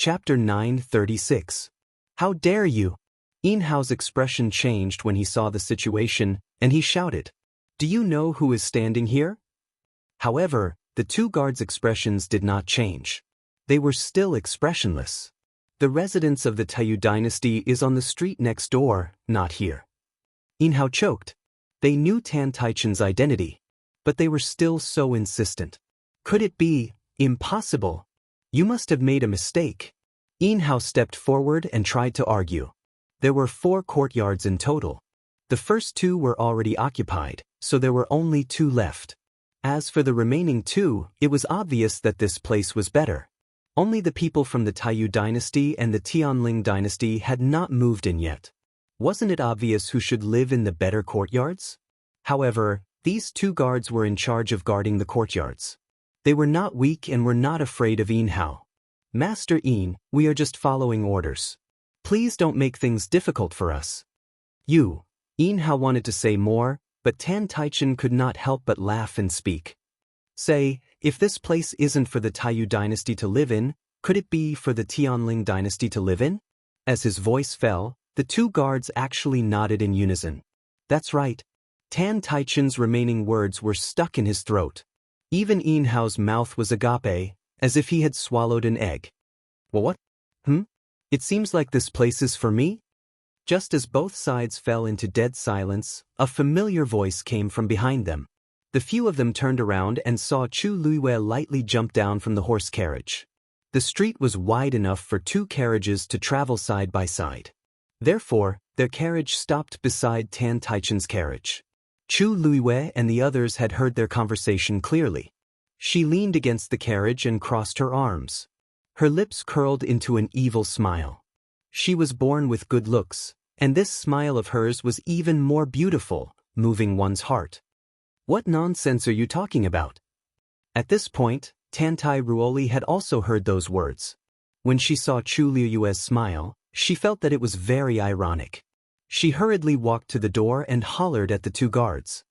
Chapter 936. How dare you? Yin Hao's expression changed when he saw the situation, and he shouted, "Do you know who is standing here?" However, the two guards' expressions did not change. They were still expressionless. The residence of the Taiyu dynasty is on the street next door, not here. Yin Hao choked. They knew Tan Taichen's identity, but they were still so insistent. Could it be impossible? You must have made a mistake. Yin Hao stepped forward and tried to argue. There were 4 courtyards in total. The first 2 were already occupied, so there were only 2 left. As for the remaining 2, it was obvious that this place was better. Only the people from the Taiyu dynasty and the Tianling dynasty had not moved in yet. Wasn't it obvious who should live in the better courtyards? However, these 2 guards were in charge of guarding the courtyards. They were not weak and were not afraid of Yin Hao. "Master Yin, we are just following orders. Please don't make things difficult for us." Yin Hao wanted to say more, but Tan Taichen could not help but laugh and speak. "Say, if this place isn't for the Taiyu dynasty to live in, could it be for the Tianling dynasty to live in?" As his voice fell, the 2 guards actually nodded in unison. That's right. Tan Taichen's remaining words were stuck in his throat. Even Yin Hao's mouth was agape, as if he had swallowed an egg. What? It seems like this place is for me? Just as both sides fell into dead silence, a familiar voice came from behind them. The few of them turned around and saw Chu Luiyue lightly jump down from the horse carriage. The street was wide enough for 2 carriages to travel side by side. Therefore, their carriage stopped beside Tan Taichen's carriage. Chu Luiyue and the others had heard their conversation clearly. She leaned against the carriage and crossed her arms. Her lips curled into an evil smile. She was born with good looks, and this smile of hers was even more beautiful, moving one's heart. "What nonsense are you talking about?" At this point, Tantai Ruoli had also heard those words. When she saw Chu Luiyue's smile, she felt that it was very ironic. She hurriedly walked to the door and hollered at the 2 guards.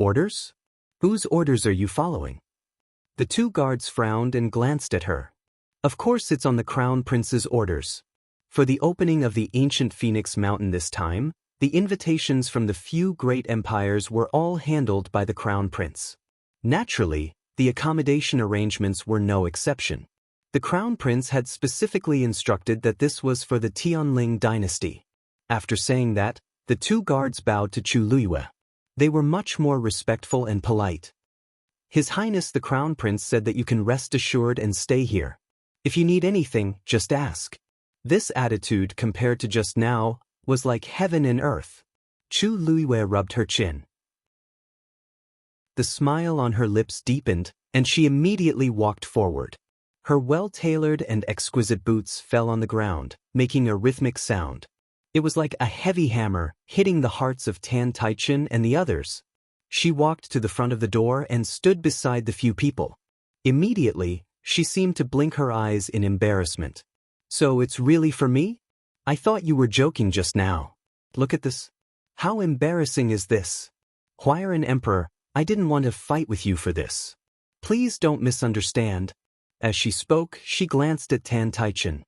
"Orders? Whose orders are you following?" The 2 guards frowned and glanced at her. "Of course it's on the Crown Prince's orders. For the opening of the ancient Phoenix Mountain this time, the invitations from the few great empires were all handled by the Crown Prince. Naturally, the accommodation arrangements were no exception. The Crown Prince had specifically instructed that this was for the Tianling dynasty." After saying that, the 2 guards bowed to Chu Luiyue. They were much more respectful and polite. "His Highness the Crown Prince said that you can rest assured and stay here. If you need anything, just ask." This attitude, compared to just now, was like heaven and earth. Chu Luiyue rubbed her chin. The smile on her lips deepened, and she immediately walked forward. Her well-tailored and exquisite boots fell on the ground, making a rhythmic sound. It was like a heavy hammer, hitting the hearts of Tan Taichen and the others. She walked to the front of the door and stood beside the few people. Immediately, she seemed to blink her eyes in embarrassment. "So it's really for me? I thought you were joking just now. Look at this. How embarrassing is this? Huairan Emperor, I didn't want to fight with you for this. Please don't misunderstand." As she spoke, she glanced at Tan Taichen.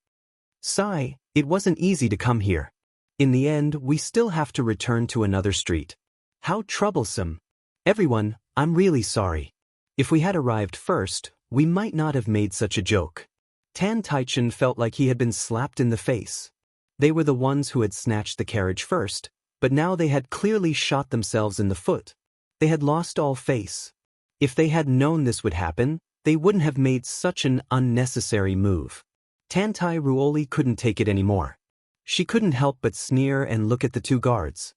"Sigh, it wasn't easy to come here. In the end, we still have to return to another street. How troublesome. Everyone, I'm really sorry. If we had arrived first, we might not have made such a joke." Tan Taichen felt like he had been slapped in the face. They were the ones who had snatched the carriage first, but now they had clearly shot themselves in the foot. They had lost all face. If they had known this would happen, they wouldn't have made such an unnecessary move. Tantai Ruoli couldn't take it anymore. She couldn't help but sneer and look at the 2 guards.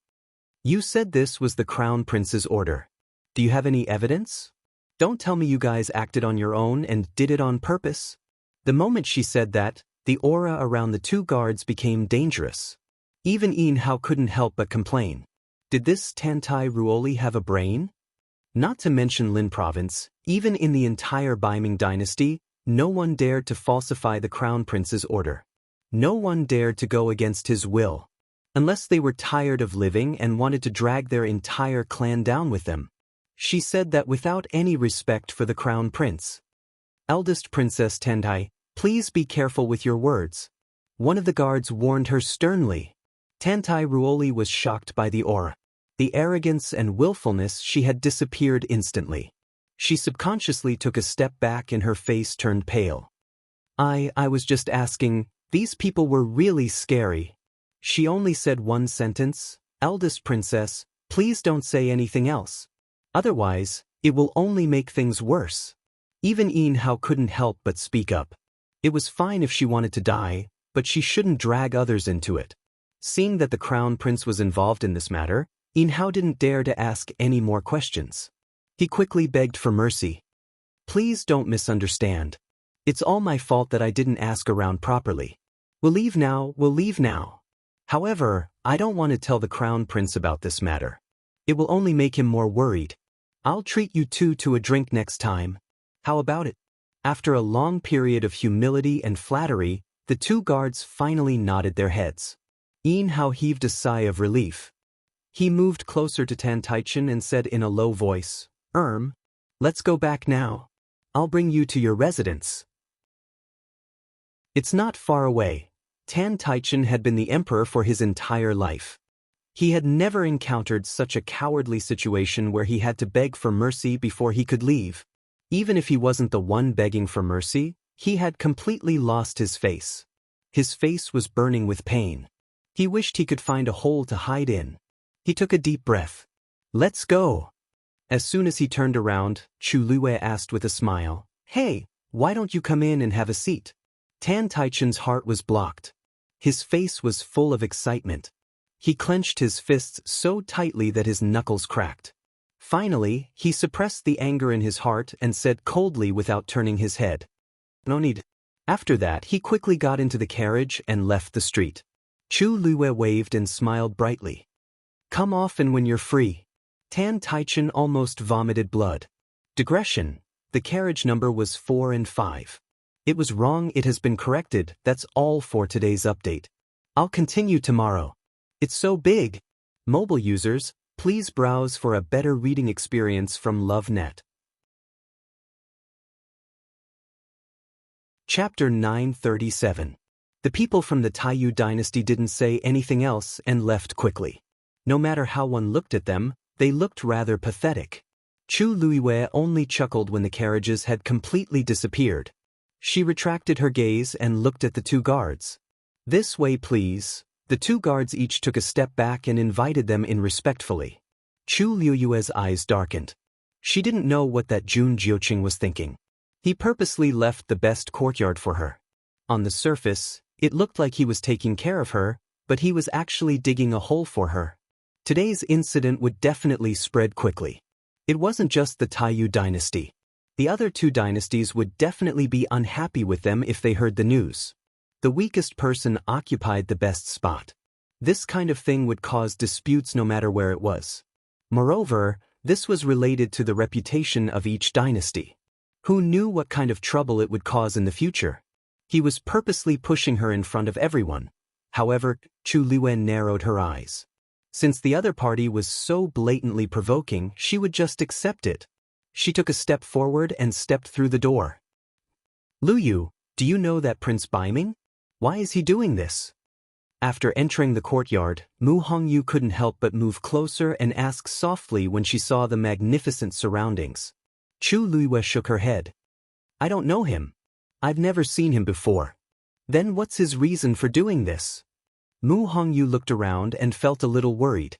"You said this was the Crown Prince's order. Do you have any evidence? Don't tell me you guys acted on your own and did it on purpose." The moment she said that, the aura around the 2 guards became dangerous. Even Yin Hao couldn't help but complain. Did this Tantai Ruoli have a brain? Not to mention Lin Province, even in the entire Baiming dynasty, no one dared to falsify the Crown Prince's order. No one dared to go against his will. Unless they were tired of living and wanted to drag their entire clan down with them. She said that without any respect for the Crown Prince. "Eldest Princess Tendai, Please be careful with your words. One of the guards warned her sternly. Tantai Ruoli was shocked by the aura. The arrogance and willfulness she had disappeared instantly. She subconsciously took a step back and her face turned pale. I was just asking, these people were really scary. She only said one sentence, eldest princess, please don't say anything else. Otherwise, it will only make things worse. Even Yin Hao couldn't help but speak up. It was fine if she wanted to die, but she shouldn't drag others into it. Seeing that the crown prince was involved in this matter, Yin Hao didn't dare to ask any more questions. He quickly begged for mercy. Please don't misunderstand. It's all my fault that I didn't ask around properly. We'll leave now. However, I don't want to tell the crown prince about this matter. It will only make him more worried. I'll treat you two to a drink next time. How about it? After a long period of humility and flattery, the two guards finally nodded their heads. Yin Hao heaved a sigh of relief. He moved closer to Tan Taichen and said in a low voice, let's go back now. I'll bring you to your residence. It's not far away. Tan Taichen had been the emperor for his entire life. He had never encountered such a cowardly situation where he had to beg for mercy before he could leave. Even if he wasn't the one begging for mercy, he had completely lost his face. His face was burning with pain. He wished he could find a hole to hide in. He took a deep breath. Let's go. As soon as he turned around, Chu Lue asked with a smile, Hey, why don't you come in and have a seat? Tan Taichen's heart was blocked. His face was full of excitement. He clenched his fists so tightly that his knuckles cracked. Finally, he suppressed the anger in his heart and said coldly without turning his head, No need. After that, he quickly got into the carriage and left the street. Chu Lue waved and smiled brightly. Come often when you're free. Tan Taichen almost vomited blood. Digression. The carriage number was 4 and 5. It was wrong, it has been corrected. That's all for today's update. I'll continue tomorrow. It's so big. Mobile users, please browse for a better reading experience from LoveNet. Chapter 937. The people from the Taiyu dynasty didn't say anything else and left quickly. No matter how one looked at them, they looked rather pathetic. Chu Luiwei only chuckled when the carriages had completely disappeared. She retracted her gaze and looked at the two guards. This way, please. The two guards each took a step back and invited them in respectfully. Chu Liuyue's eyes darkened. She didn't know what that Jun Jiuqing was thinking. He purposely left the best courtyard for her. On the surface, it looked like he was taking care of her, but he was actually digging a hole for her. Today's incident would definitely spread quickly. It wasn't just the Taiyu dynasty. The other two dynasties would definitely be unhappy with them if they heard the news. The weakest person occupied the best spot. This kind of thing would cause disputes no matter where it was. Moreover, this was related to the reputation of each dynasty. Who knew what kind of trouble it would cause in the future? He was purposely pushing her in front of everyone. However, Chu Luen narrowed her eyes. Since the other party was so blatantly provoking, she would just accept it. She took a step forward and stepped through the door. Lu Yu, do you know that Prince Baiming? Why is he doing this? After entering the courtyard, Mu Hongyu couldn't help but move closer and ask softly when she saw the magnificent surroundings. Chu Luiwei shook her head. I don't know him. I've never seen him before. Then what's his reason for doing this? Mu Hongyu looked around and felt a little worried.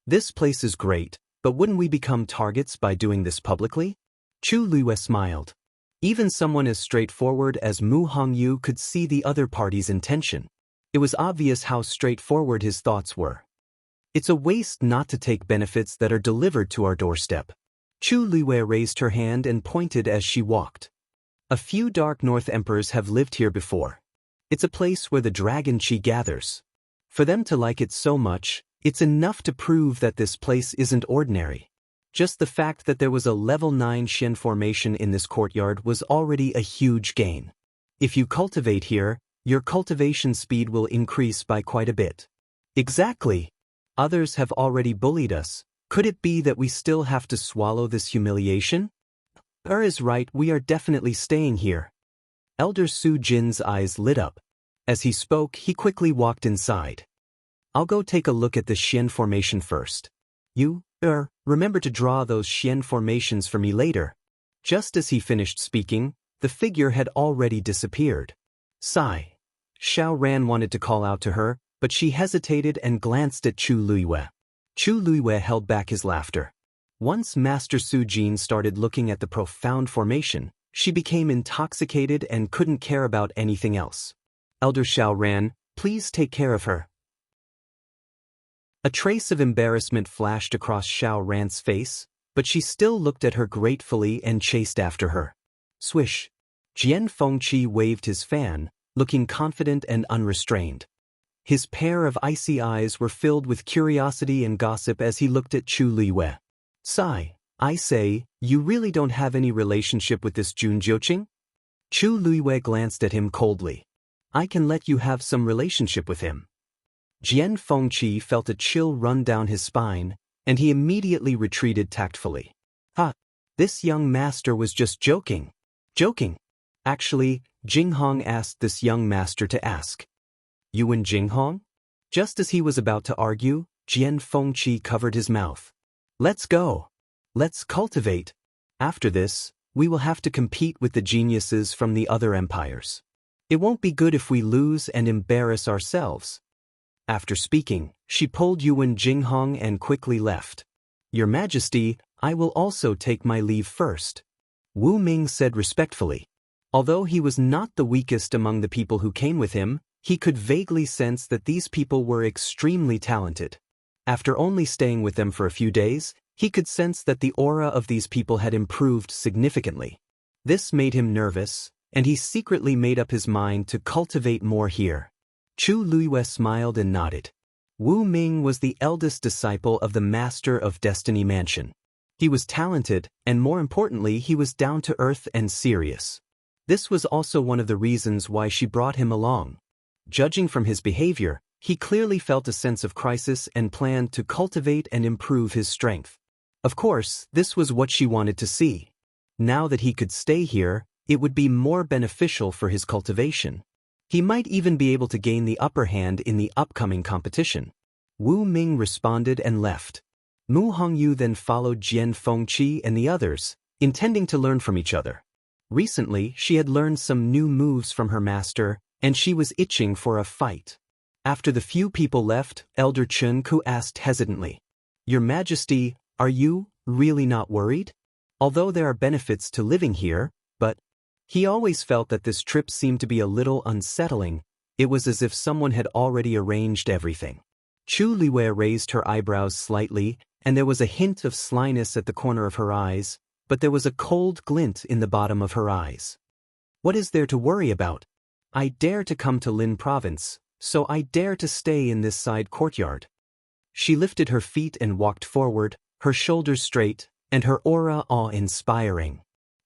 This place is great, but wouldn't we become targets by doing this publicly? Chu Luiwei smiled. Even someone as straightforward as Mu Hongyu could see the other party's intention. It was obvious how straightforward his thoughts were. It's a waste not to take benefits that are delivered to our doorstep. Chu Luiwei raised her hand and pointed as she walked. A few Dark North emperors have lived here before. It's a place where the dragon chi gathers. For them to like it so much, it's enough to prove that this place isn't ordinary. Just the fact that there was a level 9 Shen formation in this courtyard was already a huge gain. If you cultivate here, your cultivation speed will increase by quite a bit. Exactly. Others have already bullied us. Could it be that we still have to swallow this humiliation? Is right, we are definitely staying here. Elder Su Jin's eyes lit up. As he spoke, he quickly walked inside. I'll go take a look at the Xian formation first. You, remember to draw those Xian formations for me later. Just as he finished speaking, the figure had already disappeared. Sigh. Xiao Ran wanted to call out to her, but she hesitated and glanced at Chu Luiyue. Chu Luiyue held back his laughter. Once Master Su Jin started looking at the profound formation, she became intoxicated and couldn't care about anything else. Elder Xiao Ran, please take care of her. A trace of embarrassment flashed across Xiao Ran's face, but she still looked at her gratefully and chased after her. Swish. Jian Fengqi waved his fan, looking confident and unrestrained. His pair of icy eyes were filled with curiosity and gossip as he looked at Chu Luiyue. Sigh, I say, you really don't have any relationship with this Jun Jiuqing? Chu Luiyue glanced at him coldly. I can let you have some relationship with him. Jian Fengqi felt a chill run down his spine, and he immediately retreated tactfully. This young master was just joking. Joking. Actually, Jinghong asked this young master to ask. You and Jinghong? Just as he was about to argue, Jian Fengqi covered his mouth. Let's go. Let's cultivate. After this, we will have to compete with the geniuses from the other empires. It won't be good if we lose and embarrass ourselves. After speaking, she pulled Yuan Jinghong and quickly left. Your Majesty, I will also take my leave first. Wu Ming said respectfully. Although he was not the weakest among the people who came with him, he could vaguely sense that these people were extremely talented. After only staying with them for a few days, he could sense that the aura of these people had improved significantly. This made him nervous, and he secretly made up his mind to cultivate more here. Chu Luiyue smiled and nodded. Wu Ming was the eldest disciple of the Master of Destiny Mansion. He was talented, and more importantly, he was down-to-earth and serious. This was also one of the reasons why she brought him along. Judging from his behavior, he clearly felt a sense of crisis and planned to cultivate and improve his strength. Of course, this was what she wanted to see. Now that he could stay here, it would be more beneficial for his cultivation. He might even be able to gain the upper hand in the upcoming competition. Wu Ming responded and left. Mu Hongyu then followed Jian Fengqi and the others, intending to learn from each other. Recently, she had learned some new moves from her master, and she was itching for a fight. After the few people left, Elder Chun Ku asked hesitantly, Your Majesty, are you really not worried? Although there are benefits to living here, but he always felt that this trip seemed to be a little unsettling. It was as if someone had already arranged everything. Chu Luiyue raised her eyebrows slightly, and there was a hint of slyness at the corner of her eyes, but there was a cold glint in the bottom of her eyes. What is there to worry about? I dare to come to Lin Province, so I dare to stay in this side courtyard. She lifted her feet and walked forward, her shoulders straight, and her aura awe-inspiring.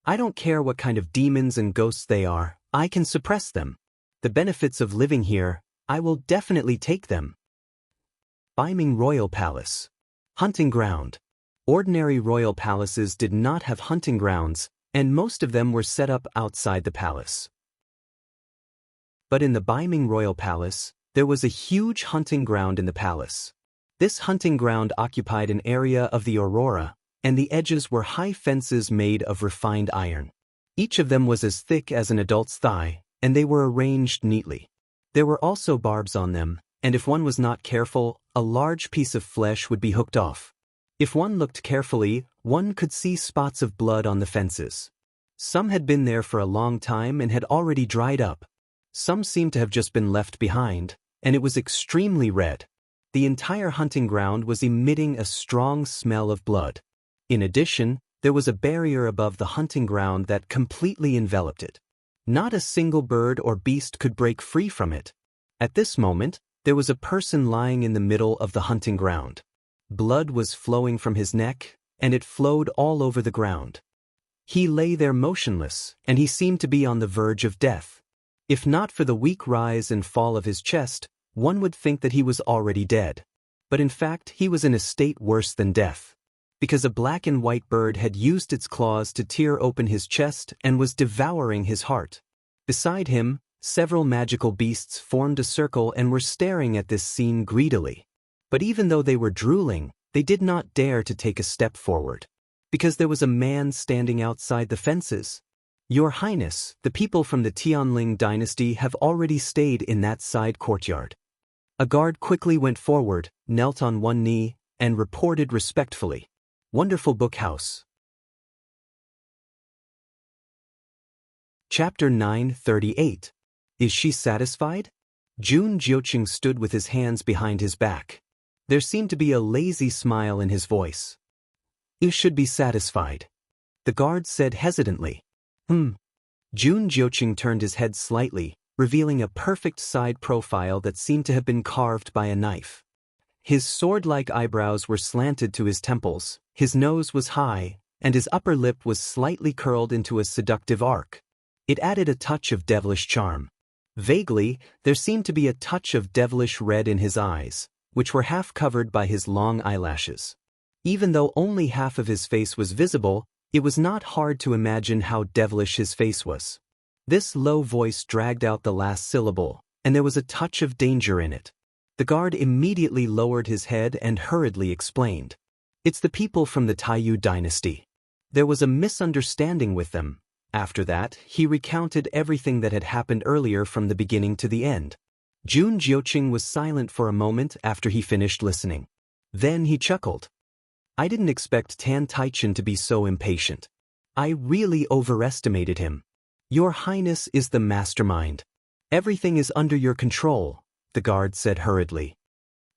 I don't care what kind of demons and ghosts they are, I can suppress them. The benefits of living here, I will definitely take them. Baiming Royal Palace. Hunting ground. Ordinary royal palaces did not have hunting grounds, and most of them were set up outside the palace. But in the Baiming Royal Palace, there was a huge hunting ground in the palace. This hunting ground occupied an area of the aurora, and the edges were high fences made of refined iron. Each of them was as thick as an adult's thigh, and they were arranged neatly. There were also barbs on them, and if one was not careful, a large piece of flesh would be hooked off. If one looked carefully, one could see spots of blood on the fences. Some had been there for a long time and had already dried up. Some seemed to have just been left behind, and it was extremely red. The entire hunting ground was emitting a strong smell of blood. In addition, there was a barrier above the hunting ground that completely enveloped it. Not a single bird or beast could break free from it. At this moment, there was a person lying in the middle of the hunting ground. Blood was flowing from his neck, and it flowed all over the ground. He lay there motionless, and he seemed to be on the verge of death. If not for the weak rise and fall of his chest, one would think that he was already dead. But in fact, he was in a state worse than death. Because a black and white bird had used its claws to tear open his chest and was devouring his heart. Beside him, several magical beasts formed a circle and were staring at this scene greedily. But even though they were drooling, they did not dare to take a step forward. Because there was a man standing outside the fences. "Your Highness, the people from the Tianling dynasty have already stayed in that side courtyard." A guard quickly went forward, knelt on one knee, and reported respectfully. Wonderful Book House. Chapter 938. Is she satisfied? Jun Jiuqing stood with his hands behind his back. There seemed to be a lazy smile in his voice. "You should be satisfied," the guard said hesitantly. Jun Jiuqing turned his head slightly, revealing a perfect side profile that seemed to have been carved by a knife. His sword-like eyebrows were slanted to his temples, his nose was high, and his upper lip was slightly curled into a seductive arc. It added a touch of devilish charm. Vaguely, there seemed to be a touch of devilish red in his eyes, which were half covered by his long eyelashes. Even though only half of his face was visible, it was not hard to imagine how devilish his face was. This low voice dragged out the last syllable, and there was a touch of danger in it. The guard immediately lowered his head and hurriedly explained. "It's the people from the Taiyu dynasty. There was a misunderstanding with them." After that, he recounted everything that had happened earlier from the beginning to the end. Jun Jiuqing was silent for a moment after he finished listening. Then he chuckled. "I didn't expect Tan Taichen to be so impatient. I really overestimated him. Your Highness is the mastermind. Everything is under your control," the guard said hurriedly.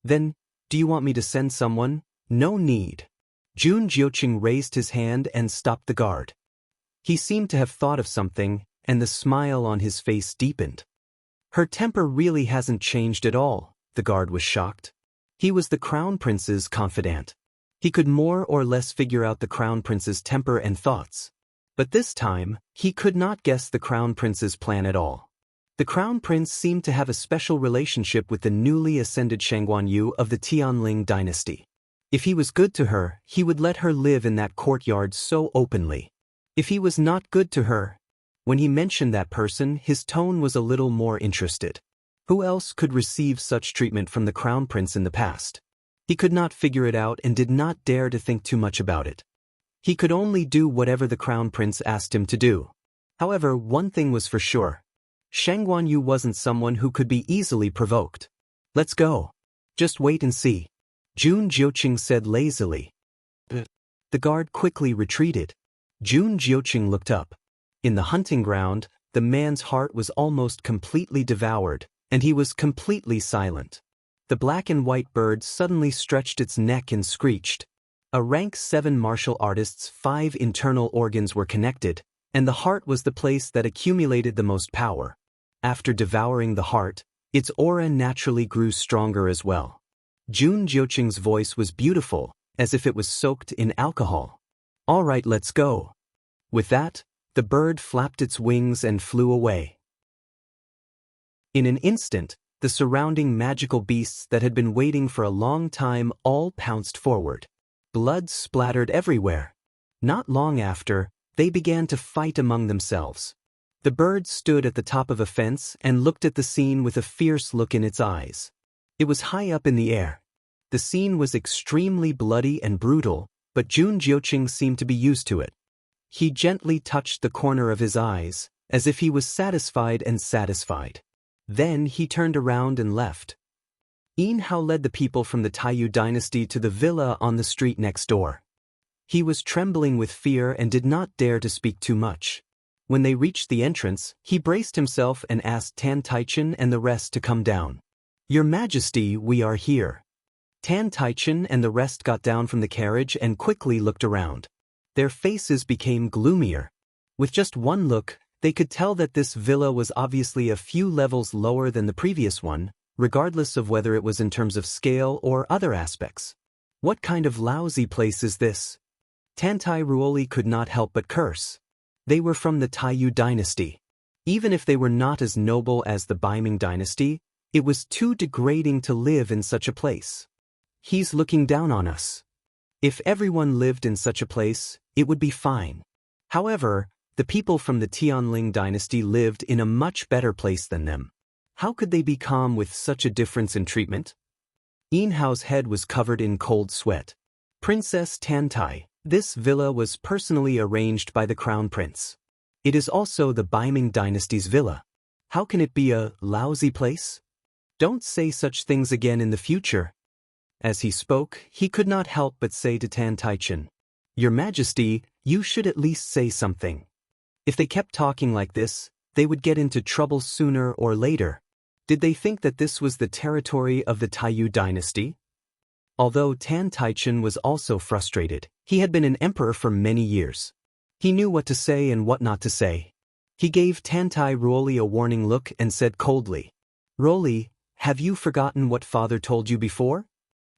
"Then, do you want me to send someone?" "No need." Jun Jiuqing raised his hand and stopped the guard. He seemed to have thought of something, and the smile on his face deepened. "Her temper really hasn't changed at all," the guard was shocked. He was the Crown Prince's confidant. He could more or less figure out the Crown Prince's temper and thoughts. But this time, he could not guess the Crown Prince's plan at all. The Crown Prince seemed to have a special relationship with the newly ascended Shangguanyu of the Tianling dynasty. If he was good to her, he would let her live in that courtyard so openly. If he was not good to her, when he mentioned that person, his tone was a little more interested. Who else could receive such treatment from the Crown Prince in the past? He could not figure it out and did not dare to think too much about it. He could only do whatever the Crown Prince asked him to do. However, one thing was for sure. Shangguanyu wasn't someone who could be easily provoked. "Let's go. Just wait and see," Jun Jiuqing said lazily. The guard quickly retreated. Jun Jiuqing looked up. In the hunting ground, the man's heart was almost completely devoured, and he was completely silent. The black and white bird suddenly stretched its neck and screeched. A rank 7 martial artist's 5 internal organs were connected, and the heart was the place that accumulated the most power. After devouring the heart, its aura naturally grew stronger as well. Jun Jiuqing's voice was beautiful, as if it was soaked in alcohol. "All right, let's go." With that, the bird flapped its wings and flew away. In an instant, the surrounding magical beasts that had been waiting for a long time all pounced forward. Blood splattered everywhere. Not long after, they began to fight among themselves. The bird stood at the top of a fence and looked at the scene with a fierce look in its eyes. It was high up in the air. The scene was extremely bloody and brutal, but Jun Jiuqing seemed to be used to it. He gently touched the corner of his eyes, as if he was satisfied and satisfied. Then he turned around and left. Yin Hao led the people from the Taiyu dynasty to the villa on the street next door. He was trembling with fear and did not dare to speak too much. When they reached the entrance, he braced himself and asked Tan Taichen and the rest to come down. "Your Majesty, we are here." Tan Taichen and the rest got down from the carriage and quickly looked around. Their faces became gloomier. With just one look, they could tell that this villa was obviously a few levels lower than the previous one, regardless of whether it was in terms of scale or other aspects. "What kind of lousy place is this?" Tantai Ruoli could not help but curse. They were from the Taiyu dynasty. Even if they were not as noble as the Baiming dynasty, it was too degrading to live in such a place. "He's looking down on us." If everyone lived in such a place, it would be fine. However, The people from the Tianling dynasty lived in a much better place than them. How could they be calm with such a difference in treatment? Yin Hao's head was covered in cold sweat. Princess Tantai, this villa was personally arranged by the crown prince. It is also the Baiming dynasty's villa. How can it be a lousy place? Don't say such things again in the future. As he spoke, he could not help but say to Tan Taichen, Your Majesty, you should at least say something. If they kept talking like this, they would get into trouble sooner or later. Did they think that this was the territory of the Taiyu dynasty? Although Tan Taichen was also frustrated, he had been an emperor for many years. He knew what to say and what not to say. He gave Tantai Ruoli a warning look and said coldly, Ruoli, have you forgotten what father told you before?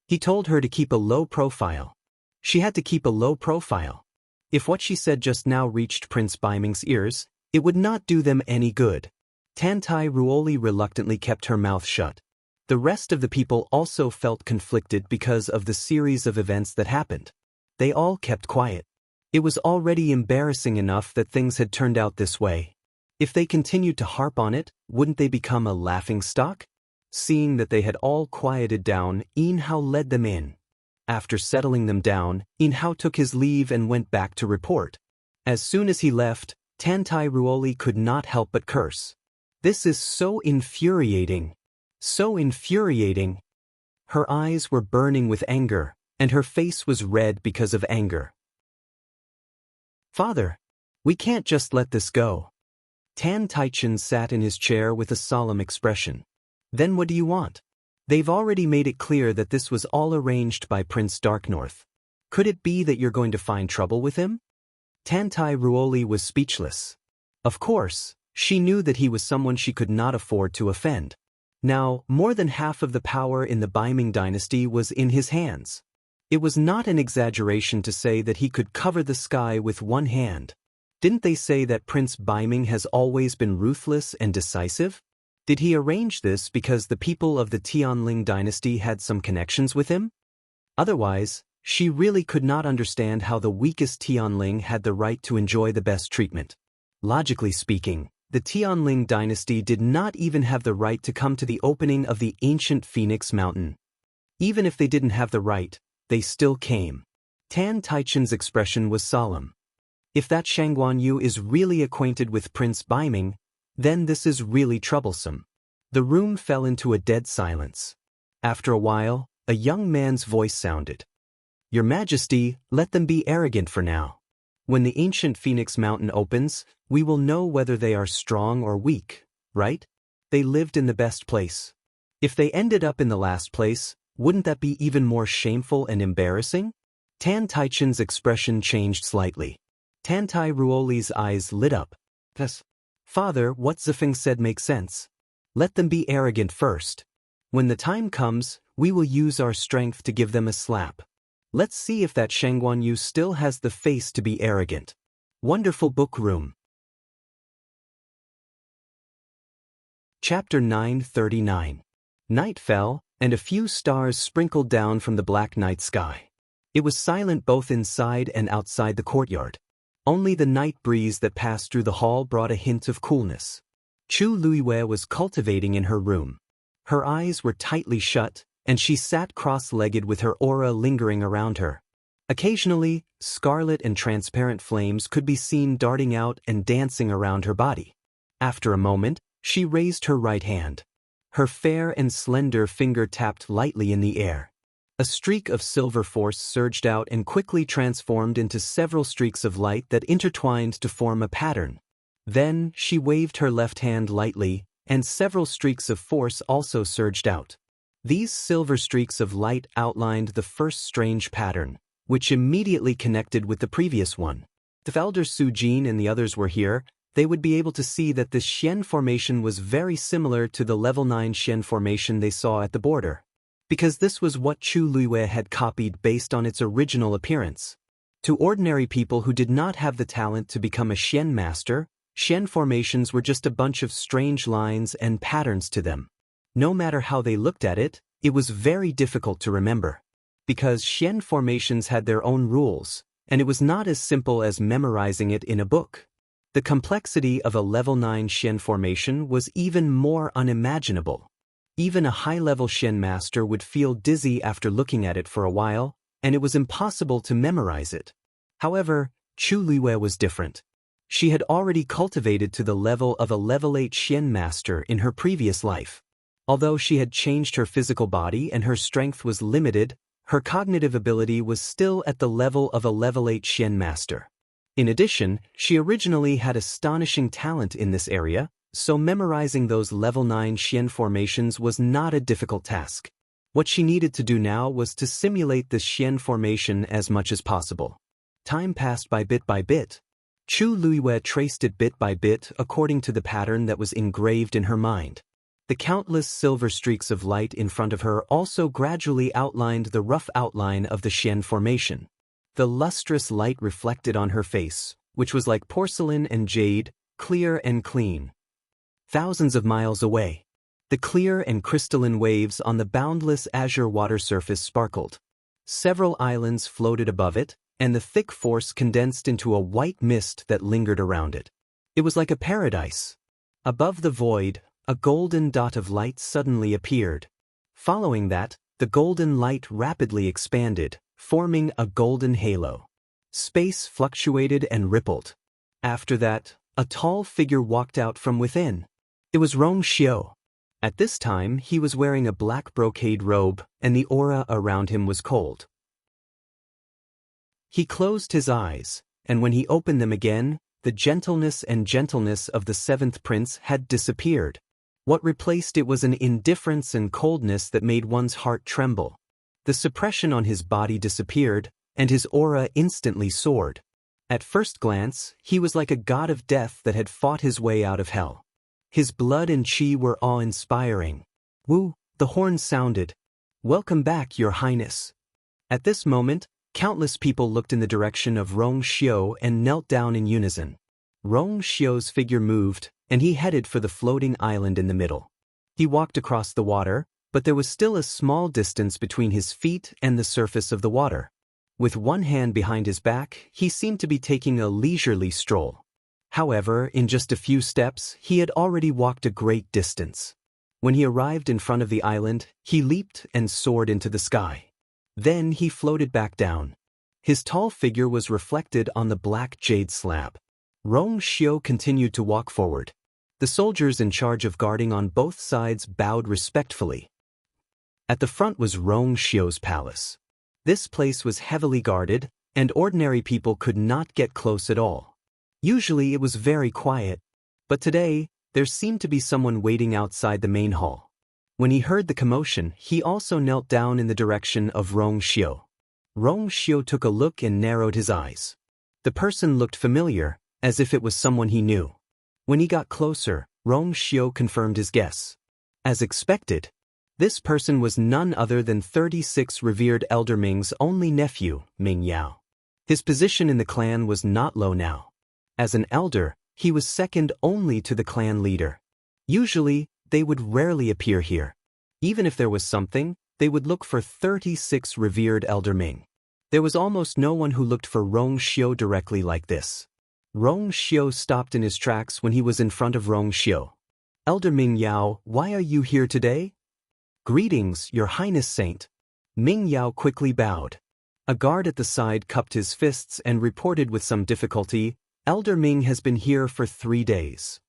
He told her to keep a low profile. She had to keep a low profile. If what she said just now reached Prince Baiming's ears, it would not do them any good. Tantai Ruoli reluctantly kept her mouth shut. The rest of the people also felt conflicted because of the series of events that happened. They all kept quiet. It was already embarrassing enough that things had turned out this way. If they continued to harp on it, wouldn't they become a laughingstock? Seeing that they had all quieted down, Yin Hao led them in. After settling them down, Yin Hao took his leave and went back to report. As soon as he left, Tantai Ruoli could not help but curse. This is so infuriating. So infuriating. Her eyes were burning with anger, and her face was red because of anger. Father, we can't just let this go. Tan Taichen sat in his chair with a solemn expression. Then what do you want? They've already made it clear that this was all arranged by Prince Darknorth. Could it be that you're going to find trouble with him? Tantai Ruoli was speechless. Of course, she knew that he was someone she could not afford to offend. Now, more than half of the power in the Baiming dynasty was in his hands. It was not an exaggeration to say that he could cover the sky with one hand. Didn't they say that Prince Baiming has always been ruthless and decisive? Did he arrange this because the people of the Tianling dynasty had some connections with him? Otherwise, she really could not understand how the weakest Tianling had the right to enjoy the best treatment. Logically speaking, the Tianling dynasty did not even have the right to come to the opening of the ancient Phoenix Mountain. Even if they didn't have the right, they still came. Tan Taichen's expression was solemn. If that Shangguan Yu is really acquainted with Prince Baiming, then this is really troublesome. The room fell into a dead silence. After a while, a young man's voice sounded. Your Majesty, let them be arrogant for now. When the ancient Phoenix Mountain opens, we will know whether they are strong or weak, right? They lived in the best place. If they ended up in the last place, wouldn't that be even more shameful and embarrassing? Tan Taichen's expression changed slightly. Tantai Ruoli's eyes lit up. Yes. Father, what Zifeng said makes sense. Let them be arrogant first. When the time comes, we will use our strength to give them a slap. Let's see if that Shangguan Yu still has the face to be arrogant. Wonderful book room. Chapter 939. Night fell, and a few stars sprinkled down from the black night sky. It was silent both inside and outside the courtyard. Only the night breeze that passed through the hall brought a hint of coolness. Chu Luiwei was cultivating in her room. Her eyes were tightly shut, and she sat cross-legged with her aura lingering around her. Occasionally, scarlet and transparent flames could be seen darting out and dancing around her body. After a moment, she raised her right hand. Her fair and slender finger tapped lightly in the air. A streak of silver force surged out and quickly transformed into several streaks of light that intertwined to form a pattern. Then, she waved her left hand lightly, and several streaks of force also surged out. These silver streaks of light outlined the first strange pattern, which immediately connected with the previous one. If Elder Su Jin and the others were here, they would be able to see that this Xian formation was very similar to the level 9 Xian formation they saw at the border. Because this was what Chu Luiwei had copied based on its original appearance. To ordinary people who did not have the talent to become a Xian master, Xian formations were just a bunch of strange lines and patterns to them. No matter how they looked at it, it was very difficult to remember. Because Xian formations had their own rules, and it was not as simple as memorizing it in a book. The complexity of a level 9 Xian formation was even more unimaginable. Even a high-level Xian master would feel dizzy after looking at it for a while, and it was impossible to memorize it. However, Chu Liwei was different. She had already cultivated to the level of a level 8 Xian master in her previous life. Although she had changed her physical body and her strength was limited, her cognitive ability was still at the level of a level 8 Xian master. In addition, she originally had astonishing talent in this area, so memorizing those level 9 Xian formations was not a difficult task. What she needed to do now was to simulate this Xian formation as much as possible. Time passed by bit. Chu Liwei traced it bit by bit according to the pattern that was engraved in her mind. The countless silver streaks of light in front of her also gradually outlined the rough outline of the Xian formation. The lustrous light reflected on her face, which was like porcelain and jade, clear and clean. Thousands of miles away, the clear and crystalline waves on the boundless azure water surface sparkled. Several islands floated above it, and the thick force condensed into a white mist that lingered around it. It was like a paradise. Above the void, a golden dot of light suddenly appeared. Following that, the golden light rapidly expanded, forming a golden halo. Space fluctuated and rippled. After that, a tall figure walked out from within. It was Rong Xiu. At this time, he was wearing a black brocade robe, and the aura around him was cold. He closed his eyes, and when he opened them again, the gentleness of the seventh prince had disappeared. What replaced it was an indifference and coldness that made one's heart tremble. The suppression on his body disappeared, and his aura instantly soared. At first glance, he was like a god of death that had fought his way out of hell. His blood and qi were awe-inspiring. Wu, the horn sounded. "Welcome back, Your Highness." At this moment, countless people looked in the direction of Rong Xiu and knelt down in unison. Rong Xiu's figure moved, and he headed for the floating island in the middle. He walked across the water, but there was still a small distance between his feet and the surface of the water. With one hand behind his back, he seemed to be taking a leisurely stroll. However, in just a few steps, he had already walked a great distance. When he arrived in front of the island, he leaped and soared into the sky. Then he floated back down. His tall figure was reflected on the black jade slab. Rong Xiu continued to walk forward. The soldiers in charge of guarding on both sides bowed respectfully. At the front was Rong Xiu's palace. This place was heavily guarded, and ordinary people could not get close at all. Usually it was very quiet, but today, there seemed to be someone waiting outside the main hall. When he heard the commotion, he also knelt down in the direction of Rong Xiu. Rong Xiu took a look and narrowed his eyes. The person looked familiar, as if it was someone he knew. When he got closer, Rong Xiu confirmed his guess. As expected, this person was none other than 36 revered Elder Ming's only nephew, Ming Yao. His position in the clan was not low now. As an elder, he was second only to the clan leader. Usually, they would rarely appear here. Even if there was something, they would look for 36 revered Elder Ming. There was almost no one who looked for Rong Xiu directly like this. Rong Xiu stopped in his tracks when he was in front of Rong Xiu. "Elder Ming Yao, why are you here today?" "Greetings, Your Highness Saint." Ming Yao quickly bowed. A guard at the side cupped his fists and reported with some difficulty, "Elder Ming has been here for 3 days."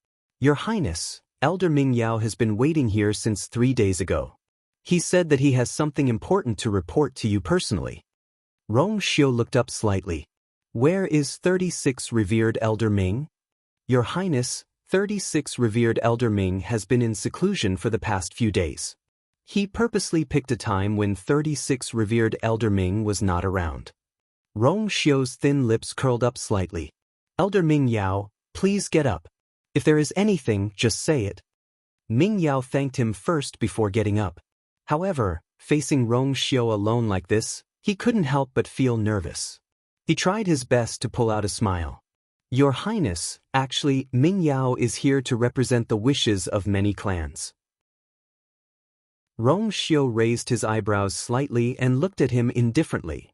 "Your Highness, Elder Ming Yao has been waiting here since 3 days ago. He said that he has something important to report to you personally." Rong Xiu looked up slightly. "Where is 36 revered Elder Ming?" "Your Highness, 36 revered Elder Ming has been in seclusion for the past few days. He purposely picked a time when 36 revered Elder Ming was not around." Rong Xiu's thin lips curled up slightly. "Elder Ming Yao, please get up. If there is anything, just say it." Ming Yao thanked him first before getting up. However, facing Rong Xiu alone like this, he couldn't help but feel nervous. He tried his best to pull out a smile. "Your Highness, actually, Ming Yao is here to represent the wishes of many clans." Rong Xiu raised his eyebrows slightly and looked at him indifferently.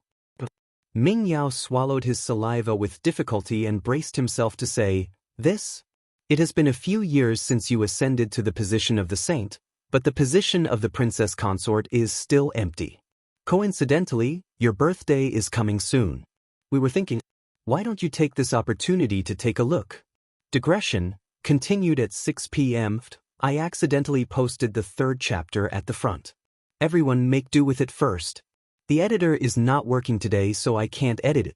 Ming Yao swallowed his saliva with difficulty and braced himself to say, This? It has been a few years since you ascended to the position of the saint, but the position of the princess consort is still empty. Coincidentally, your birthday is coming soon. We were thinking, why don't you take this opportunity to take a look? Digression, continued at 6 p.m. I accidentally posted the 3rd chapter at the front. Everyone make do with it first. The editor is not working today, so I can't edit it.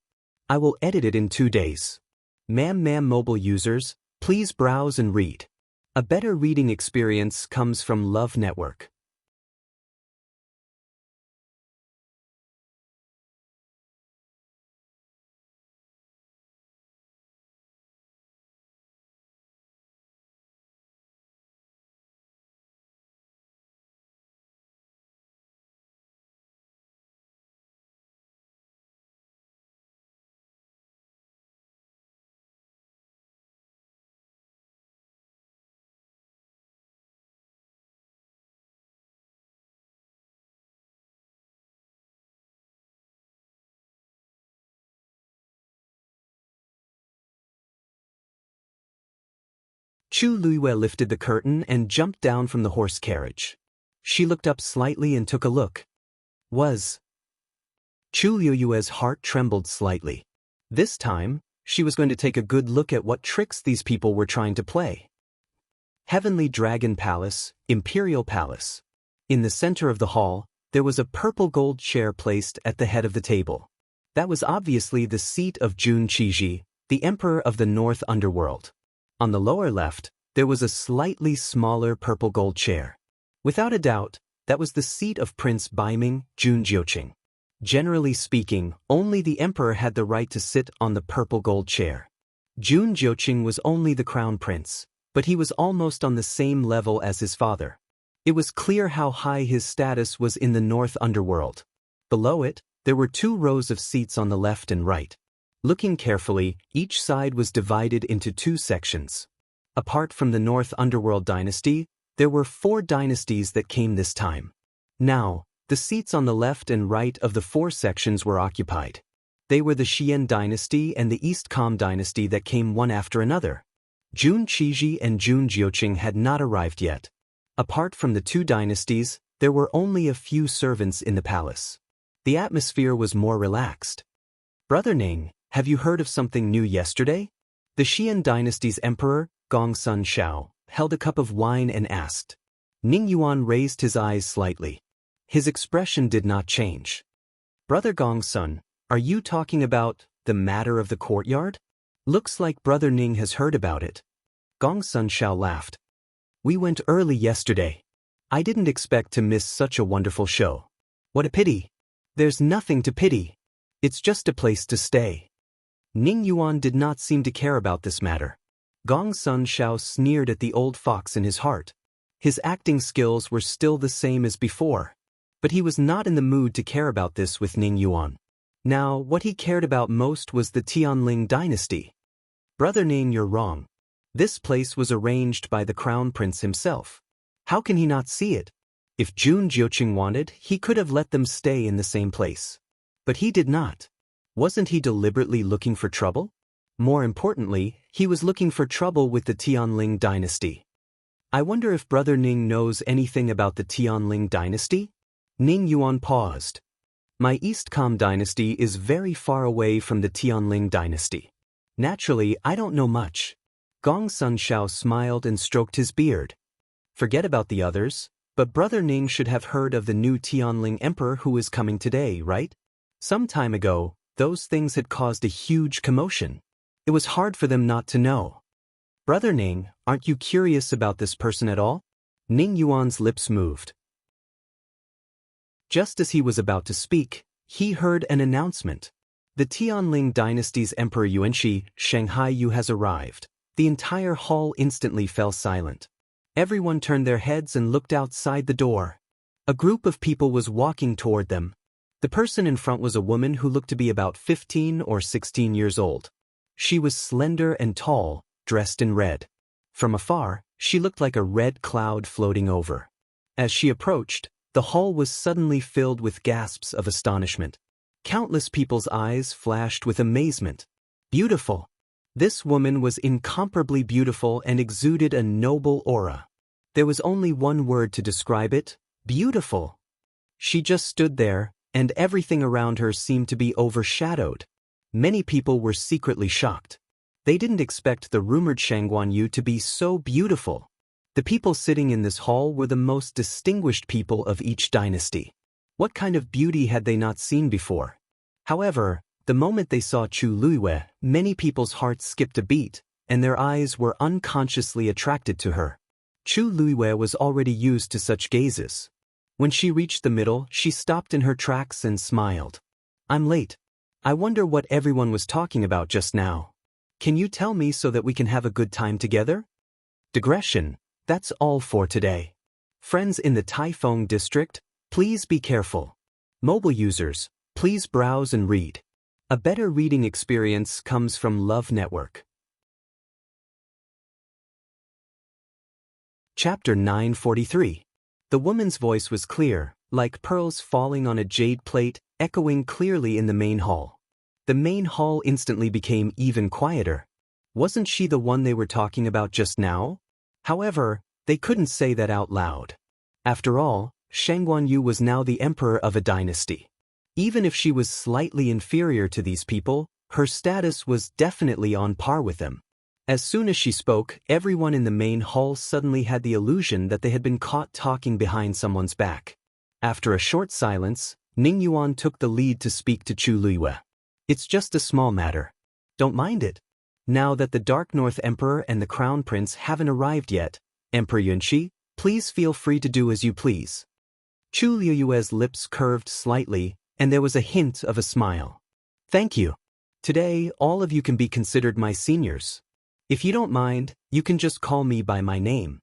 I will edit it in 2 days. Ma'am mobile users, please browse and read. A better reading experience comes from Love Network. Chu Luiyue lifted the curtain and jumped down from the horse carriage. She looked up slightly and took a look. Chu Luiyue's heart trembled slightly. This time, she was going to take a good look at what tricks these people were trying to play. Heavenly Dragon Palace, Imperial Palace. In the center of the hall, there was a purple gold chair placed at the head of the table. That was obviously the seat of Jun Qiji, the Emperor of the North Underworld. On the lower left, there was a slightly smaller purple gold chair. Without a doubt, that was the seat of Prince Baiming, Jun Jiuqing. Generally speaking, only the emperor had the right to sit on the purple gold chair. Jun Jiuqing was only the crown prince, but he was almost on the same level as his father. It was clear how high his status was in the North Underworld. Below it, there were 2 rows of seats on the left and right. Looking carefully, each side was divided into 2 sections. Apart from the North Underworld dynasty, there were 4 dynasties that came this time. Now, the seats on the left and right of the 4 sections were occupied. They were the Xian dynasty and the East Com dynasty that came one after another. Jun Qiji and Jun Jiuqing had not arrived yet. Apart from the 2 dynasties, there were only a few servants in the palace. The atmosphere was more relaxed. Brother Ning, have you heard of something new yesterday? The Xian dynasty's emperor, Gongsun Shao, held a cup of wine and asked. Ning Yuan raised his eyes slightly. His expression did not change. Brother Gongsun, are you talking about the matter of the courtyard? Looks like Brother Ning has heard about it. Gongsun Shao laughed. We went early yesterday. I didn't expect to miss such a wonderful show. What a pity. There's nothing to pity. It's just a place to stay. Ning Yuan did not seem to care about this matter. Gongsun Shao sneered at the old fox in his heart. His acting skills were still the same as before. But he was not in the mood to care about this with Ning Yuan. Now, what he cared about most was the Tianling dynasty. Brother Ning, you're wrong. This place was arranged by the crown prince himself. How can he not see it? If Jun Jiuqing wanted, he could have let them stay in the same place. But he did not. Wasn't he deliberately looking for trouble? More importantly, he was looking for trouble with the Tianling dynasty. I wonder if Brother Ning knows anything about the Tianling dynasty? Ning Yuan paused. My East Com dynasty is very far away from the Tianling dynasty. Naturally, I don't know much. Gongsun Shao smiled and stroked his beard. Forget about the others, but Brother Ning should have heard of the new Tianling emperor who is coming today, right? Some time ago, those things had caused a huge commotion. It was hard for them not to know. Brother Ning, aren't you curious about this person at all? Ning Yuan's lips moved. Just as he was about to speak, he heard an announcement. The Tianling dynasty's Emperor Yuanxi, Shanghai Yu has arrived. The entire hall instantly fell silent. Everyone turned their heads and looked outside the door. A group of people was walking toward them. The person in front was a woman who looked to be about 15 or 16 years old. She was slender and tall, dressed in red. From afar, she looked like a red cloud floating over. As she approached, the hall was suddenly filled with gasps of astonishment. Countless people's eyes flashed with amazement. Beautiful! This woman was incomparably beautiful and exuded a noble aura. There was only one word to describe it: beautiful. She just stood there, and everything around her seemed to be overshadowed. Many people were secretly shocked. They didn't expect the rumored Shangguanyu to be so beautiful. The people sitting in this hall were the most distinguished people of each dynasty. What kind of beauty had they not seen before? However, the moment they saw Chu Luiwei, many people's hearts skipped a beat, and their eyes were unconsciously attracted to her. Chu Luiwei was already used to such gazes. When she reached the middle, she stopped in her tracks and smiled. "I'm late. I wonder what everyone was talking about just now. Can you tell me so that we can have a good time together?" Digression. That's all for today. Friends in the Taifeng district, please be careful. Mobile users, please browse and read. A better reading experience comes from Love Network. Chapter 943. The woman's voice was clear, like pearls falling on a jade plate, echoing clearly in the main hall. The main hall instantly became even quieter. Wasn't she the one they were talking about just now? However, they couldn't say that out loud. After all, Shangguanyu was now the emperor of a dynasty. Even if she was slightly inferior to these people, her status was definitely on par with them. As soon as she spoke, everyone in the main hall suddenly had the illusion that they had been caught talking behind someone's back. After a short silence, Ning Yuan took the lead to speak to Chu Luiwei. "It's just a small matter. Don't mind it. Now that the Dark North Emperor and the Crown Prince haven't arrived yet, Emperor Yunqi, please feel free to do as you please." Chu Luiwei's lips curved slightly, and there was a hint of a smile. "Thank you. Today, all of you can be considered my seniors. If you don't mind, you can just call me by my name."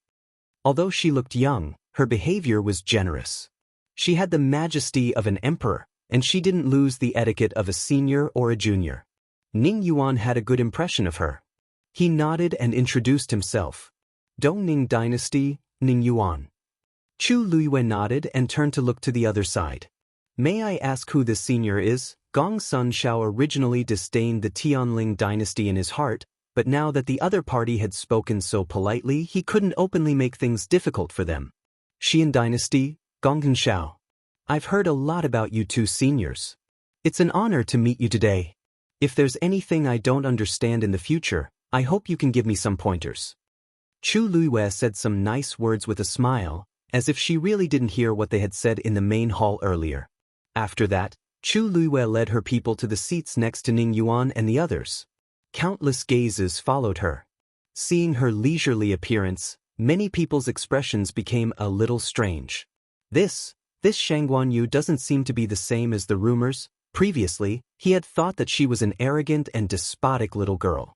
Although she looked young, her behavior was generous. She had the majesty of an emperor, and she didn't lose the etiquette of a senior or a junior. Ning Yuan had a good impression of her. He nodded and introduced himself. "Dongning Dynasty, Ning Yuan." Chu Luiwei nodded and turned to look to the other side. "May I ask who this senior is?" Gong Sun Shao originally disdained the Tianling dynasty in his heart, but now that the other party had spoken so politely, he couldn't openly make things difficult for them. "Xian Dynasty, Gonghan Shao. I've heard a lot about you two seniors. It's an honor to meet you today. If there's anything I don't understand in the future, I hope you can give me some pointers." Chu Luiwei said some nice words with a smile, as if she really didn't hear what they had said in the main hall earlier. After that, Chu Luiwei led her people to the seats next to Ning Yuan and the others. Countless gazes followed her. Seeing her leisurely appearance, many people's expressions became a little strange. This Shangguanyu doesn't seem to be the same as the rumors. Previously, he had thought that she was an arrogant and despotic little girl.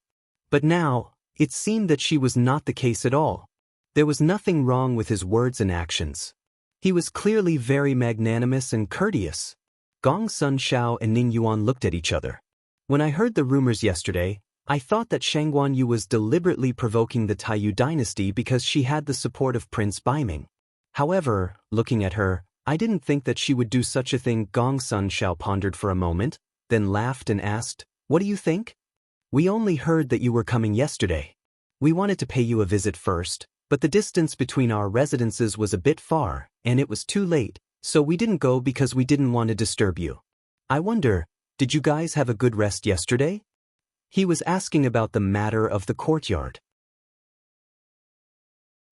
But now, it seemed that she was not the case at all. There was nothing wrong with his words and actions. He was clearly very magnanimous and courteous. Gong Sun Shao and Ning Yuan looked at each other. "When I heard the rumors yesterday, I thought that Shangguanyu was deliberately provoking the Taiyu dynasty because she had the support of Prince Baiming. However, looking at her, I didn't think that she would do such a thing." Gong Sun Shao pondered for a moment, then laughed and asked, "What do you think?" "We only heard that you were coming yesterday. We wanted to pay you a visit first, but the distance between our residences was a bit far, and it was too late, so we didn't go because we didn't want to disturb you. I wonder, did you guys have a good rest yesterday?" He was asking about the matter of the courtyard.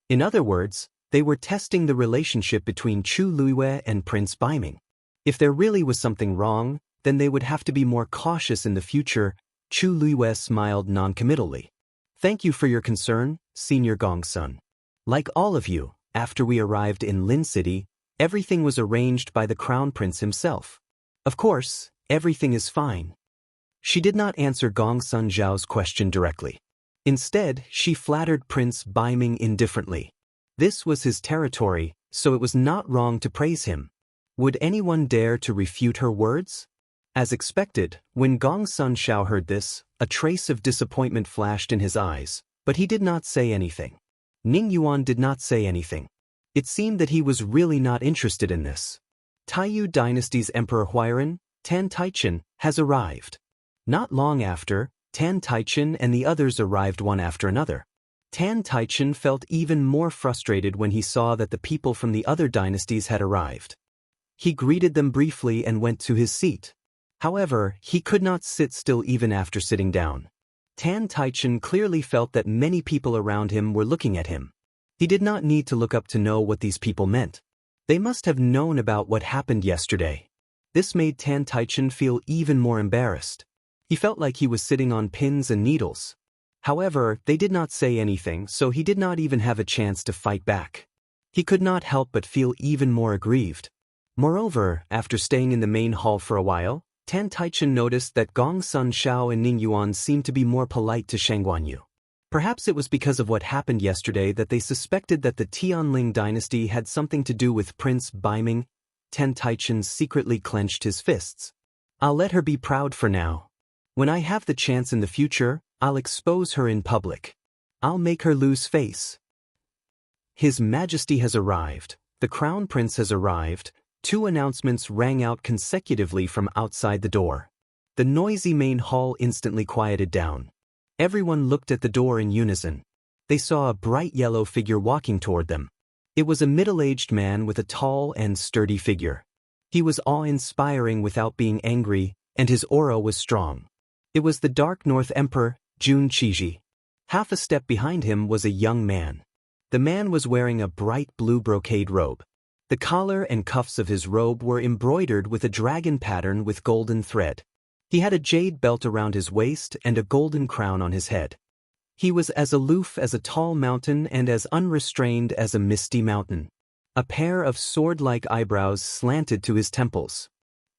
In other words, they were testing the relationship between Chu Luiwei and Prince Baiming. If there really was something wrong, then they would have to be more cautious in the future. Chu Luiwei smiled noncommittally. "Thank you for your concern, Senior Gong Sun. Like all of you, after we arrived in Lin City, everything was arranged by the Crown Prince himself. Of course, everything is fine." She did not answer Gong Sun Zhao's question directly. Instead, she flattered Prince Baiming indifferently. This was his territory, so it was not wrong to praise him. Would anyone dare to refute her words? As expected, when Gong Sun Shao heard this, a trace of disappointment flashed in his eyes, but he did not say anything. Ning Yuan did not say anything. It seemed that he was really not interested in this. Taiyu Dynasty's Emperor Huairan, Tan Taichen, has arrived. Not long after, Tan Taichen and the others arrived one after another. Tan Taichen felt even more frustrated when he saw that the people from the other dynasties had arrived. He greeted them briefly and went to his seat. However, he could not sit still even after sitting down. Tan Taichen clearly felt that many people around him were looking at him. He did not need to look up to know what these people meant. They must have known about what happened yesterday. This made Tan Taichen feel even more embarrassed. He felt like he was sitting on pins and needles. However, they did not say anything, so he did not even have a chance to fight back. He could not help but feel even more aggrieved. Moreover, after staying in the main hall for a while, Tan Taichen noticed that Gong Sun Xiao and Ning Yuan seemed to be more polite to Shangguanyu. Perhaps it was because of what happened yesterday that they suspected that the Tianling dynasty had something to do with Prince Baiming. Tan Taichen secretly clenched his fists. I'll let her be proud for now. When I have the chance in the future, I'll expose her in public. I'll make her lose face. His Majesty has arrived. The Crown Prince has arrived. Two announcements rang out consecutively from outside the door. The noisy main hall instantly quieted down. Everyone looked at the door in unison. They saw a bright yellow figure walking toward them. It was a middle-aged man with a tall and sturdy figure. He was awe-inspiring without being angry, and his aura was strong. It was the Dark North Emperor, Jun Qiji. Half a step behind him was a young man. The man was wearing a bright blue brocade robe. The collar and cuffs of his robe were embroidered with a dragon pattern with golden thread. He had a jade belt around his waist and a golden crown on his head. He was as aloof as a tall mountain and as unrestrained as a misty mountain. A pair of sword-like eyebrows slanted to his temples.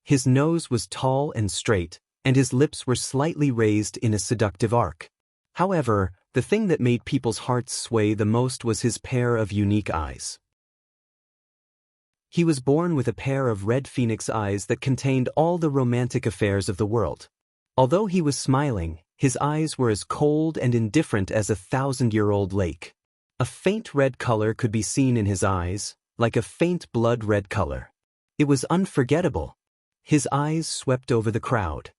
His nose was tall and straight, and his lips were slightly raised in a seductive arc. However, the thing that made people's hearts sway the most was his pair of unique eyes. He was born with a pair of red phoenix eyes that contained all the romantic affairs of the world. Although he was smiling, his eyes were as cold and indifferent as a 1,000-year-old lake. A faint red color could be seen in his eyes, like a faint blood red color. It was unforgettable. His eyes swept over the crowd.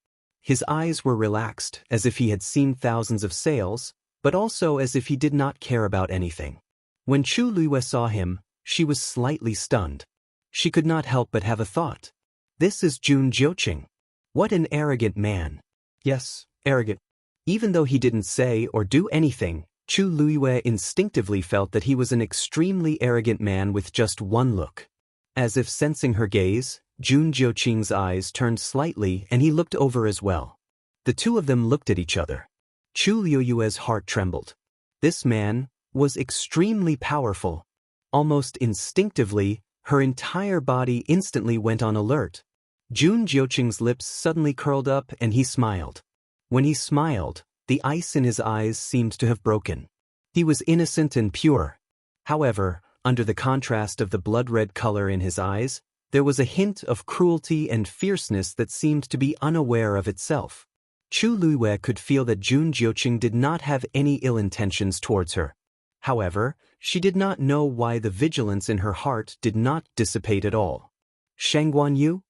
His eyes were relaxed, as if he had seen thousands of sails, but also as if he did not care about anything. When Chu Luiyue saw him, she was slightly stunned. She could not help but have a thought. This is Jun Jiuqing. What an arrogant man. Yes, arrogant. Even though he didn't say or do anything, Chu Luiyue instinctively felt that he was an extremely arrogant man with just one look. As if sensing her gaze, Jun Jiuqing's eyes turned slightly and he looked over as well. The two of them looked at each other. Chu Luiyue's heart trembled. This man was extremely powerful. Almost instinctively, her entire body instantly went on alert. Jun Jiuqing's lips suddenly curled up and he smiled. When he smiled, the ice in his eyes seemed to have broken. He was innocent and pure. However, under the contrast of the blood-red color in his eyes, there was a hint of cruelty and fierceness that seemed to be unaware of itself. Chu Luiyue could feel that Jun Jiuqing did not have any ill intentions towards her. However, she did not know why the vigilance in her heart did not dissipate at all. Shangguanyu?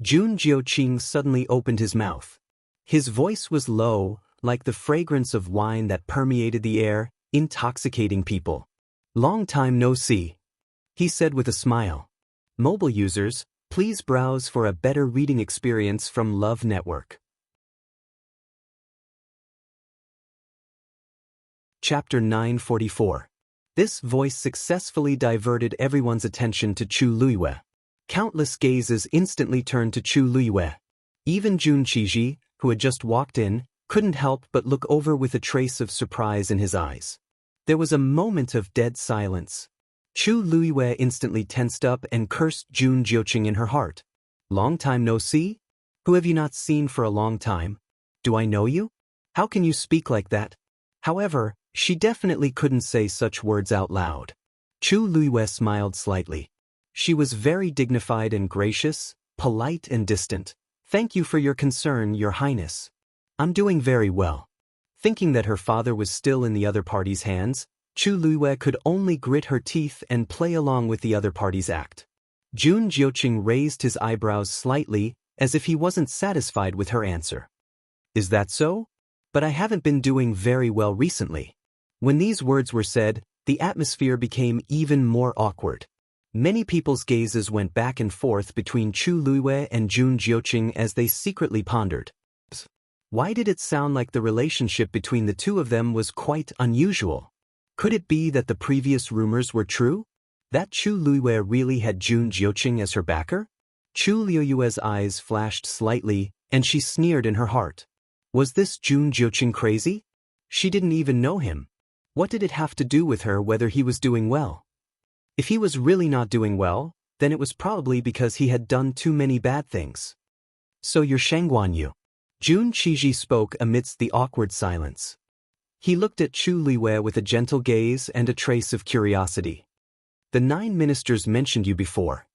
Jun Jiuqing suddenly opened his mouth. His voice was low, like the fragrance of wine that permeated the air, intoxicating people. Long time no see, he said with a smile. Mobile users, please browse for a better reading experience from Love Network. Chapter 944. This voice successfully diverted everyone's attention to Chu Luiyue. Countless gazes instantly turned to Chu Luiyue. Even Jun Qiji, who had just walked in, couldn't help but look over with a trace of surprise in his eyes. There was a moment of dead silence. Chu Luiyue instantly tensed up and cursed Jun Jiuqing in her heart. Long time no see? Who have you not seen for a long time? Do I know you? How can you speak like that? However, she definitely couldn't say such words out loud. Chu Luiyue smiled slightly. She was very dignified and gracious, polite and distant. Thank you for your concern, Your Highness. I'm doing very well. Thinking that her father was still in the other party's hands, Chu Luiyue could only grit her teeth and play along with the other party's act. Jun Jiuqing raised his eyebrows slightly, as if he wasn't satisfied with her answer. Is that so? but I haven't been doing very well recently. When these words were said, the atmosphere became even more awkward. Many people's gazes went back and forth between Chu Luiwei and Jun Jiuqing as they secretly pondered. Why did it sound like the relationship between the two of them was quite unusual? Could it be that the previous rumors were true? That Chu Luiwei really had Jun Jiuqing as her backer? Chu Luiwei's eyes flashed slightly, and she sneered in her heart. Was this Jun Jiuqing crazy? She didn't even know him. What did it have to do with her whether he was doing well? If he was really not doing well, then it was probably because he had done too many bad things. So you're Shangguan Yu. Jun Qiji spoke amidst the awkward silence. He looked at Chu Luiwei with a gentle gaze and a trace of curiosity. The 9 ministers mentioned you before.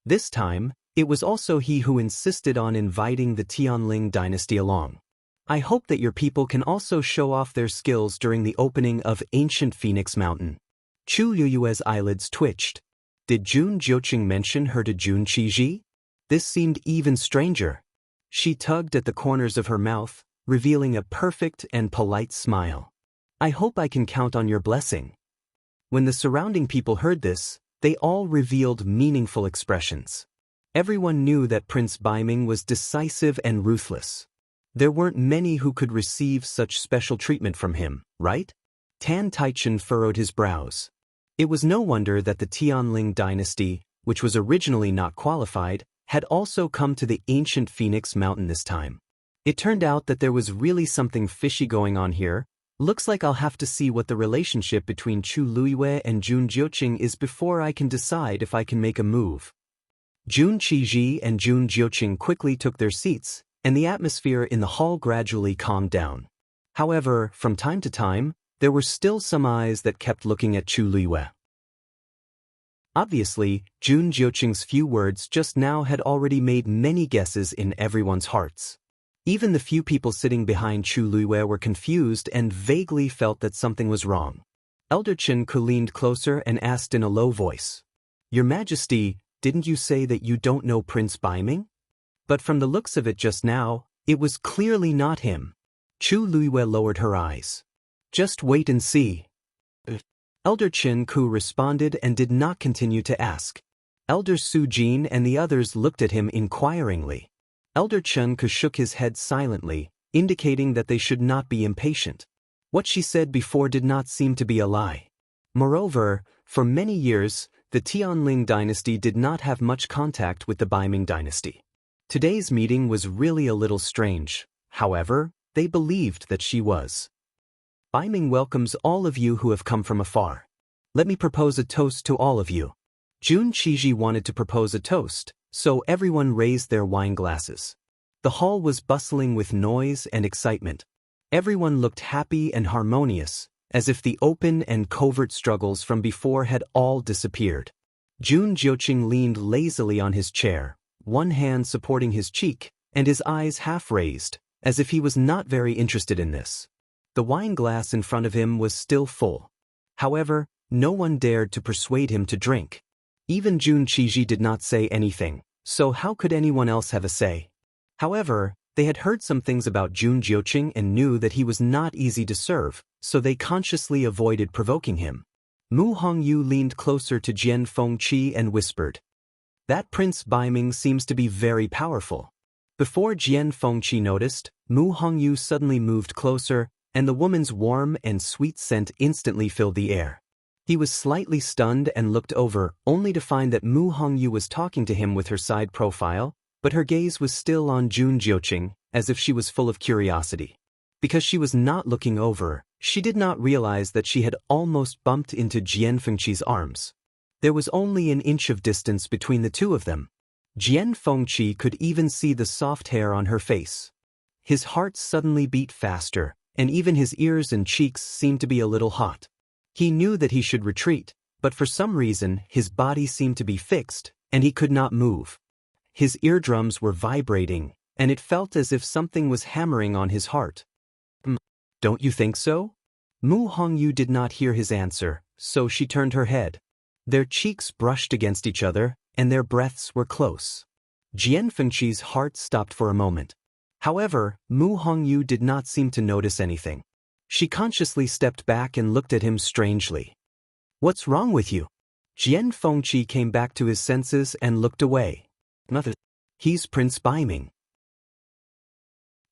This time, it was also he who insisted on inviting the Tianling dynasty along. I hope that your people can also show off their skills during the opening of Ancient Phoenix Mountain. Chu Luiwei's eyelids twitched. Did Jun Jiuqing mention her to Jun Qiji? This seemed even stranger. She tugged at the corners of her mouth, revealing a perfect and polite smile. I hope I can count on your blessing. When the surrounding people heard this, they all revealed meaningful expressions. Everyone knew that Prince Baiming was decisive and ruthless. There weren't many who could receive such special treatment from him, right? Tan Taichen furrowed his brows. It was no wonder that the Tianling dynasty, which was originally not qualified, had also come to the ancient Phoenix Mountain this time. It turned out that there was really something fishy going on here. Looks like I'll have to see what the relationship between Chu Luiwei and Jun Jiuqing is before I can decide if I can make a move. Jun Qiji and Jun Jiuqing quickly took their seats, and the atmosphere in the hall gradually calmed down. However, from time to time, there were still some eyes that kept looking at Chu Luiwei. Obviously, Jun Jiuqing's few words just now had already made many guesses in everyone's hearts. Even the few people sitting behind Chu Luiwei were confused and vaguely felt that something was wrong. Elder Chen Ku leaned closer and asked in a low voice, Your Majesty, didn't you say that you don't know Prince Baiming? But from the looks of it just now, it was clearly not him. Chu Luiwei lowered her eyes. Just wait and see. Elder Chen Ku responded and did not continue to ask. Elder Su Jin and the others looked at him inquiringly. Elder Chen Ku shook his head silently, indicating that they should not be impatient. What she said before did not seem to be a lie. Moreover, for many years, the Tianling dynasty did not have much contact with the Baiming dynasty. Today's meeting was really a little strange. However, they believed that she was. Baiming welcomes all of you who have come from afar. Let me propose a toast to all of you. Jun Qiji wanted to propose a toast, so everyone raised their wine glasses. The hall was bustling with noise and excitement. Everyone looked happy and harmonious, as if the open and covert struggles from before had all disappeared. Jun Jiuqing leaned lazily on his chair, one hand supporting his cheek, and his eyes half raised, as if he was not very interested in this. The wine glass in front of him was still full. However, no one dared to persuade him to drink. Even Jun Qiji did not say anything, so how could anyone else have a say? However, they had heard some things about Jun Jiuqing and knew that he was not easy to serve, so they consciously avoided provoking him. Mu Hongyu leaned closer to Jian Fengqi and whispered, That Prince Baiming seems to be very powerful. Before Jian Fengqi noticed, Mu Hongyu suddenly moved closer, and the woman's warm and sweet scent instantly filled the air. He was slightly stunned and looked over, only to find that Mu Hongyu was talking to him with her side profile, but her gaze was still on Jun Jiuqing, as if she was full of curiosity. Because she was not looking over, she did not realize that she had almost bumped into Jian Fengqi's arms. There was only an inch of distance between the two of them. Jian Fengqi could even see the soft hair on her face. His heart suddenly beat faster, and even his ears and cheeks seemed to be a little hot. He knew that he should retreat, but for some reason his body seemed to be fixed, and he could not move. His eardrums were vibrating, and it felt as if something was hammering on his heart. Don't you think so? Mu Hongyu did not hear his answer, so she turned her head. Their cheeks brushed against each other, and their breaths were close. Jian Fengqi's heart stopped for a moment. However, Mu Hongyu did not seem to notice anything. She consciously stepped back and looked at him strangely. "What's wrong with you?" Jian Fengqi came back to his senses and looked away. "Nothing. He's Prince Baiming.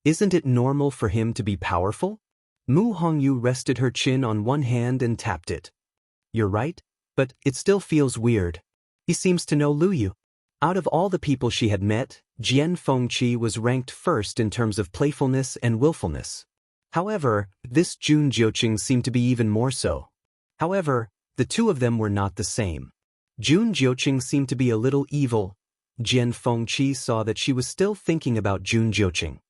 Isn't it normal for him to be powerful?" Mu Hongyu rested her chin on one hand and tapped it. "You're right, but it still feels weird. He seems to know Liu. Out of all the people she had met, Jian Fengqi was ranked first in terms of playfulness and willfulness. However, this Jun Jiuqing seemed to be even more so. However, the two of them were not the same. Jun Jiuqing seemed to be a little evil. Jian Fengqi saw that she was still thinking about Jun Jiuqing.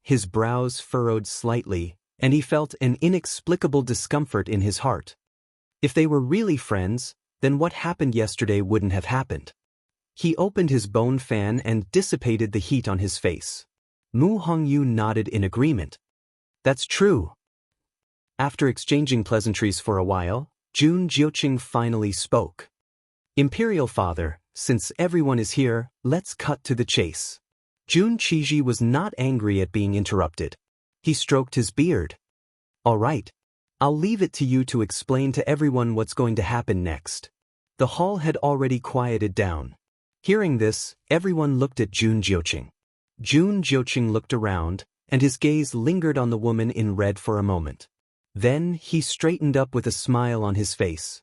His brows furrowed slightly, and he felt an inexplicable discomfort in his heart. If they were really friends, then what happened yesterday wouldn't have happened. He opened his bone fan and dissipated the heat on his face. Mu Hongyu nodded in agreement. "That's true." After exchanging pleasantries for a while, Jun Jiuqing finally spoke. "Imperial Father, since everyone is here, let's cut to the chase." Jun Qiji was not angry at being interrupted. He stroked his beard. "All right. I'll leave it to you to explain to everyone what's going to happen next." The hall had already quieted down. Hearing this, everyone looked at Jun Jiuqing. Jun Jiuqing looked around, and his gaze lingered on the woman in red for a moment. Then he straightened up with a smile on his face.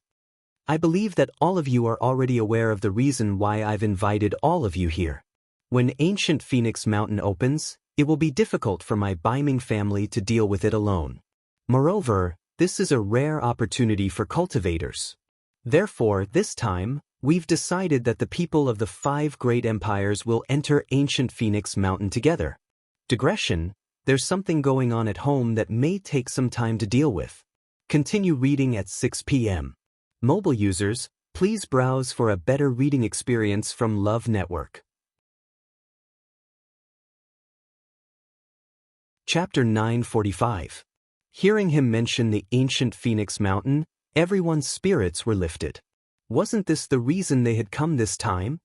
"I believe that all of you are already aware of the reason why I've invited all of you here. When ancient Phoenix Mountain opens, it will be difficult for my Baiming family to deal with it alone. Moreover, this is a rare opportunity for cultivators. Therefore, this time, we've decided that the people of the 5 great empires will enter ancient Phoenix Mountain together. Digression, there's something going on at home that may take some time to deal with. Continue reading at 6 p.m. Mobile users, please browse for a better reading experience from Love Network." Chapter 945. Hearing him mention the ancient Phoenix Mountain, everyone's spirits were lifted. Wasn't this the reason they had come this time?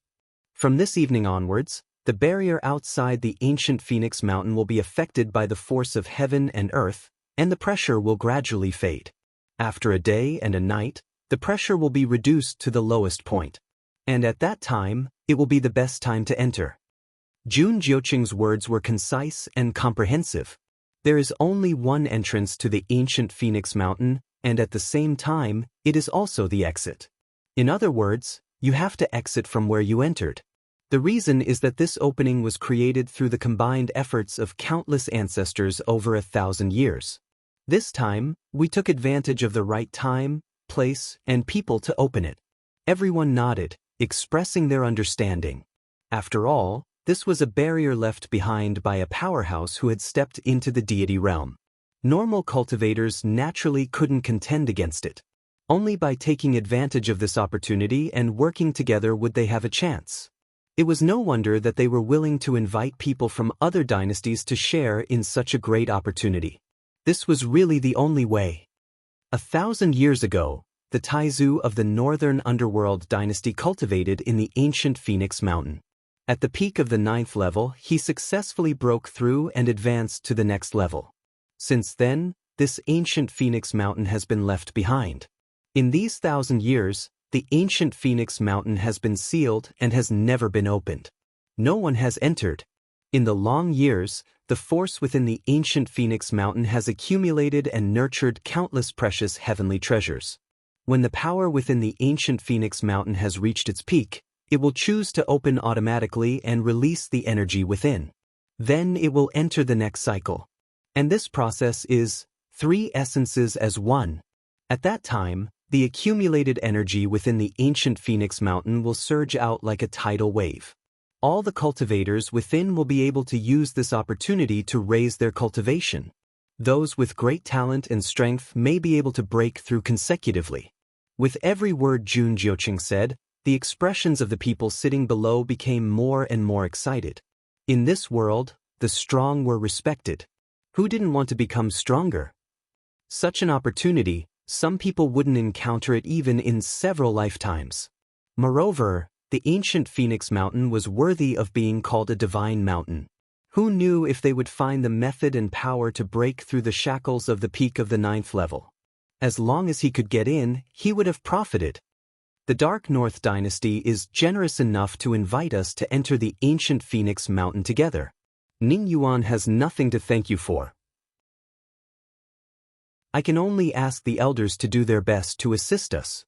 From this evening onwards, the barrier outside the ancient Phoenix Mountain will be affected by the force of heaven and earth, and the pressure will gradually fade. After a day and a night, the pressure will be reduced to the lowest point. And at that time, it will be the best time to enter. Jun Jiuqing's words were concise and comprehensive. There is only one entrance to the ancient Phoenix Mountain, and at the same time, it is also the exit. In other words, you have to exit from where you entered. The reason is that this opening was created through the combined efforts of countless ancestors over 1,000 years. This time, we took advantage of the right time, place, and people to open it. Everyone nodded, expressing their understanding. After all, this was a barrier left behind by a powerhouse who had stepped into the deity realm. Normal cultivators naturally couldn't contend against it. Only by taking advantage of this opportunity and working together would they have a chance. It was no wonder that they were willing to invite people from other dynasties to share in such a great opportunity. This was really the only way. 1,000 years ago, the Taizu of the Northern Underworld dynasty cultivated in the ancient Phoenix Mountain. At the peak of the 9th level, he successfully broke through and advanced to the next level. Since then, this ancient Phoenix Mountain has been left behind. In these 1,000 years, the ancient Phoenix Mountain has been sealed and has never been opened. No one has entered. In the long years, the force within the ancient Phoenix Mountain has accumulated and nurtured countless precious heavenly treasures. When the power within the ancient Phoenix Mountain has reached its peak, it will choose to open automatically and release the energy within. Then it will enter the next cycle. And this process is 3 essences as one. At that time, the accumulated energy within the ancient Phoenix Mountain will surge out like a tidal wave. All the cultivators within will be able to use this opportunity to raise their cultivation. Those with great talent and strength may be able to break through consecutively. With every word Jun Jiuqing said, the expressions of the people sitting below became more and more excited. In this world, the strong were respected. Who didn't want to become stronger? Such an opportunity, some people wouldn't encounter it even in several lifetimes. Moreover, the ancient Phoenix Mountain was worthy of being called a divine mountain. Who knew if they would find the method and power to break through the shackles of the peak of the 9th level? As long as he could get in, he would have profited. The Dark North Dynasty is generous enough to invite us to enter the ancient Phoenix Mountain together. Ning Yuan has nothing to thank you for. I can only ask the elders to do their best to assist us.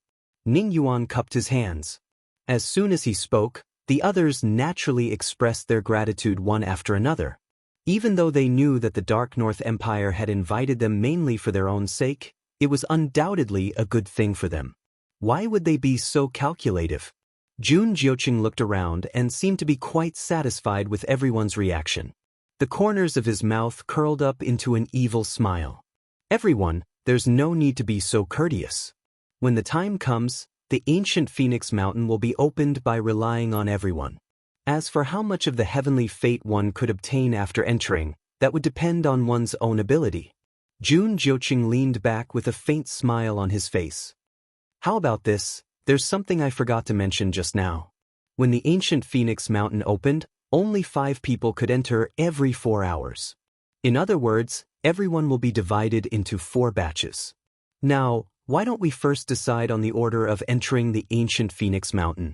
Ning Yuan cupped his hands. As soon as he spoke, the others naturally expressed their gratitude one after another. Even though they knew that the Dark North Empire had invited them mainly for their own sake, it was undoubtedly a good thing for them. Why would they be so calculative? Jun Jiuqing looked around and seemed to be quite satisfied with everyone's reaction. The corners of his mouth curled up into an evil smile. Everyone, there's no need to be so courteous. When the time comes, the ancient Phoenix Mountain will be opened by relying on everyone. As for how much of the heavenly fate one could obtain after entering, that would depend on one's own ability. Jun Jiuqing leaned back with a faint smile on his face. How about this? There's something I forgot to mention just now. When the ancient Phoenix Mountain opened, only 5 people could enter every 4 hours. In other words, everyone will be divided into 4 batches. Now, why don't we first decide on the order of entering the ancient Phoenix Mountain?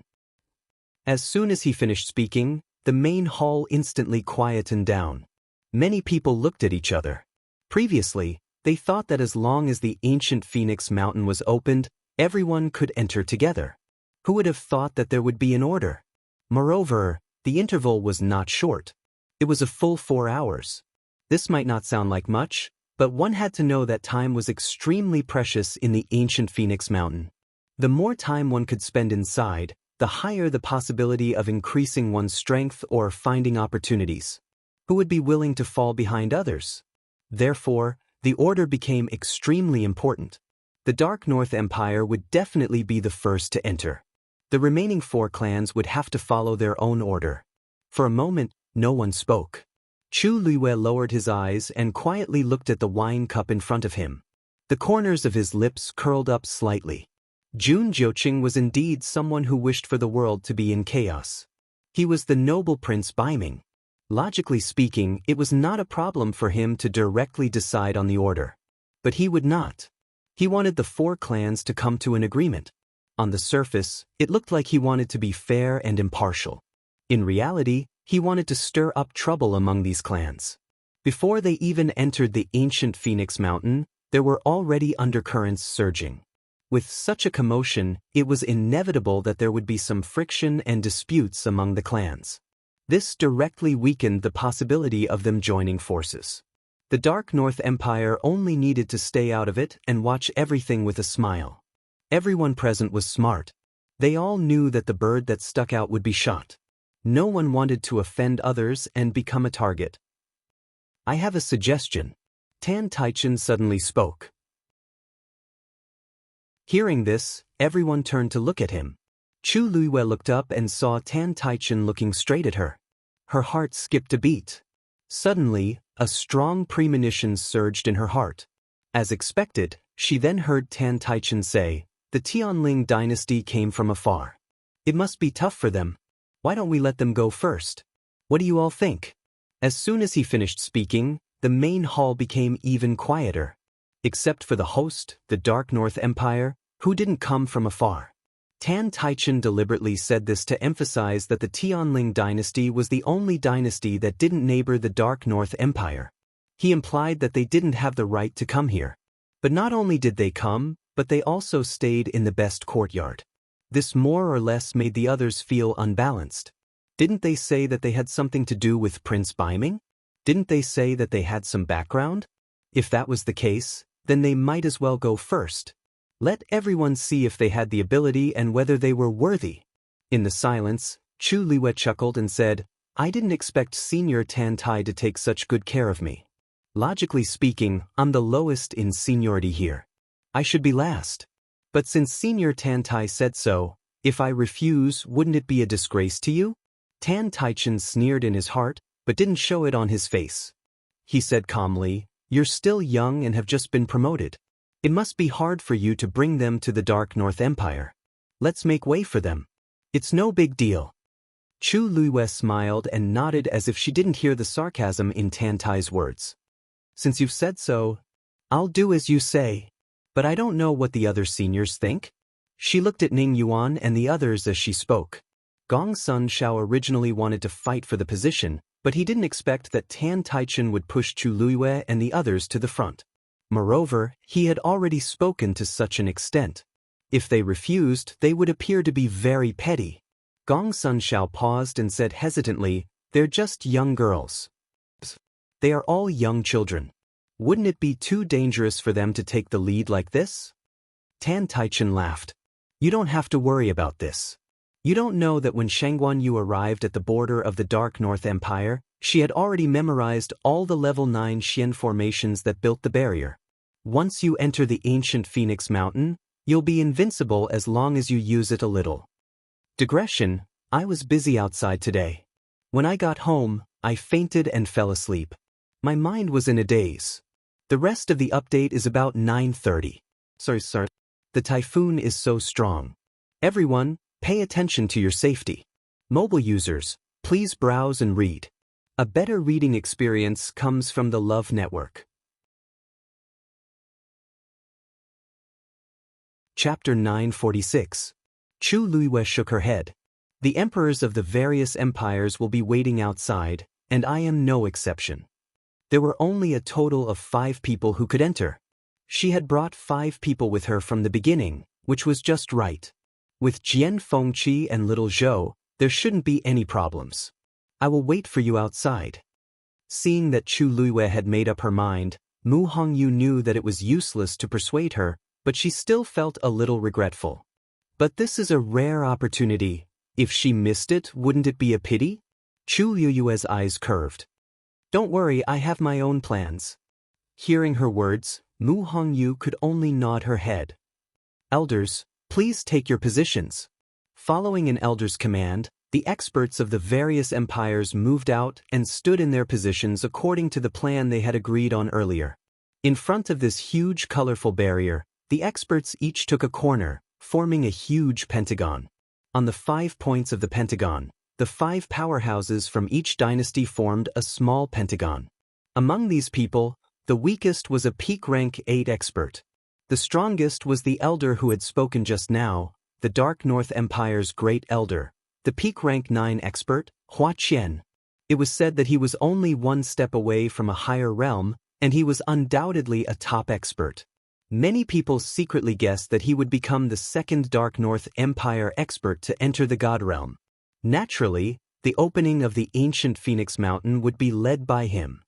As soon as he finished speaking, the main hall instantly quietened down. Many people looked at each other. Previously, they thought that as long as the ancient Phoenix Mountain was opened, everyone could enter together. Who would have thought that there would be an order? Moreover, the interval was not short. It was a full 4 hours. This might not sound like much, but one had to know that time was extremely precious in the ancient Phoenix Mountain. The more time one could spend inside, the higher the possibility of increasing one's strength or finding opportunities. Who would be willing to fall behind others? Therefore, the order became extremely important. The Dark North Empire would definitely be the first to enter. The remaining 4 clans would have to follow their own order. For a moment, no one spoke. Chu Luiyue lowered his eyes and quietly looked at the wine cup in front of him. The corners of his lips curled up slightly. Jun Jiuqing was indeed someone who wished for the world to be in chaos. He was the noble Prince Baiming. Logically speaking, it was not a problem for him to directly decide on the order. But he would not. He wanted the 4 clans to come to an agreement. On the surface, it looked like he wanted to be fair and impartial. In reality, he wanted to stir up trouble among these clans. Before they even entered the ancient Phoenix Mountain, there were already undercurrents surging. With such a commotion, it was inevitable that there would be some friction and disputes among the clans. This directly weakened the possibility of them joining forces. The Dark North Empire only needed to stay out of it and watch everything with a smile. Everyone present was smart. They all knew that the bird that stuck out would be shot. No one wanted to offend others and become a target. I have a suggestion. Tan Taichen suddenly spoke. Hearing this, everyone turned to look at him. Chu Luiyue looked up and saw Tan Taichen looking straight at her. Her heart skipped a beat. Suddenly, a strong premonition surged in her heart. As expected, she then heard Tan Taichen say, "The Tianling dynasty came from afar. It must be tough for them. Why don't we let them go first? What do you all think?" As soon as he finished speaking, the main hall became even quieter. Except for the host, the Dark North Empire, who didn't come from afar. Tan Taichen deliberately said this to emphasize that the Tianling dynasty was the only dynasty that didn't neighbor the Dark North Empire. He implied that they didn't have the right to come here. But not only did they come, but they also stayed in the best courtyard. This more or less made the others feel unbalanced. Didn't they say that they had something to do with Prince Baiming? Didn't they say that they had some background? If that was the case, then they might as well go first. Let everyone see if they had the ability and whether they were worthy. In the silence, Chu Luiyue chuckled and said, "I didn't expect Senior Tan Tai to take such good care of me. Logically speaking, I'm the lowest in seniority here. I should be last. But since Senior Tan Tai said so, if I refuse, wouldn't it be a disgrace to you?" Tan Taichen sneered in his heart, but didn't show it on his face. He said calmly, "You're still young and have just been promoted. It must be hard for you to bring them to the Dark North Empire. Let's make way for them. It's no big deal." Chu Luiyue smiled and nodded as if she didn't hear the sarcasm in Tan Tai's words. Since you've said so, I'll do as you say. But I don't know what the other seniors think. She looked at Ning Yuan and the others as she spoke. Gong Sun Shao originally wanted to fight for the position, but he didn't expect that Tan Taichen would push Chu Luiyue and the others to the front. Moreover, he had already spoken to such an extent. If they refused, they would appear to be very petty. Gong Sun Shao paused and said hesitantly, "They're just young girls. They are all young children. Wouldn't it be too dangerous for them to take the lead like this?" Tan Taichen laughed. "You don't have to worry about this. You don't know that when Shangguan Yu arrived at the border of the Dark North Empire, she had already memorized all the level 9 Xian formations that built the barrier. Once you enter the ancient Phoenix Mountain, you'll be invincible as long as you use it a little." Digression: I was busy outside today. When I got home, I fainted and fell asleep. My mind was in a daze. The rest of the update is about 9:30. Sorry. The typhoon is so strong. Everyone, pay attention to your safety. Mobile users, please browse and read. A better reading experience comes from the Love Network. Chapter 946. Chu Luiyue shook her head. The emperors of the various empires will be waiting outside, and I am no exception. There were only a total of 5 people who could enter. She had brought 5 people with her from the beginning, which was just right. With Jian Fengqi and little Zhou, there shouldn't be any problems. I will wait for you outside. Seeing that Chu Luiyue had made up her mind, Mu Hongyu knew that it was useless to persuade her, but she still felt a little regretful. But this is a rare opportunity. If she missed it, wouldn't it be a pity? Chu Luiyue's eyes curved. Don't worry, I have my own plans. Hearing her words, Mu Hongyu could only nod her head. Elders, please take your positions. Following an elder's command, the experts of the various empires moved out and stood in their positions according to the plan they had agreed on earlier. In front of this huge colorful barrier, the experts each took a corner, forming a huge pentagon. On the 5 points of the pentagon, the 5 powerhouses from each dynasty formed a small pentagon. Among these people, the weakest was a peak rank 8 expert. The strongest was the elder who had spoken just now, the Dark North Empire's great elder, the peak rank 9 expert, Hua Qian. It was said that he was only 1 step away from a higher realm, and he was undoubtedly a top expert. Many people secretly guessed that he would become the 2nd Dark North Empire expert to enter the God Realm. Naturally, the opening of the ancient Phoenix Mountain would be led by him.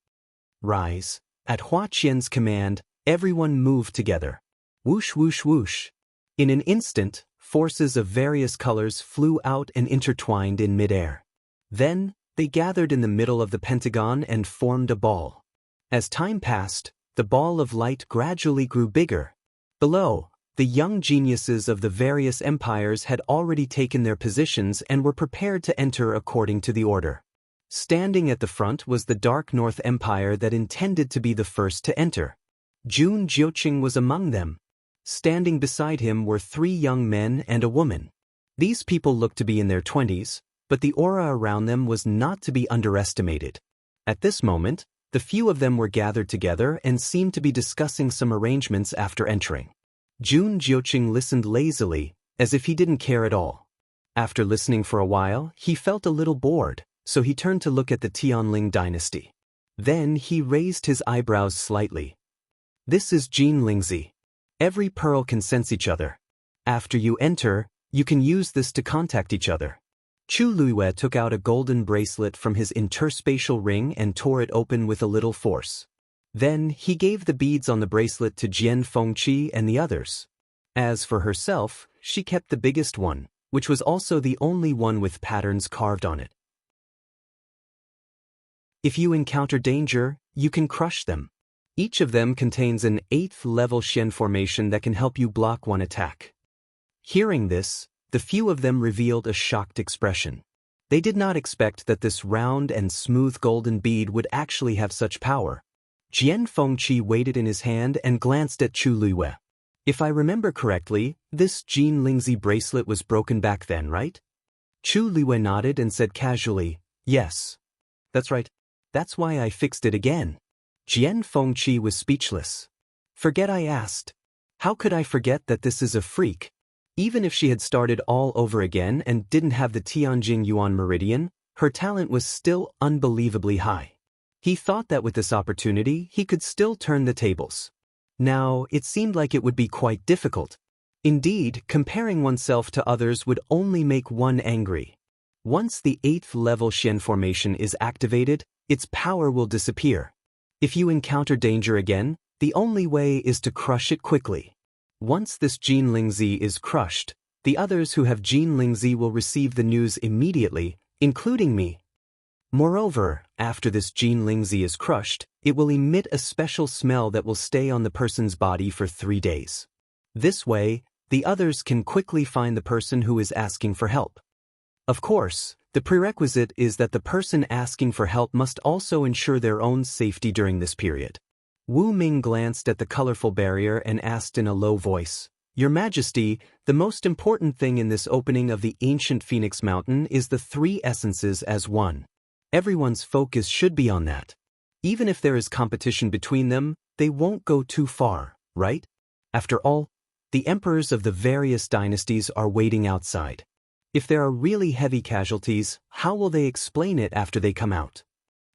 Rise. At Hua Qian's command, everyone moved together. Whoosh whoosh whoosh. In an instant, forces of various colors flew out and intertwined in midair. Then, they gathered in the middle of the pentagon and formed a ball. As time passed, the ball of light gradually grew bigger. Below, the young geniuses of the various empires had already taken their positions and were prepared to enter according to the order. Standing at the front was the Dark North Empire that intended to be the first to enter. Jun Jiuqing was among them. Standing beside him were 3 young men and a woman. These people looked to be in their 20s, but the aura around them was not to be underestimated. At this moment, the few of them were gathered together and seemed to be discussing some arrangements after entering. Jun Jiuqing listened lazily, as if he didn't care at all. After listening for a while, he felt a little bored, so he turned to look at the Tianling dynasty. Then he raised his eyebrows slightly. This is Jin Lingzi. Every pearl can sense each other. After you enter, you can use this to contact each other. Chu Luiyue took out a golden bracelet from his interspatial ring and tore it open with a little force. Then he gave the beads on the bracelet to Jian Fengqi and the others. As for herself, she kept the biggest one, which was also the only one with patterns carved on it. If you encounter danger, you can crush them. Each of them contains an 8th level Xian formation that can help you block one attack. Hearing this, the few of them revealed a shocked expression. They did not expect that this round and smooth golden bead would actually have such power. Jian Fengqi weighed it in his hand and glanced at Chu Luiyue. If I remember correctly, this Jin Lingzi bracelet was broken back then, right? Chu Liwei nodded and said casually, "Yes. That's right. That's why I fixed it again." Jian Fengqi was speechless. "Forget I asked. How could I forget that this is a freak?" Even if she had started all over again and didn't have the Tianjing Yuan meridian, her talent was still unbelievably high. He thought that with this opportunity, he could still turn the tables. Now, it seemed like it would be quite difficult. Indeed, comparing oneself to others would only make one angry. Once the 8th level Xian formation is activated, its power will disappear. If you encounter danger again, the only way is to crush it quickly. Once this Jin Lingzi is crushed, the others who have Jin Lingzi will receive the news immediately, including me. Moreover, after this Jin Lingzi is crushed, it will emit a special smell that will stay on the person's body for 3 days. This way, the others can quickly find the person who is asking for help. Of course, the prerequisite is that the person asking for help must also ensure their own safety during this period. Wu Ming glanced at the colorful barrier and asked in a low voice, "Your Majesty, the most important thing in this opening of the ancient Phoenix Mountain is the 3 essences as one. Everyone's focus should be on that. Even if there is competition between them, they won't go too far, right? After all, the emperors of the various dynasties are waiting outside. If there are really heavy casualties, how will they explain it after they come out?"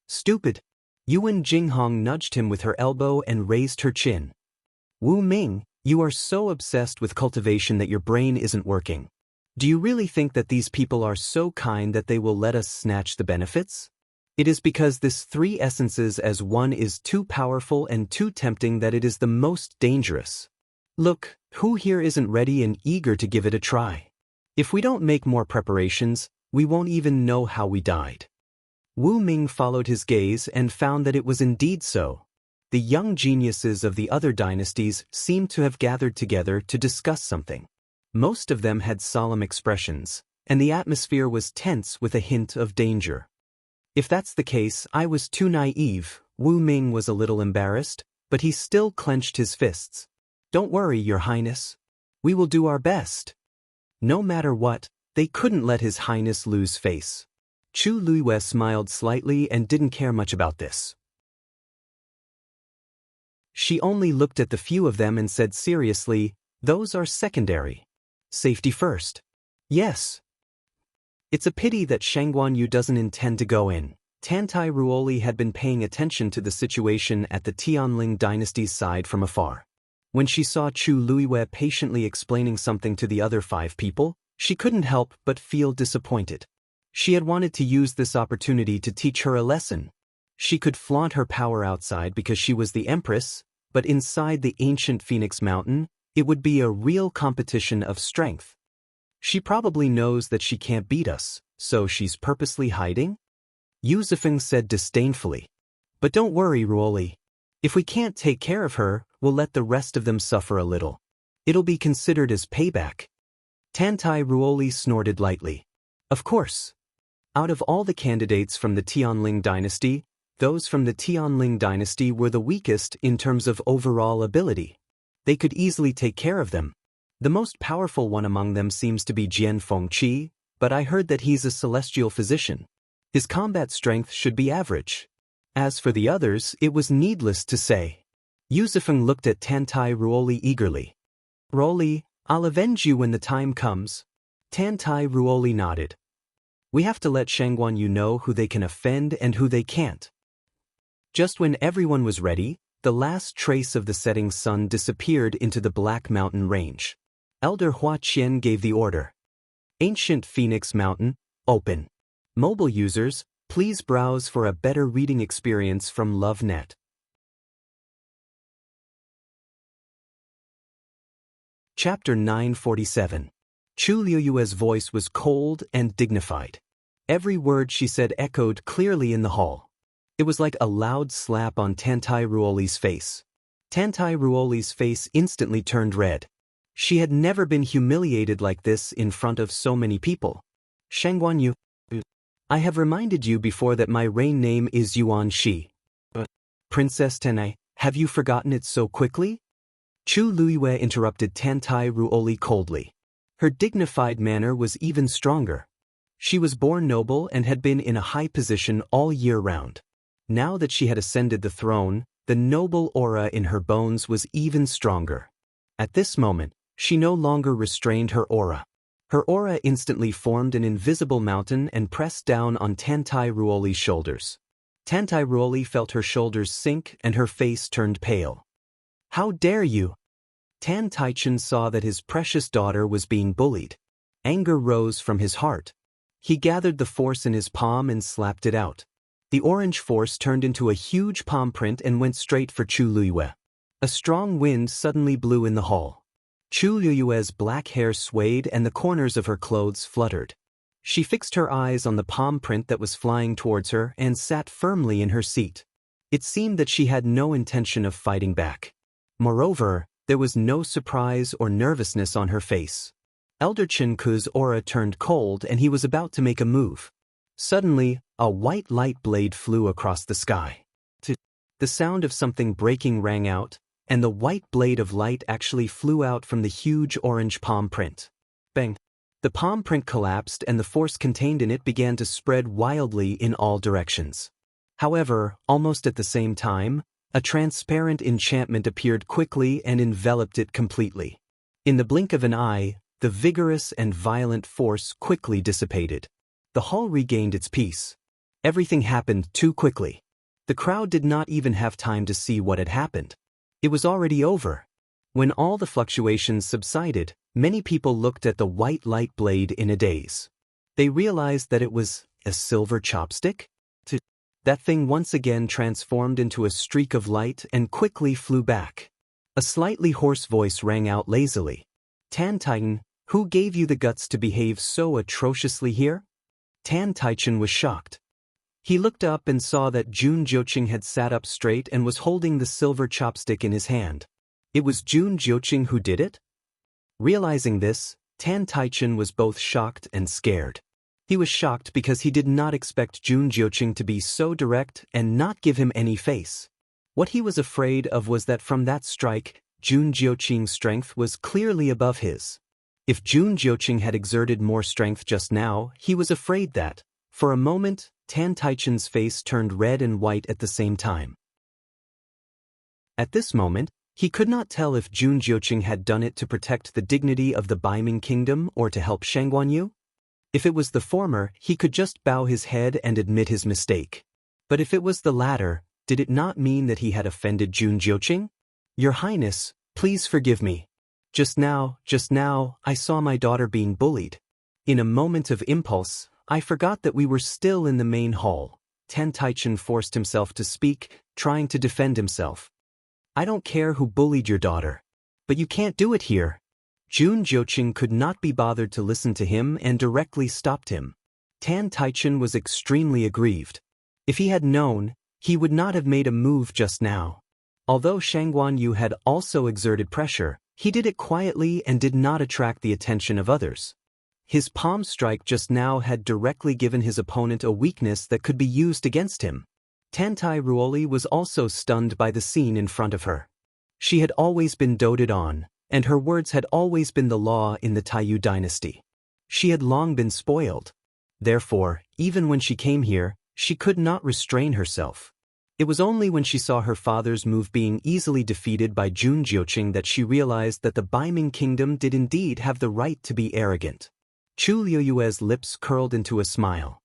"Stupid." Yuan Jinghong nudged him with her elbow and raised her chin. "Wu Ming, you are so obsessed with cultivation that your brain isn't working. Do you really think that these people are so kind that they will let us snatch the benefits? It is because this 3 essences as one is too powerful and too tempting that it is the most dangerous. Look, who here isn't ready and eager to give it a try? If we don't make more preparations, we won't even know how we died." Wu Ming followed his gaze and found that it was indeed so. The young geniuses of the other dynasties seemed to have gathered together to discuss something. Most of them had solemn expressions, and the atmosphere was tense with a hint of danger. If that's the case, I was too naive. Wu Ming was a little embarrassed, but he still clenched his fists. "Don't worry, Your Highness. We will do our best." No matter what, they couldn't let His Highness lose face. Chu Liwei smiled slightly and didn't care much about this. She only looked at the few of them and said seriously, "Those are secondary. Safety first." "Yes." "It's a pity that Shangguan Yu doesn't intend to go in." Tantai Ruoli had been paying attention to the situation at the Tianling dynasty's side from afar. When she saw Chu Liwei patiently explaining something to the other 5 people, she couldn't help but feel disappointed. She had wanted to use this opportunity to teach her a lesson. She could flaunt her power outside because she was the empress, but inside the ancient Phoenix Mountain, it would be a real competition of strength. She probably knows that she can't beat us, so she's purposely hiding? Yu Zifeng said disdainfully. "But don't worry, Ruoli. If we can't take care of her, we'll let the rest of them suffer a little. It'll be considered as payback." Tantai Ruoli snorted lightly. "Of course. Out of all the candidates from the Tianling dynasty, those from the Tianling dynasty were the weakest in terms of overall ability. They could easily take care of them. The most powerful one among them seems to be Jian Fengqi, but I heard that he's a celestial physician. His combat strength should be average. As for the others, it was needless to say." Yu Zifeng looked at Tantai Ruoli eagerly. "Ruoli, I'll avenge you when the time comes." Tantai Ruoli nodded. "We have to let Shangguan Yu know who they can offend and who they can't." Just when everyone was ready, the last trace of the setting sun disappeared into the Black Mountain Range. Elder Hua Qian gave the order. "Ancient Phoenix Mountain, open." Mobile users, please browse for a better reading experience from LoveNet. Chapter 947. Chu Liuyue's voice was cold and dignified. Every word she said echoed clearly in the hall. It was like a loud slap on Tantai Ruoli's face. Tantai Ruoli's face instantly turned red. She had never been humiliated like this in front of so many people. "Shangguan Yu, I have reminded you before that my reign name is Yuan Shi. Princess Tenai, have you forgotten it so quickly?" Chu Liuyue interrupted Tantai Ruoli coldly. Her dignified manner was even stronger. She was born noble and had been in a high position all year round. Now that she had ascended the throne, the noble aura in her bones was even stronger. At this moment, she no longer restrained her aura. Her aura instantly formed an invisible mountain and pressed down on Tantai Ruoli's shoulders. Tantai Ruoli felt her shoulders sink and her face turned pale. "How dare you!" Tan Taichen saw that his precious daughter was being bullied. Anger rose from his heart. He gathered the force in his palm and slapped it out. The orange force turned into a huge palm print and went straight for Chu Liyue. A strong wind suddenly blew in the hall. Chu Liyue's black hair swayed and the corners of her clothes fluttered. She fixed her eyes on the palm print that was flying towards her and sat firmly in her seat. It seemed that she had no intention of fighting back. Moreover, there was no surprise or nervousness on her face. Elder Chen Ku's aura turned cold and he was about to make a move. Suddenly, a white light blade flew across the sky. The sound of something breaking rang out, and the white blade of light actually flew out from the huge orange palm print. Bang! The palm print collapsed and the force contained in it began to spread wildly in all directions. However, almost at the same time, a transparent enchantment appeared quickly and enveloped it completely. In the blink of an eye, the vigorous and violent force quickly dissipated. The hall regained its peace. Everything happened too quickly. The crowd did not even have time to see what had happened. It was already over. When all the fluctuations subsided, many people looked at the white light blade in a daze. They realized that it was a silver chopstick? That thing once again transformed into a streak of light and quickly flew back. A slightly hoarse voice rang out lazily. "Tan Titan, who gave you the guts to behave so atrociously here?" Tan Taichen was shocked. He looked up and saw that Jun Jiuqing had sat up straight and was holding the silver chopstick in his hand. It was Jun Jiuqing who did it? Realizing this, Tan Taichen was both shocked and scared. He was shocked because he did not expect Jun Jiuqing to be so direct and not give him any face. What he was afraid of was that from that strike, Jun Jiuqing's strength was clearly above his. If Jun Jiuqing had exerted more strength just now, he was afraid that, for a moment, Tan Taichen's face turned red and white at the same time. At this moment, he could not tell if Jun Jiuqing had done it to protect the dignity of the Baiming Kingdom or to help Shangguanyu. If it was the former, he could just bow his head and admit his mistake. But if it was the latter, did it not mean that he had offended Jun Jiuqing? "Your Highness, please forgive me. Just now, I saw my daughter being bullied. In a moment of impulse, I forgot that we were still in the main hall." Tan Taichen forced himself to speak, trying to defend himself. "I don't care who bullied your daughter. But you can't do it here." Jun Jiuqing could not be bothered to listen to him and directly stopped him. Tan Taichen was extremely aggrieved. If he had known, he would not have made a move just now. Although Shangguanyu had also exerted pressure, he did it quietly and did not attract the attention of others. His palm strike just now had directly given his opponent a weakness that could be used against him. Tantai Ruoli was also stunned by the scene in front of her. She had always been doted on, and her words had always been the law in the Taiyu dynasty. She had long been spoiled. Therefore, even when she came here, she could not restrain herself. It was only when she saw her father's move being easily defeated by Jun Jiuqing that she realized that the Baiming Kingdom did indeed have the right to be arrogant. Chu Liyue's lips curled into a smile.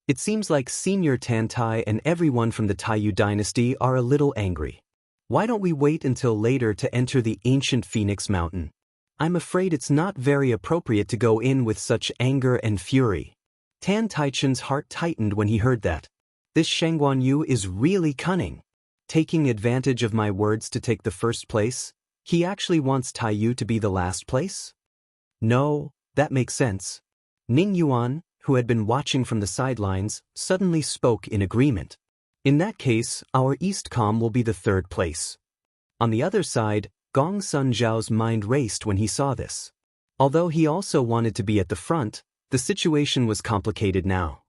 "It seems like Senior Tantai and everyone from the Taiyu dynasty are a little angry. Why don't we wait until later to enter the ancient Phoenix Mountain? I'm afraid it's not very appropriate to go in with such anger and fury." Tan Taichen's heart tightened when he heard that. This Shangguanyu is really cunning. Taking advantage of my words to take the first place, he actually wants Taiyu to be the last place? No, that makes sense. Ning Yuan, who had been watching from the sidelines, suddenly spoke in agreement. "In that case, our Eastcom will be the third place." On the other side, Gong Sun Zhao's mind raced when he saw this. Although he also wanted to be at the front, the situation was complicated now.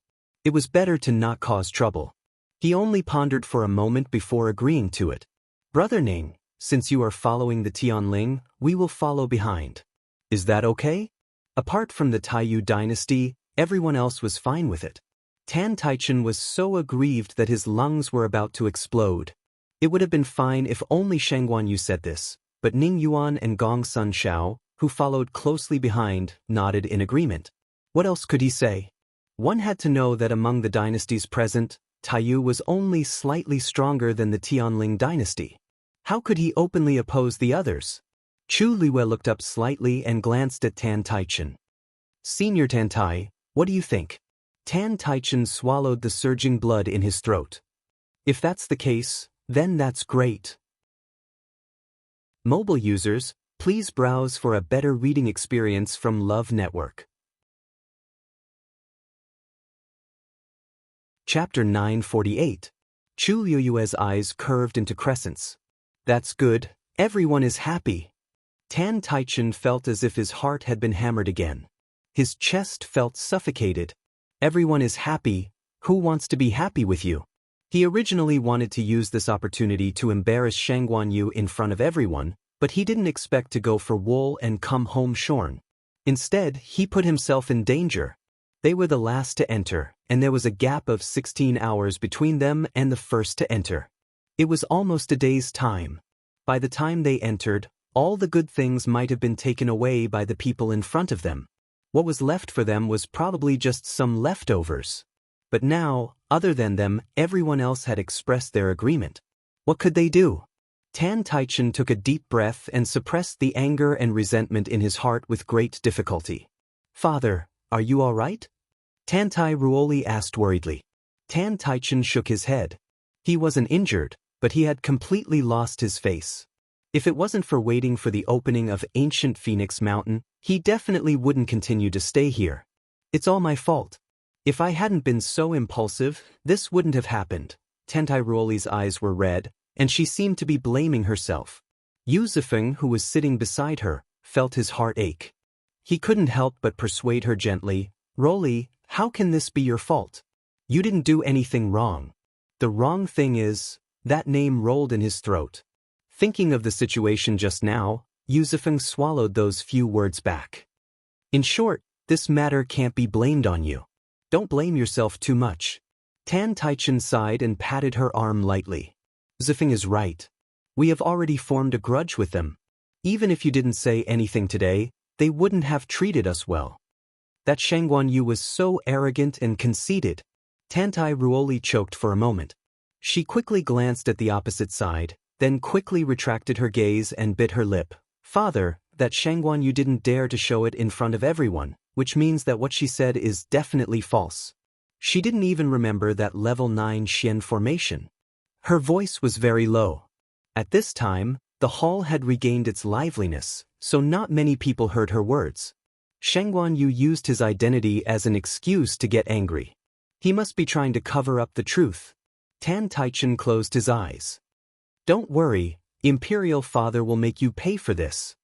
It was better to not cause trouble. He only pondered for a moment before agreeing to it. "Brother Ning, since you are following the Tianling, we will follow behind. Is that okay?" Apart from the Taiyu dynasty, Everyone else was fine with it. Tan Taichen was so aggrieved that his lungs were about to explode. It would have been fine if only Shang Guanyu said this, but Ning Yuan and Gong Sun Xiao, who followed closely behind, nodded in agreement. What else could he say? One had to know that among the dynasties present, Taiyu was only slightly stronger than the Tianling dynasty. How could he openly oppose the others? Chu Liwei looked up slightly and glanced at Tan Taichen. Senior Tan Tai, what do you think? Tan Taichen swallowed the surging blood in his throat. If that's the case, then that's great. Mobile users, please browse for a better reading experience from Love Network. Chapter 948. Chu Liyue's eyes curved into crescents. That's good, everyone is happy. Tan Taichen felt as if his heart had been hammered again. His chest felt suffocated. Everyone is happy, who wants to be happy with you? He originally wanted to use this opportunity to embarrass Shang Guanyu in front of everyone, but he didn't expect to go for wool and come home shorn. Instead, he put himself in danger. They were the last to enter, and there was a gap of 16 hours between them and the first to enter. It was almost a day's time. By the time they entered, all the good things might have been taken away by the people in front of them. What was left for them was probably just some leftovers. But now, other than them, everyone else had expressed their agreement. What could they do? Tan Taichen took a deep breath and suppressed the anger and resentment in his heart with great difficulty. Father, are you all right? Tantai Ruoli asked worriedly. Tan Taichen shook his head. He wasn't injured, but he had completely lost his face. If it wasn't for waiting for the opening of ancient Phoenix Mountain, he definitely wouldn't continue to stay here. It's all my fault. If I hadn't been so impulsive, this wouldn't have happened. Tantai Ruoli's eyes were red, and she seemed to be blaming herself. Yu Zifeng, who was sitting beside her, felt his heart ache. He couldn't help but persuade her gently, Ruoli, how can this be your fault? You didn't do anything wrong. The wrong thing is, that name rolled in his throat. Thinking of the situation just now, Yu Zifeng swallowed those few words back. In short, this matter can't be blamed on you. Don't blame yourself too much. Tan Taichen sighed and patted her arm lightly. Zifeng is right. We have already formed a grudge with them. Even if you didn't say anything today, they wouldn't have treated us well. That Shang Guanyu was so arrogant and conceited. Tantai Ruoli choked for a moment. She quickly glanced at the opposite side, then quickly retracted her gaze and bit her lip. Father, that Shang Guanyu didn't dare to show it in front of everyone, which means that what she said is definitely false. She didn't even remember that level 9 Xian formation. Her voice was very low. At this time, the hall had regained its liveliness, so not many people heard her words. Shang Guanyu used his identity as an excuse to get angry. He must be trying to cover up the truth. Tan Taichen closed his eyes. Don't worry, Imperial Father will make you pay for this.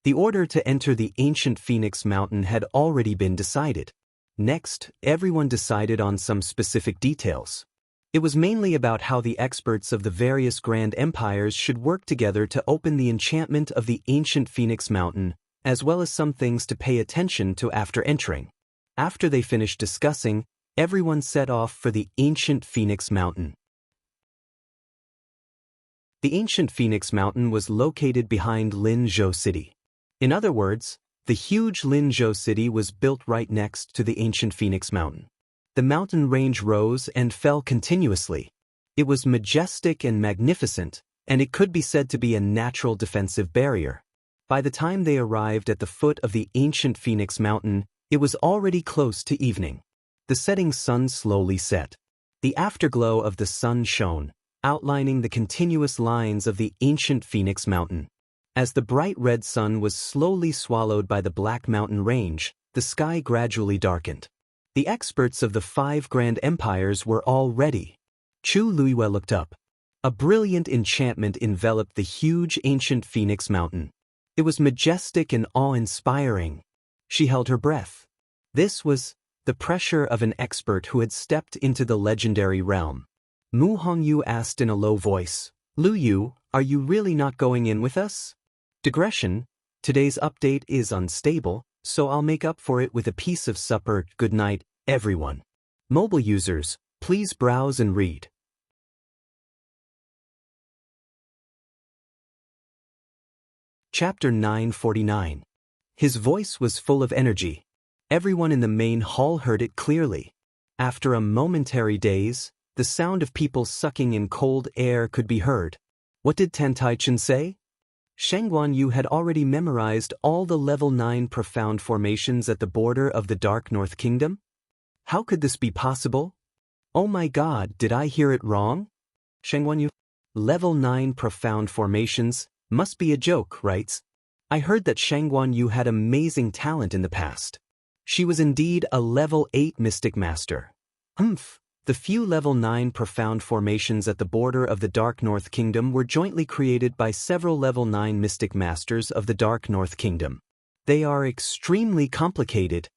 The order to enter the ancient Phoenix Mountain had already been decided. Next, everyone decided on some specific details. It was mainly about how the experts of the various grand empires should work together to open the enchantment of the ancient Phoenix Mountain, as well as some things to pay attention to after entering. After they finished discussing, everyone set off for the ancient Phoenix Mountain. The ancient Phoenix Mountain was located behind Linzhou City. In other words, the huge Linzhou City was built right next to the ancient Phoenix Mountain. The mountain range rose and fell continuously. It was majestic and magnificent, and it could be said to be a natural defensive barrier. By the time they arrived at the foot of the ancient Phoenix Mountain, it was already close to evening. The setting sun slowly set. The afterglow of the sun shone, outlining the continuous lines of the ancient Phoenix Mountain. As the bright red sun was slowly swallowed by the Black Mountain Range, the sky gradually darkened. The experts of the 5 grand empires were all ready. Chu Luiyue looked up. A brilliant enchantment enveloped the huge ancient Phoenix Mountain. It was majestic and awe-inspiring. She held her breath. This was the pressure of an expert who had stepped into the legendary realm. Mu Hongyu asked in a low voice, Lu Yu, are you really not going in with us? Digression, today's update is unstable, so I'll make up for it with a piece of supper. Good night, everyone. Mobile users, please browse and read. Chapter 949. His voice was full of energy. Everyone in the main hall heard it clearly. After a momentary daze, the sound of people sucking in cold air could be heard. What did Tantai-chan say? Shang Guanyu had already memorized all the level 9 profound formations at the border of the Dark North Kingdom? How could this be possible? Oh my god, did I hear it wrong? Shang Guanyu. Level 9 profound formations must be a joke, right? I heard that Shang Guanyu had amazing talent in the past. She was indeed a level 8 mystic master. The few level 9 profound formations at the border of the Dark North Kingdom were jointly created by several level 9 mystic masters of the Dark North Kingdom. They are extremely complicated.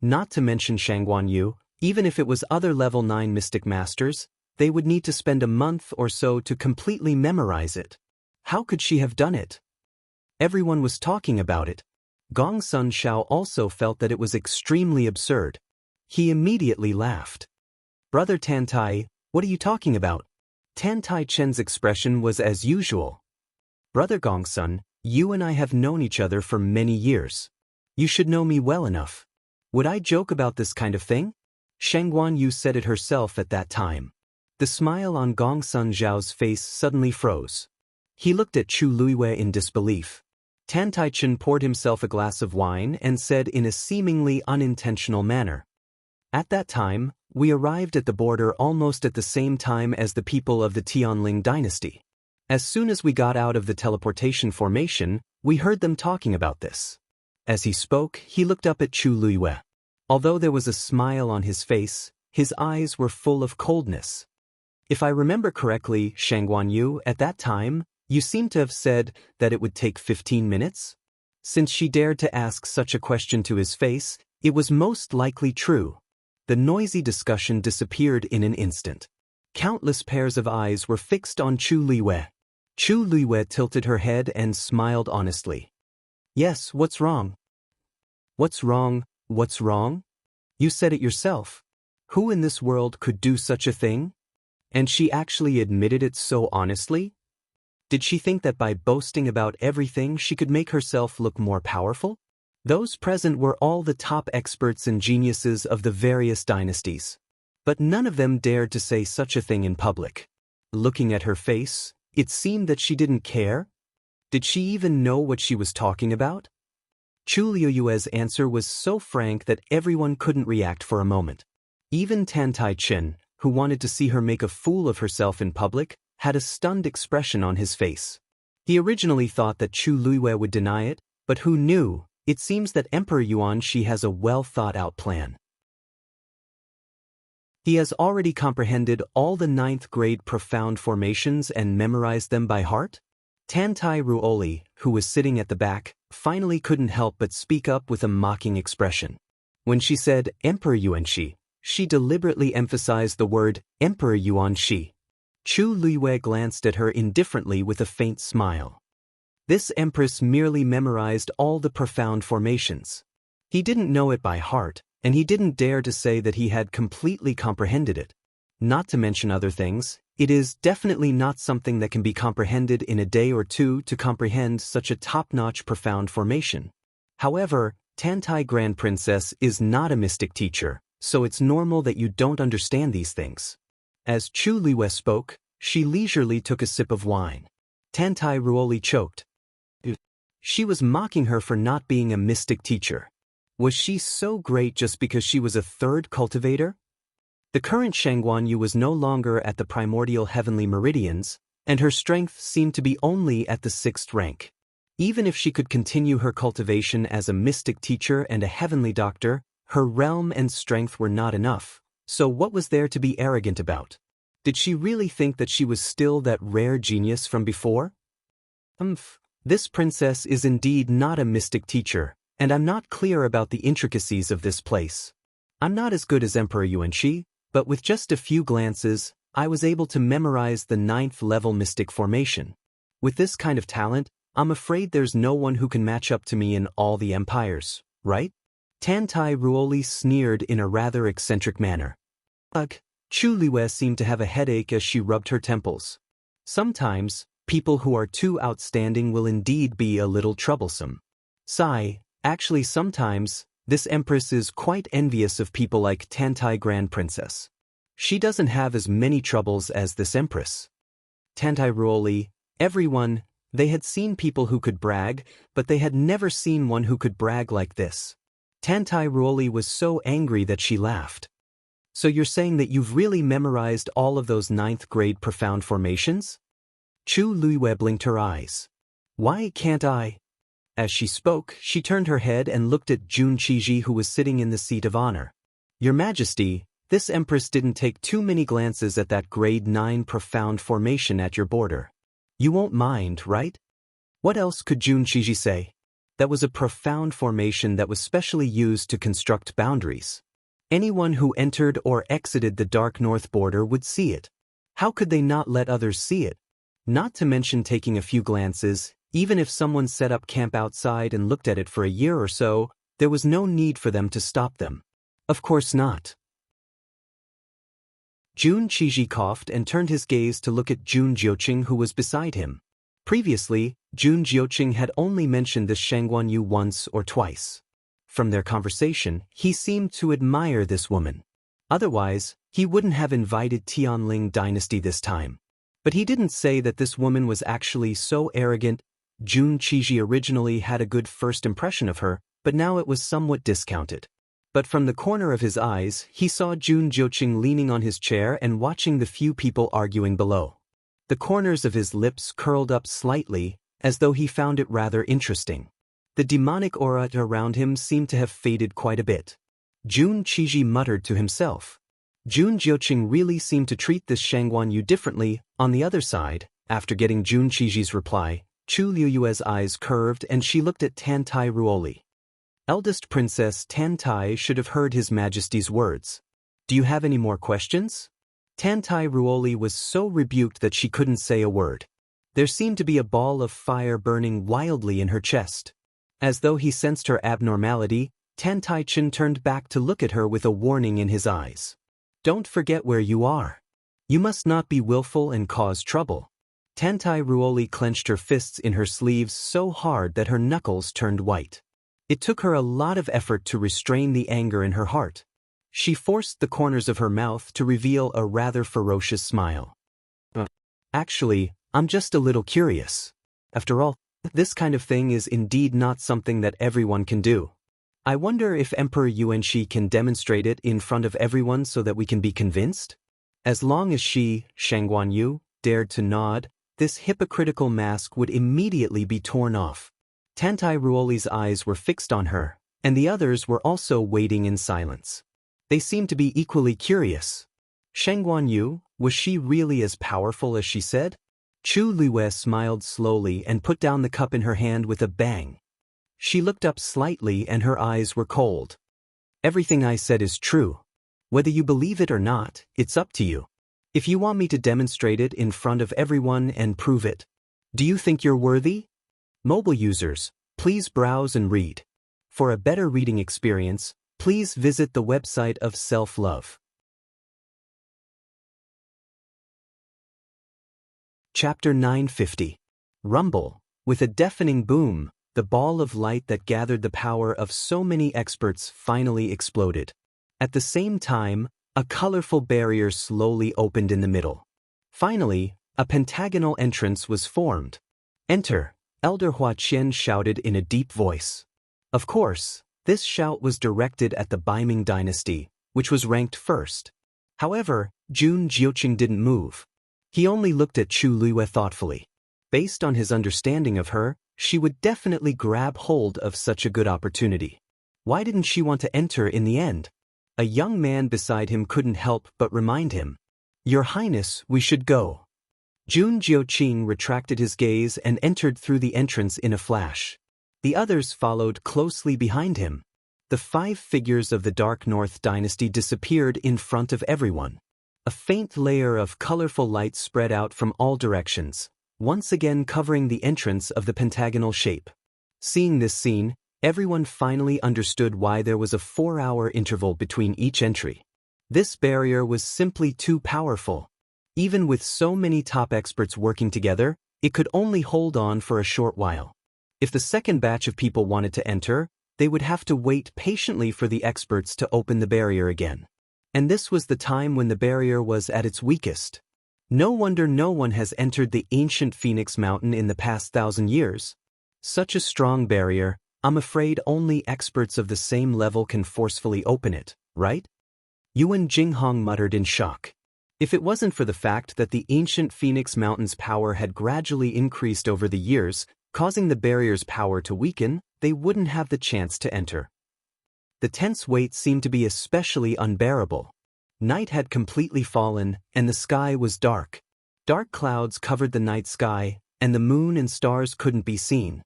Not to mention Shang Guanyu, even if it was other level 9 mystic masters, they would need to spend a month or so to completely memorize it. How could she have done it? Everyone was talking about it. Gong Sun Xiao also felt that it was extremely absurd. He immediately laughed. Brother Tantai, what are you talking about? Tantai Chen's expression was as usual. Brother Gongsun, you and I have known each other for many years. You should know me well enough. Would I joke about this kind of thing? Shang Guanyu said it herself at that time. The smile on Gongsun Zhao's face suddenly froze. He looked at Chu Luiwei in disbelief. Tantai Chen poured himself a glass of wine and said in a seemingly unintentional manner. At that time, we arrived at the border almost at the same time as the people of the Tianling dynasty. As soon as we got out of the teleportation formation, we heard them talking about this. As he spoke, he looked up at Chu Luiwei. Although there was a smile on his face, his eyes were full of coldness. If I remember correctly, Shang Guanyu, at that time, you seem to have said that it would take 15 minutes? Since she dared to ask such a question to his face, it was most likely true. The noisy discussion disappeared in an instant. Countless pairs of eyes were fixed on Chu Luiwei. Chu Luiwei tilted her head and smiled honestly. Yes, what's wrong? What's wrong? What's wrong? You said it yourself. Who in this world could do such a thing? And she actually admitted it so honestly? Did she think that by boasting about everything she could make herself look more powerful? Those present were all the top experts and geniuses of the various dynasties. But none of them dared to say such a thing in public. Looking at her face, it seemed that she didn't care. Did she even know what she was talking about? Chu Liuyue's answer was so frank that everyone couldn't react for a moment. Even Tantai Chen, who wanted to see her make a fool of herself in public, had a stunned expression on his face. He originally thought that Chu Luiwei would deny it, but who knew? It seems that Emperor Yuanxi has a well-thought-out plan. He has already comprehended all the 9th grade profound formations and memorized them by heart? Tantai Ruoli, who was sitting at the back, finally couldn't help but speak up with a mocking expression. When she said Emperor Yuanxi, she deliberately emphasized the word Emperor Yuanxi. Chu Luiwei glanced at her indifferently with a faint smile. This empress merely memorized all the profound formations. He didn't know it by heart, and he didn't dare to say that he had completely comprehended it. Not to mention other things, it is definitely not something that can be comprehended in a day or two to comprehend such a top-notch profound formation. However, Tantai Grand Princess is not a mystic teacher, so it's normal that you don't understand these things. As Chu Luiwei spoke, she leisurely took a sip of wine. Tantai Ruoli choked. She was mocking her for not being a mystic teacher. Was she so great just because she was a third cultivator? The current Shang Guanyu was no longer at the primordial heavenly meridians, and her strength seemed to be only at the 6th rank. Even if she could continue her cultivation as a mystic teacher and a heavenly doctor, her realm and strength were not enough. So what was there to be arrogant about? Did she really think that she was still that rare genius from before? This princess is indeed not a mystic teacher, and I'm not clear about the intricacies of this place. I'm not as good as Emperor Yuanxi, but with just a few glances, I was able to memorize the 9th level mystic formation. With this kind of talent, I'm afraid there's no one who can match up to me in all the empires. right? Tantai Ruoli sneered in a rather eccentric manner. Ugh, Chu Liwei seemed to have a headache as she rubbed her temples. Sometimes, people who are too outstanding will indeed be a little troublesome. Sigh, actually sometimes, this empress is quite envious of people like Tantai Grand Princess. She doesn't have as many troubles as this empress. Tantai Ruoli, everyone, they had seen people who could brag, but they had never seen one who could brag like this. Tantai Ruoli was so angry that she laughed. So you're saying that you've really memorized all of those 9th grade profound formations? Chu Liwei blinked her eyes. Why can't I? As she spoke, she turned her head and looked at Jun Qiji, who was sitting in the seat of honor. Your Majesty, this empress didn't take too many glances at that grade 9 profound formation at your border. You won't mind, right? What else could Jun Qiji say? That was a profound formation that was specially used to construct boundaries. Anyone who entered or exited the Dark North border would see it. How could they not let others see it? Not to mention taking a few glances, even if someone set up camp outside and looked at it for a year or so, there was no need for them to stop them. Of course not. Jun Qiji coughed and turned his gaze to look at Jun Jiuqing, who was beside him. Previously, Jun Jiuqing had only mentioned this Shangguan Yu once or twice. From their conversation, he seemed to admire this woman. Otherwise, he wouldn't have invited Tianling dynasty this time. But he didn't say that this woman was actually so arrogant. Jun Qiji originally had a good first impression of her, but now it was somewhat discounted. But from the corner of his eyes, he saw Jun Jiuqing leaning on his chair and watching the few people arguing below. The corners of his lips curled up slightly, as though he found it rather interesting. The demonic aura around him seemed to have faded quite a bit. Jun Qiji muttered to himself. Jun Jiuqing really seemed to treat this Shangguan Yu differently. On the other side, after getting Jun Qiji's reply, Chu Liue's eyes curved and she looked at Tantai Ruoli. Eldest Princess Tantai should have heard His Majesty's words. Do you have any more questions? Tantai Ruoli was so rebuked that she couldn't say a word. There seemed to be a ball of fire burning wildly in her chest. As though he sensed her abnormality, Tantai Chen turned back to look at her with a warning in his eyes. Don't forget where you are. You must not be willful and cause trouble. Tantai Ruoli clenched her fists in her sleeves so hard that her knuckles turned white. It took her a lot of effort to restrain the anger in her heart. She forced the corners of her mouth to reveal a rather ferocious smile. Actually, I'm just a little curious. After all, this kind of thing is indeed not something that everyone can do. I wonder if Emperor Yuanxi can demonstrate it in front of everyone so that we can be convinced? As long as she, Shangguan Yu, dared to nod, this hypocritical mask would immediately be torn off. Tantai Ruoli's eyes were fixed on her, and the others were also waiting in silence. They seemed to be equally curious. Shangguan Yu, was she really as powerful as she said? Chu Liwei smiled slowly and put down the cup in her hand with a bang. She looked up slightly and her eyes were cold. Everything I said is true. Whether you believe it or not, it's up to you. If you want me to demonstrate it in front of everyone and prove it, do you think you're worthy? Mobile users, please browse and read. For a better reading experience, please visit the website of Self-Love. Chapter 950. Rumble. With a deafening boom, the ball of light that gathered the power of so many experts finally exploded. At the same time, a colorful barrier slowly opened in the middle. Finally, a pentagonal entrance was formed. Enter, Elder Hua Qian shouted in a deep voice. Of course, this shout was directed at the Baiming dynasty, which was ranked first. However, Jun Jiuqing didn't move. He only looked at Chu Liwei thoughtfully. Based on his understanding of her, she would definitely grab hold of such a good opportunity. Why didn't she want to enter in the end? A young man beside him couldn't help but remind him. Your Highness, we should go. Jun Jiuqing retracted his gaze and entered through the entrance in a flash. The others followed closely behind him. The 5 figures of the Dark North dynasty disappeared in front of everyone. A faint layer of colorful light spread out from all directions, once again covering the entrance of the pentagonal shape. Seeing this scene, Everyone finally understood why there was a 4-hour interval between each entry. This barrier was simply too powerful. Even with so many top experts working together, it could only hold on for a short while. If the second batch of people wanted to enter, they would have to wait patiently for the experts to open the barrier again. And this was the time when the barrier was at its weakest. No wonder no one has entered the ancient Phoenix Mountain in the past 1,000 years. Such a strong barrier, I'm afraid only experts of the same level can forcefully open it, right? Yuan Jinghong muttered in shock. If it wasn't for the fact that the ancient Phoenix Mountain's power had gradually increased over the years, causing the barrier's power to weaken, they wouldn't have the chance to enter. The tense wait seemed to be especially unbearable. Night had completely fallen, and the sky was dark. Dark clouds covered the night sky, and the moon and stars couldn't be seen.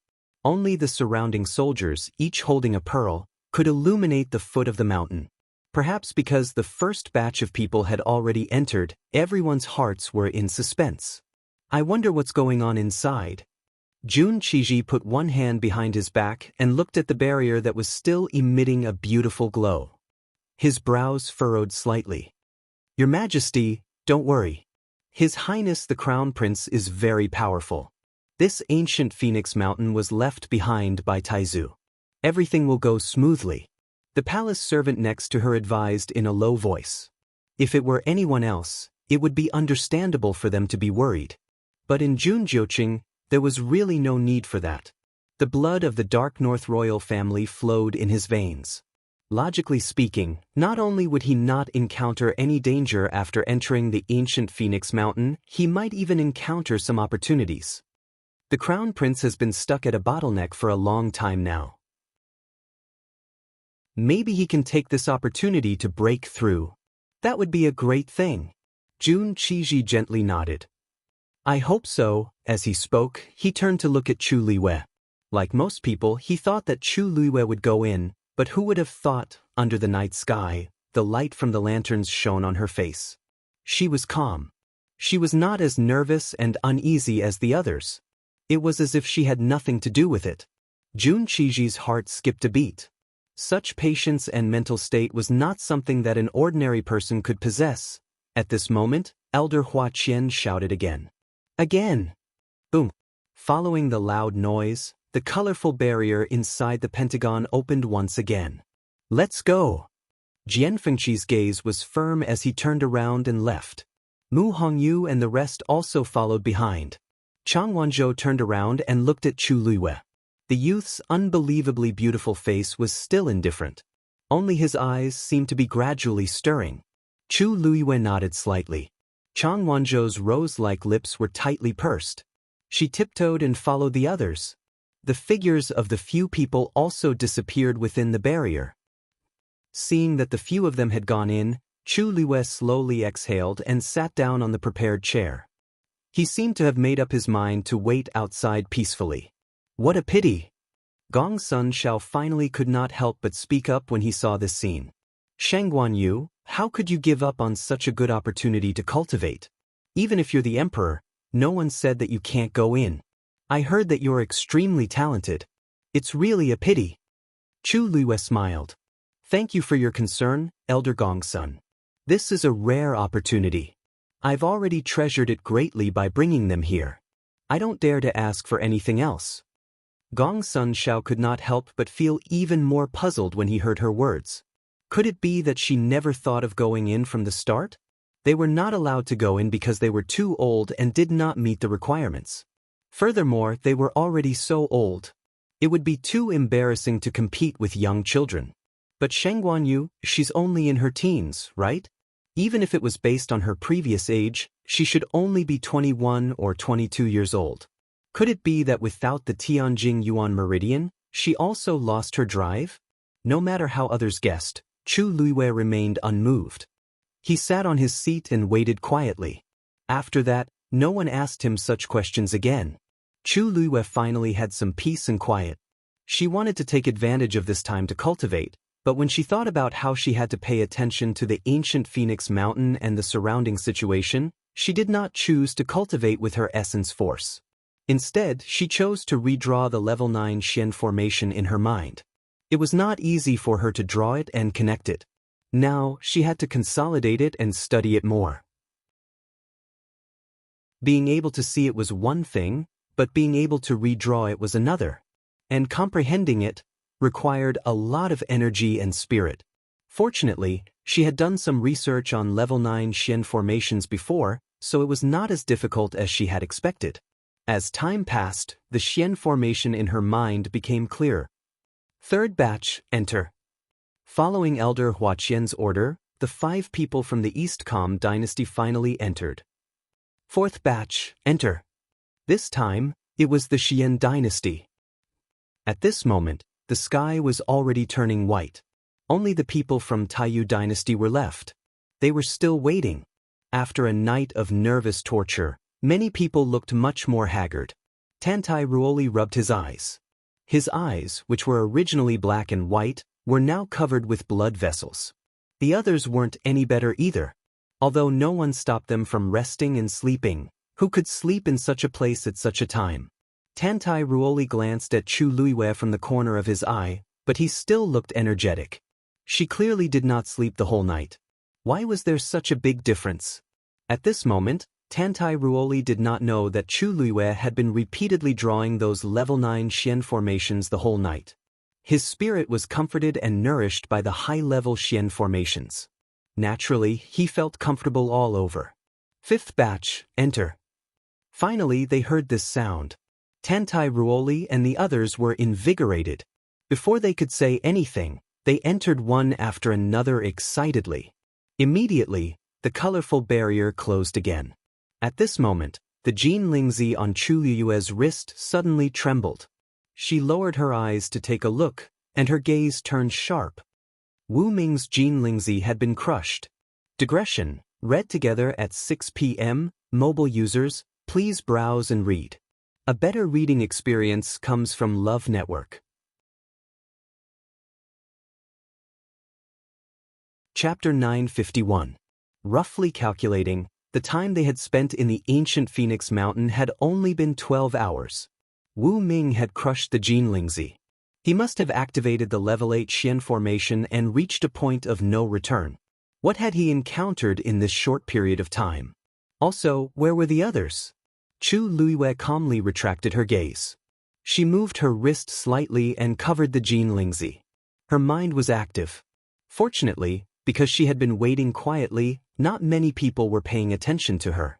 Only the surrounding soldiers, each holding a pearl, could illuminate the foot of the mountain. Perhaps because the first batch of people had already entered, everyone's hearts were in suspense. I wonder what's going on inside. Jun Qiji put one hand behind his back and looked at the barrier that was still emitting a beautiful glow. His brows furrowed slightly. Your Majesty, don't worry. His Highness the Crown Prince is very powerful. This ancient Phoenix Mountain was left behind by Taizu. Everything will go smoothly. The palace servant next to her advised in a low voice. If it were anyone else, it would be understandable for them to be worried. But in Jun Jiuqing, there was really no need for that. The blood of the Dark North royal family flowed in his veins. Logically speaking, not only would he not encounter any danger after entering the ancient Phoenix Mountain, he might even encounter some opportunities. The Crown Prince has been stuck at a bottleneck for a long time now. Maybe he can take this opportunity to break through. That would be a great thing. Jun Qiji gently nodded. I hope so. As he spoke, he turned to look at Chu Liwei. Like most people, he thought that Chu Liwei would go in, but who would have thought, under the night sky, the light from the lanterns shone on her face. She was calm. She was not as nervous and uneasy as the others. It was as if she had nothing to do with it. Jun Qiji's heart skipped a beat. Such patience and mental state was not something that an ordinary person could possess. At this moment, Elder Hua Qian shouted again. Again! Boom! Following the loud noise, the colorful barrier inside the pentagon opened once again. Let's go! Jian Fengqi's gaze was firm as he turned around and left. Mu Hongyu and the rest also followed behind. Chang Wanzhou turned around and looked at Chu Liwei. The youth's unbelievably beautiful face was still indifferent. Only his eyes seemed to be gradually stirring. Chu Liwei nodded slightly. Chang Wanzhou's rose-like lips were tightly pursed. She tiptoed and followed the others. The figures of the few people also disappeared within the barrier. Seeing that the few of them had gone in, Chu Liwei slowly exhaled and sat down on the prepared chair. He seemed to have made up his mind to wait outside peacefully. What a pity! Gong Sun Shao finally could not help but speak up when he saw this scene. Sheng Guanyu, how could you give up on such a good opportunity to cultivate? Even if you're the emperor, no one said that you can't go in. I heard that you're extremely talented. It's really a pity. Chu Liwei smiled. Thank you for your concern, Elder Gong Sun. This is a rare opportunity. I've already treasured it greatly by bringing them here. I don't dare to ask for anything else. Gong Sun Shao could not help but feel even more puzzled when he heard her words. Could it be that she never thought of going in from the start? They were not allowed to go in because they were too old and did not meet the requirements. Furthermore, they were already so old. It would be too embarrassing to compete with young children. But Sheng Guanyu, she's only in her teens, right? Even if it was based on her previous age, she should only be 21 or 22 years old. Could it be that without the Tianjing Yuan Meridian, she also lost her drive? No matter how others guessed, Chu Liwei remained unmoved. He sat on his seat and waited quietly. After that, no one asked him such questions again. Chu Liwei finally had some peace and quiet. She wanted to take advantage of this time to cultivate, but when she thought about how she had to pay attention to the ancient Phoenix Mountain and the surrounding situation, she did not choose to cultivate with her essence force. Instead, she chose to redraw the level 9 Xian formation in her mind. It was not easy for her to draw it and connect it. Now, she had to consolidate it and study it more. Being able to see it was one thing, but being able to redraw it was another. And comprehending it required a lot of energy and spirit. Fortunately, she had done some research on level 9 Xian formations before, so it was not as difficult as she had expected. As time passed, the Xian formation in her mind became clearer. Third batch, enter. Following Elder Huaqian's order, the 5 people from the East Com dynasty finally entered. Fourth batch, enter. This time, it was the Xian dynasty. At this moment, the sky was already turning white. Only the people from Taiyu dynasty were left. They were still waiting. After a night of nervous torture, many people looked much more haggard. Tantai Ruoli rubbed his eyes. His eyes, which were originally black and white, were now covered with blood vessels. The others weren't any better either. Although no one stopped them from resting and sleeping, who could sleep in such a place at such a time? Tantai Ruoli glanced at Chu Luiwei from the corner of his eye, but he still looked energetic. She clearly did not sleep the whole night. Why was there such a big difference? At this moment, Tantai Ruoli did not know that Chu Luiwei had been repeatedly drawing those level 9 Xian formations the whole night. His spirit was comforted and nourished by the high-level Xian formations. Naturally, he felt comfortable all over. Fifth batch, enter. Finally, they heard this sound. Tantai Ruoli and the others were invigorated. Before they could say anything, they entered one after another excitedly. Immediately, the colorful barrier closed again. At this moment, the Jin Lingzi on Chu Liyue's wrist suddenly trembled. She lowered her eyes to take a look, and her gaze turned sharp. Wu Ming's Jin Lingzi had been crushed. Digression, read together at 6 p.m., mobile users, please browse and read. A better reading experience comes from Love Network. Chapter 951. Roughly calculating, the time they had spent in the ancient Phoenix Mountain had only been 12 hours. Wu Ming had crushed the Jin Lingzi. He must have activated the level 8 Xian formation and reached a point of no return. What had he encountered in this short period of time? Also, where were the others? Chu Luiwei calmly retracted her gaze. She moved her wrist slightly and covered the Jin Lingzi. Her mind was active. Fortunately, because she had been waiting quietly, not many people were paying attention to her.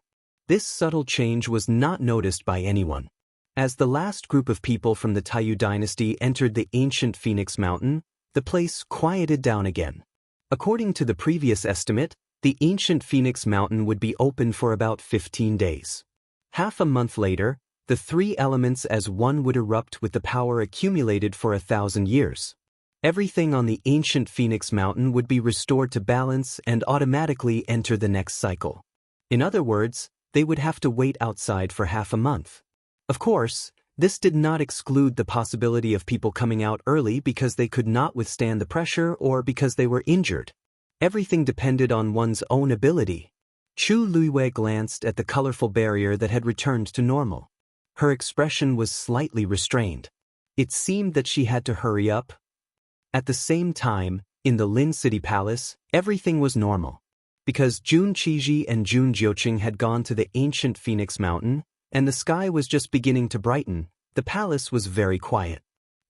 This subtle change was not noticed by anyone. As the last group of people from the Taiyu dynasty entered the ancient Phoenix Mountain, the place quieted down again. According to the previous estimate, the ancient Phoenix Mountain would be open for about 15 days. Half a month later, the 3 elements as one would erupt with the power accumulated for 1,000 years. Everything on the ancient Phoenix Mountain would be restored to balance and automatically enter the next cycle. In other words, they would have to wait outside for half a month. Of course, this did not exclude the possibility of people coming out early because they could not withstand the pressure or because they were injured. Everything depended on one's own ability. Chu Luiwei glanced at the colorful barrier that had returned to normal. Her expression was slightly restrained. It seemed that she had to hurry up. At the same time, in the Lin City Palace, everything was normal. Because Jun Qiji and Jun Jiuqing had gone to the ancient Phoenix Mountain, and the sky was just beginning to brighten, the palace was very quiet.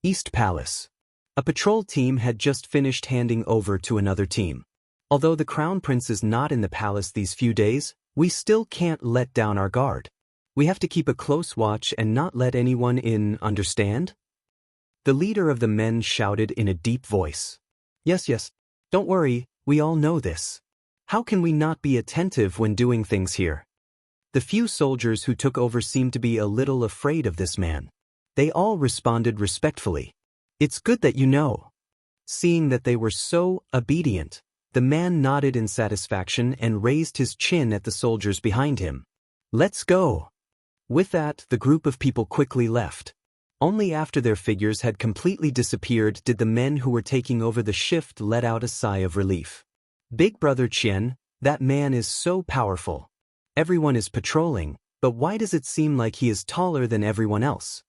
East Palace. A patrol team had just finished handing over to another team. Although the Crown Prince is not in the palace these few days, we still can't let down our guard. We have to keep a close watch and not let anyone in, understand? The leader of the men shouted in a deep voice. Yes, don't worry, we all know this. How can we not be attentive when doing things here? The few soldiers who took over seemed to be a little afraid of this man. They all responded respectfully. It's good that you know. Seeing that they were so obedient, the man nodded in satisfaction and raised his chin at the soldiers behind him. Let's go. With that, the group of people quickly left. Only after their figures had completely disappeared did the men who were taking over the shift let out a sigh of relief. Big Brother Qian, that man is so powerful. Everyone is patrolling, But why does it seem like he is taller than everyone else?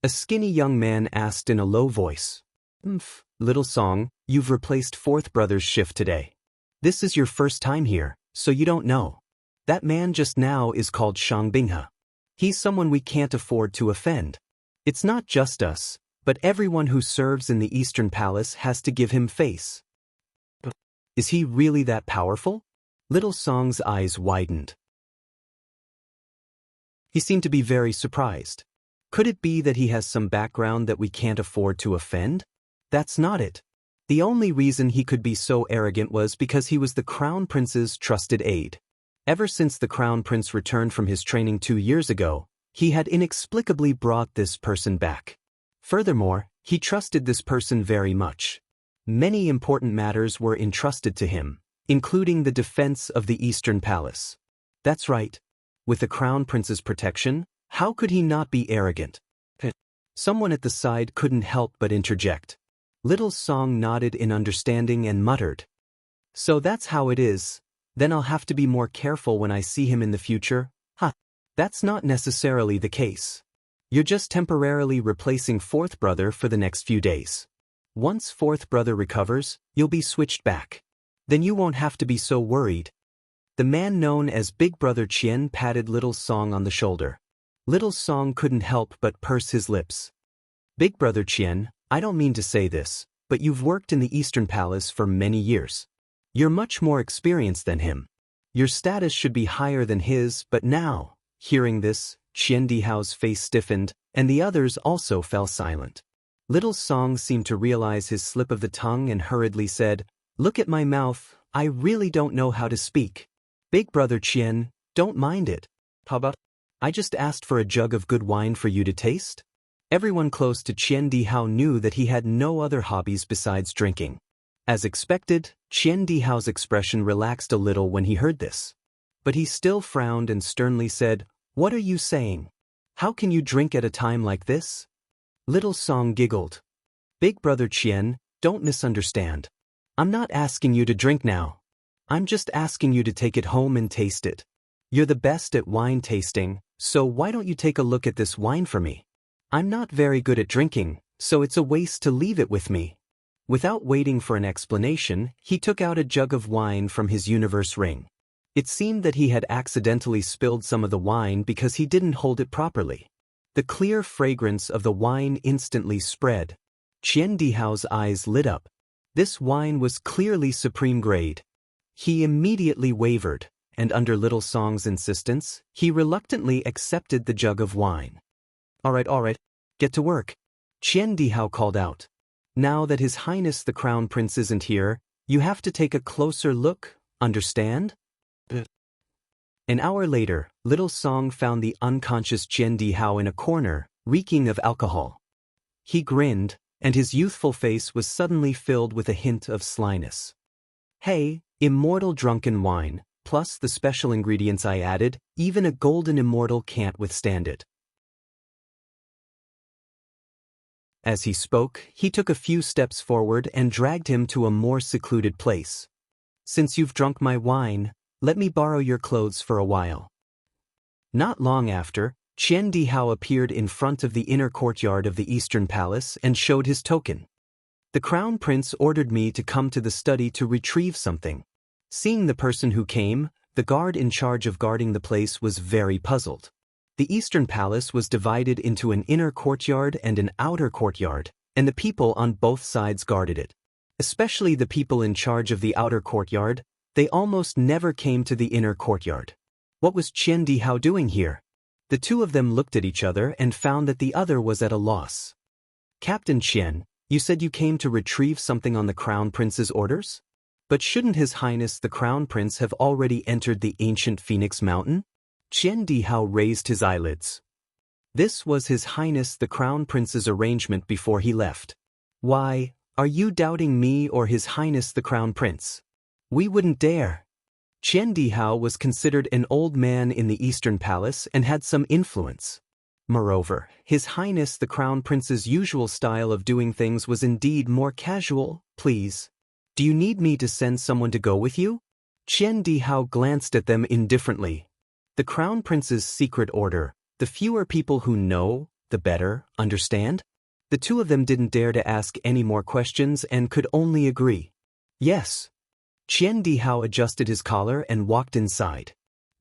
A skinny young man asked in a low voice. Little Song, you've replaced fourth brother's shift today. This is your first time here, so you don't know. That man just now is called Shang Binghe. He's someone we can't afford to offend. It's not just us, but everyone who serves in the Eastern Palace has to give him face. Is he really that powerful? Little Song's eyes widened. He seemed to be very surprised. Could it be that he has some background that we can't afford to offend? That's not it. The only reason he could be so arrogant was because he was the Crown Prince's trusted aide. Ever since the Crown Prince returned from his training 2 years ago, he had inexplicably brought this person back. Furthermore, he trusted this person very much. Many important matters were entrusted to him, including the defense of the Eastern Palace. That's right. With the Crown Prince's protection, how could he not be arrogant? Someone at the side couldn't help but interject. Little Song nodded in understanding and muttered. So that's how it is. Then I'll have to be more careful when I see him in the future? That's not necessarily the case. You're just temporarily replacing fourth brother for the next few days. Once fourth brother recovers, you'll be switched back. Then you won't have to be so worried. The man known as Big Brother Qian patted Little Song on the shoulder. Little Song couldn't help but purse his lips. Big Brother Qian, I don't mean to say this, but you've worked in the Eastern Palace for many years. You're much more experienced than him. Your status should be higher than his, but now, hearing this, Qian Dihao's face stiffened, and the others also fell silent. Little Song seemed to realize his slip of the tongue and hurriedly said, Look at my mouth, I really don't know how to speak. Big Brother Qian, don't mind it. How I just asked for a jug of good wine for you to taste? Everyone close to Qian Dihao knew that he had no other hobbies besides drinking. As expected, Qian Dihao's expression relaxed a little when he heard this. But he still frowned and sternly said, What are you saying? How can you drink at a time like this? Little Song giggled. Big Brother Qian, don't misunderstand. I'm not asking you to drink now. I'm just asking you to take it home and taste it. You're the best at wine tasting, so why don't you take a look at this wine for me? I'm not very good at drinking, so it's a waste to leave it with me. Without waiting for an explanation, he took out a jug of wine from his universe ring. It seemed that he had accidentally spilled some of the wine because he didn't hold it properly. The clear fragrance of the wine instantly spread. Qian Dihao's eyes lit up. This wine was clearly supreme grade. He immediately wavered, and under Little Song's insistence, he reluctantly accepted the jug of wine. All right, get to work. Qian Dihao called out. Now that His Highness the Crown Prince isn't here, you have to take a closer look, understand? An hour later, Little Song found the unconscious Qian Dihao in a corner, reeking of alcohol. He grinned, and his youthful face was suddenly filled with a hint of slyness. Hey, immortal drunken wine, plus the special ingredients I added, even a golden immortal can't withstand it. As he spoke, he took a few steps forward and dragged him to a more secluded place. Since you've drunk my wine, let me borrow your clothes for a while. Not long after, Qian Dihao appeared in front of the inner courtyard of the Eastern Palace and showed his token. The Crown Prince ordered me to come to the study to retrieve something. Seeing the person who came, the guard in charge of guarding the place was very puzzled. The Eastern Palace was divided into an inner courtyard and an outer courtyard, and the people on both sides guarded it. Especially the people in charge of the outer courtyard, they almost never came to the inner courtyard. What was Qian Dihao doing here? The two of them looked at each other and found that the other was at a loss. Captain Qian, you said you came to retrieve something on the Crown Prince's orders? But shouldn't His Highness the Crown Prince have already entered the ancient Phoenix Mountain? Qian Dihao raised his eyelids. This was His Highness the Crown Prince's arrangement before he left. Why, are you doubting me or His Highness the Crown Prince? We wouldn't dare. Qian Dihao was considered an old man in the Eastern Palace and had some influence. Moreover, His Highness the Crown Prince's usual style of doing things was indeed more casual. Please. Do you need me to send someone to go with you? Qian Dihao glanced at them indifferently. The Crown Prince's secret order, the fewer people who know, the better, understand? The two of them didn't dare to ask any more questions and could only agree. Yes. Qian Dihao adjusted his collar and walked inside.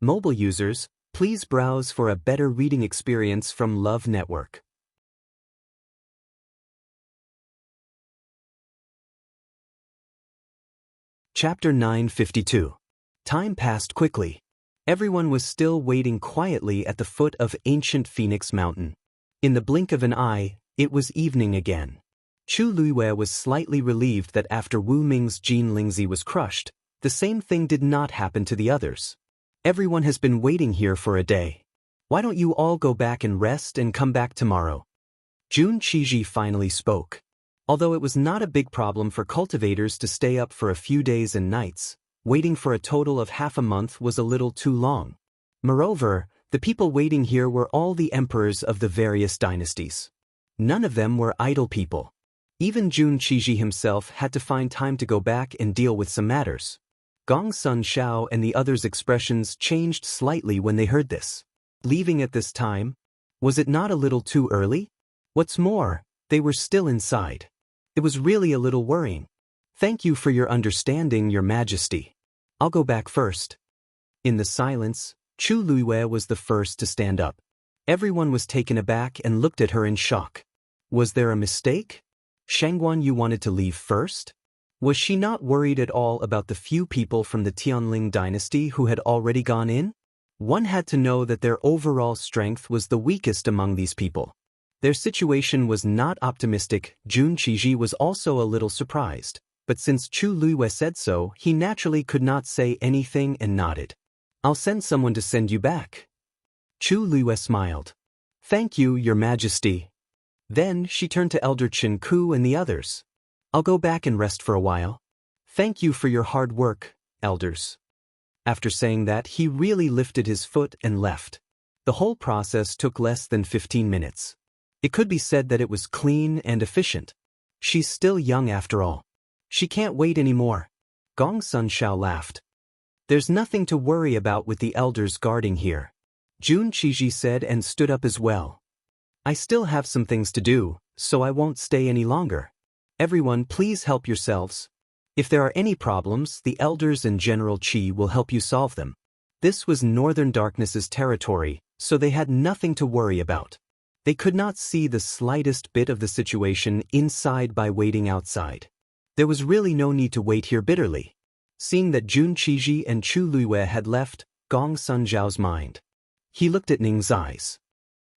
Mobile users, please browse for a better reading experience from Love Network. Chapter 952. Time passed quickly. Everyone was still waiting quietly at the foot of ancient Phoenix Mountain. In the blink of an eye, it was evening again. Chu Luiwei was slightly relieved that after Wu Ming's Jin Lingzi was crushed, the same thing did not happen to the others. Everyone has been waiting here for a day. Why don't you all go back and rest and come back tomorrow? Jun Qiji finally spoke. Although it was not a big problem for cultivators to stay up for a few days and nights, waiting for a total of half a month was a little too long. Moreover, the people waiting here were all the emperors of the various dynasties. None of them were idle people. Even Jun Qiji himself had to find time to go back and deal with some matters. Gong Sun Xiao and the others' expressions changed slightly when they heard this. Leaving at this time? Was it not a little too early? What's more, they were still inside. It was really a little worrying. Thank you for your understanding, Your Majesty. I'll go back first. In the silence, Chu Luiwei was the first to stand up. Everyone was taken aback and looked at her in shock. Was there a mistake? Shangguan, you wanted to leave first? Was she not worried at all about the few people from the Tianling dynasty who had already gone in? One had to know that their overall strength was the weakest among these people. Their situation was not optimistic. Jun Qiji was also a little surprised, but since Chu Luiwei said so, he naturally could not say anything and nodded. I'll send someone to send you back. Chu Luiwei smiled. Thank you, Your Majesty. Then she turned to Elder Chen Ku and the others. I'll go back and rest for a while. Thank you for your hard work, elders. After saying that, he really lifted his foot and left. The whole process took less than 15 minutes. It could be said that it was clean and efficient. She's still young after all. She can't wait anymore. Gong Sun Xiao laughed. There's nothing to worry about with the elders guarding here. Jun Qiji said and stood up as well. I still have some things to do, so I won't stay any longer. Everyone, please help yourselves. If there are any problems, the elders and General Qi will help you solve them. This was Northern Darkness's territory, so they had nothing to worry about. They could not see the slightest bit of the situation inside by waiting outside. There was really no need to wait here bitterly. Seeing that Jun Qiji and Chu Luiwei had left, Gong Sun Zhao's mind. He looked at Ning's eyes.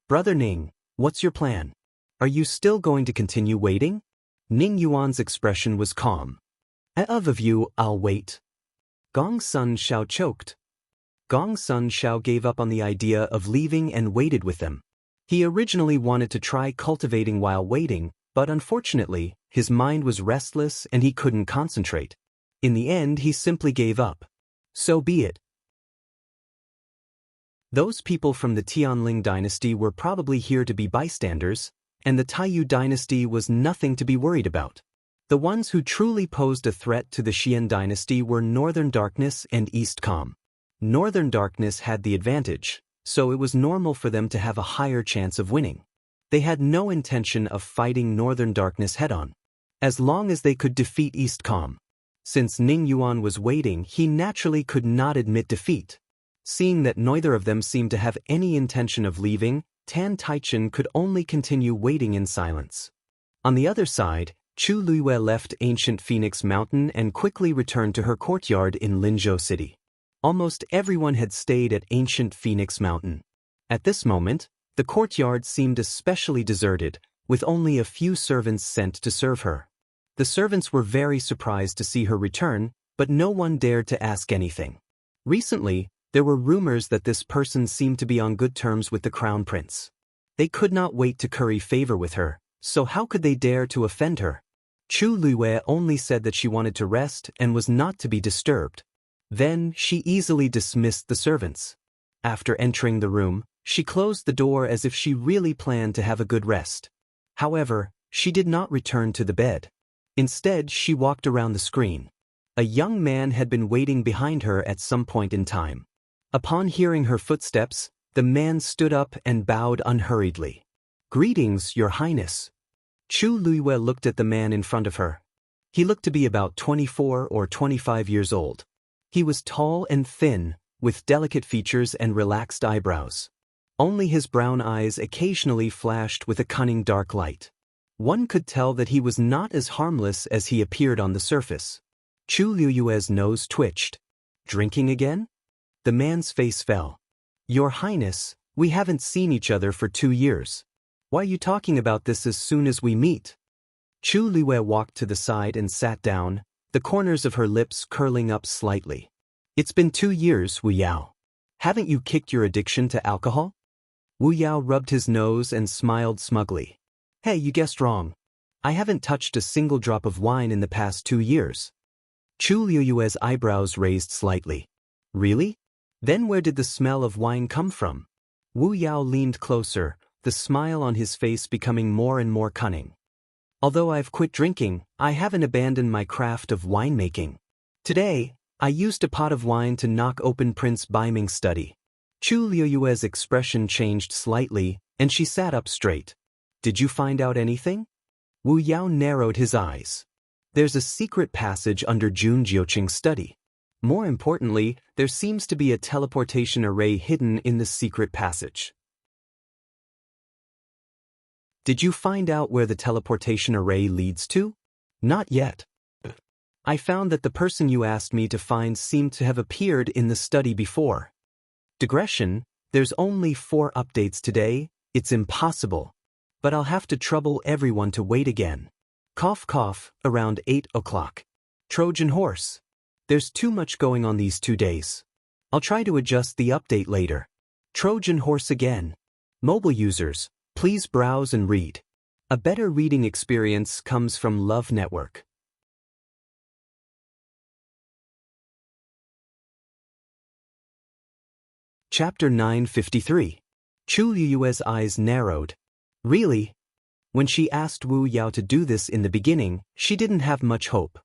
Brother Ning, what's your plan? Are you still going to continue waiting? Ning Yuan's expression was calm. Of you, I'll wait. Gong Sun Xiao choked. Gong Sun Xiao gave up on the idea of leaving and waited with them. He originally wanted to try cultivating while waiting, but unfortunately, his mind was restless and he couldn't concentrate. In the end, he simply gave up. So be it. Those people from the Tianling dynasty were probably here to be bystanders, and the Taiyu dynasty was nothing to be worried about. The ones who truly posed a threat to the Xian dynasty were Northern Darkness and East Calm. Northern Darkness had the advantage, so it was normal for them to have a higher chance of winning. They had no intention of fighting Northern Darkness head-on, as long as they could defeat East Calm. Since Ning Yuan was waiting, he naturally could not admit defeat. Seeing that neither of them seemed to have any intention of leaving, Tan Taichen could only continue waiting in silence. On the other side, Chu Luiwei left ancient Phoenix Mountain and quickly returned to her courtyard in Linzhou City. Almost everyone had stayed at ancient Phoenix Mountain. At this moment, the courtyard seemed especially deserted, with only a few servants sent to serve her. The servants were very surprised to see her return, but no one dared to ask anything. Recently, there were rumors that this person seemed to be on good terms with the Crown Prince. They could not wait to curry favor with her, so how could they dare to offend her? Chu Luiwei only said that she wanted to rest and was not to be disturbed. Then, she easily dismissed the servants. After entering the room, she closed the door as if she really planned to have a good rest. However, she did not return to the bed. Instead, she walked around the screen. A young man had been waiting behind her at some point in time. Upon hearing her footsteps, the man stood up and bowed unhurriedly. "Greetings, Your Highness." Chu Luiyue looked at the man in front of her. He looked to be about 24 or 25 years old. He was tall and thin, with delicate features and relaxed eyebrows. Only his brown eyes occasionally flashed with a cunning dark light. One could tell that he was not as harmless as he appeared on the surface. Chu Luiyue's nose twitched. "Drinking again?" The man's face fell. "Your Highness, we haven't seen each other for 2 years. Why are you talking about this as soon as we meet?" Chu Luiyue walked to the side and sat down, the corners of her lips curling up slightly. "It's been 2 years, Wu Yao. Haven't you kicked your addiction to alcohol?" Wu Yao rubbed his nose and smiled smugly. "Hey, you guessed wrong. I haven't touched a single drop of wine in the past 2 years." Chu Luiyue's eyebrows raised slightly. "Really? Then where did the smell of wine come from?" Wu Yao leaned closer, the smile on his face becoming more and more cunning. "Although I've quit drinking, I haven't abandoned my craft of winemaking. Today, I used a pot of wine to knock open Prince Baiming's study." Chu Luiyue's expression changed slightly, and she sat up straight. "Did you find out anything?" Wu Yao narrowed his eyes. "There's a secret passage under Jun Jiuqing's study. More importantly, there seems to be a teleportation array hidden in the secret passage." "Did you find out where the teleportation array leads to?" "Not yet. I found that the person you asked me to find seemed to have appeared in the study before." "Digression, there's only 4 updates today, it's impossible. But I'll have to trouble everyone to wait again. Cough cough, around 8 o'clock. Trojan horse. There's too much going on these 2 days. I'll try to adjust the update later. Trojan horse again. Mobile users, please browse and read. A better reading experience comes from Love Network. Chapter 953. Chu Luiyue's eyes narrowed. "Really?" When she asked Wu Yao to do this in the beginning, she didn't have much hope.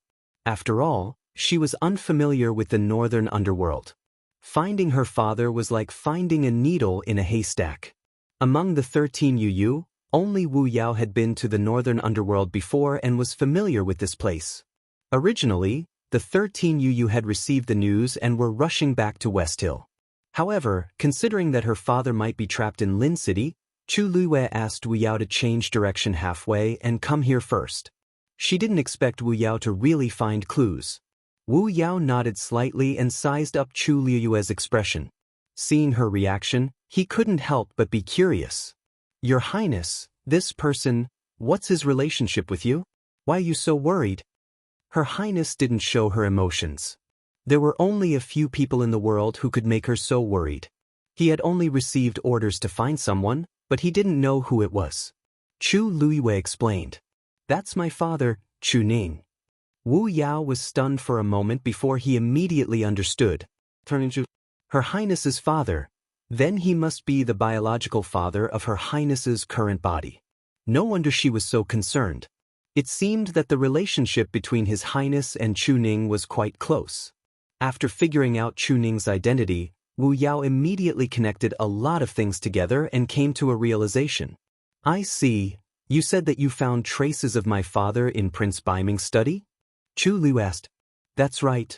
After all, she was unfamiliar with the northern underworld. Finding her father was like finding a needle in a haystack. Among the 13 Yu, only Wu Yao had been to the northern underworld before and was familiar with this place. Originally, the 13 Yu had received the news and were rushing back to West Hill. However, considering that her father might be trapped in Lin City, Chu Luiyue asked Wu Yao to change direction halfway and come here first. She didn't expect Wu Yao to really find clues. Wu Yao nodded slightly and sized up Chu Luiyue's expression. Seeing her reaction, he couldn't help but be curious. "Your Highness, this person, what's his relationship with you? Why are you so worried?" Her Highness didn't show her emotions. There were only a few people in the world who could make her so worried. He had only received orders to find someone, but he didn't know who it was. Chu Luiyue explained. "That's my father, Chu Ning." Wu Yao was stunned for a moment before he immediately understood. Turning to Her Highness's father, then he must be the biological father of Her Highness's current body. No wonder she was so concerned. It seemed that the relationship between His Highness and Chu Ning was quite close. After figuring out Chu Ning's identity, Wu Yao immediately connected a lot of things together and came to a realization. "I see. You said that you found traces of my father in Prince Baiming's study?" Chu Lu asked. "That's right."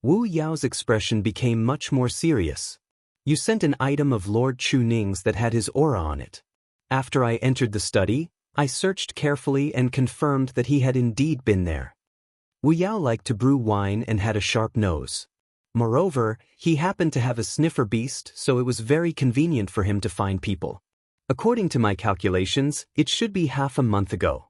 Wu Yao's expression became much more serious. "You sent an item of Lord Chu Ning's that had his aura on it. After I entered the study, I searched carefully and confirmed that he had indeed been there." Wu Yao liked to brew wine and had a sharp nose. Moreover, he happened to have a sniffer beast, so it was very convenient for him to find people. "According to my calculations, it should be half a month ago."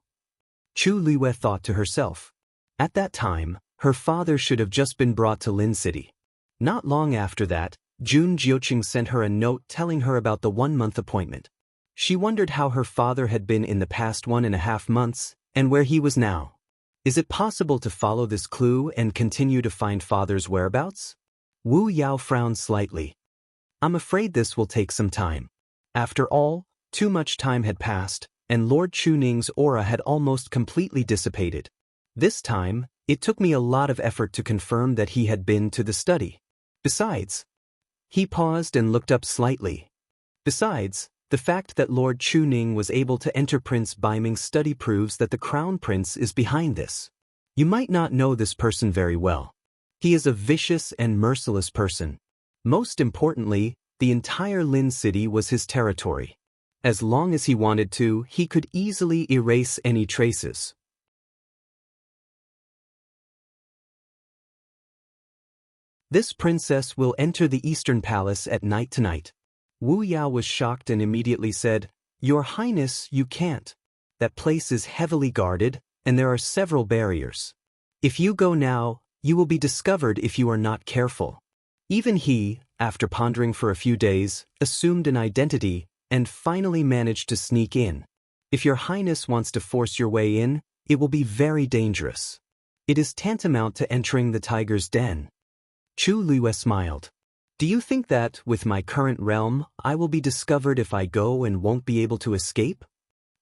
Chu Luiyue thought to herself. At that time, her father should have just been brought to Lin City. Not long after that, Jun Jiuqing sent her a note telling her about the 1-month appointment. She wondered how her father had been in the past 1.5 months, and where he was now. Is it possible to follow this clue and continue to find father's whereabouts? Wu Yao frowned slightly. "I'm afraid this will take some time. After all, too much time had passed, and Lord Chu Ning's aura had almost completely dissipated. This time, it took me a lot of effort to confirm that he had been to the study. Besides, He paused and looked up slightly. Besides, the fact that Lord Chuning was able to enter Prince Baiming's study proves that the Crown Prince is behind this. You might not know this person very well. He is a vicious and merciless person. Most importantly, the entire Lin city was his territory. As long as he wanted to, he could easily erase any traces. This princess will enter the Eastern Palace at night tonight. Wu Yao was shocked and immediately said, "Your Highness, you can't. That place is heavily guarded, and there are several barriers. If you go now, you will be discovered if you are not careful." Even he, after pondering for a few days, assumed an identity and finally managed to sneak in. If your Highness wants to force your way in, it will be very dangerous. It is tantamount to entering the tiger's den. Chu Luiyue smiled. Do you think that, with my current realm, I will be discovered if I go and won't be able to escape?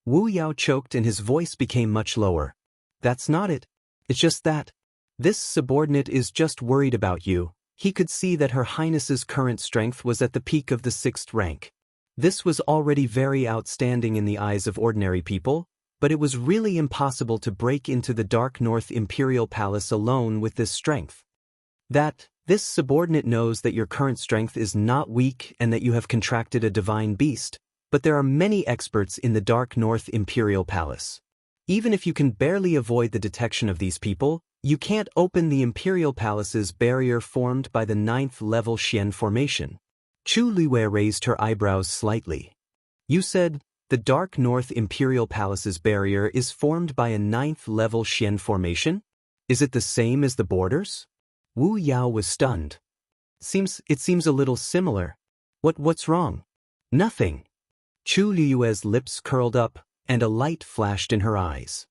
Wu Yao choked and his voice became much lower. That's not it. It's just that. This subordinate is just worried about you. He could see that Her Highness's current strength was at the peak of the 6th rank. This was already very outstanding in the eyes of ordinary people, but it was really impossible to break into the Dark North Imperial Palace alone with this strength. This subordinate knows that your current strength is not weak and that you have contracted a divine beast, but there are many experts in the Dark North Imperial Palace. Even if you can barely avoid the detection of these people, you can't open the Imperial Palace's barrier formed by the 9th-level Xian formation. Chu Luiyue raised her eyebrows slightly. You said, the Dark North Imperial Palace's barrier is formed by a 9th-level Xian formation? Is it the same as the borders? Wu Yao was stunned. It seems a little similar. What's wrong? Nothing. Chu Luiyue's lips curled up, and a light flashed in her eyes.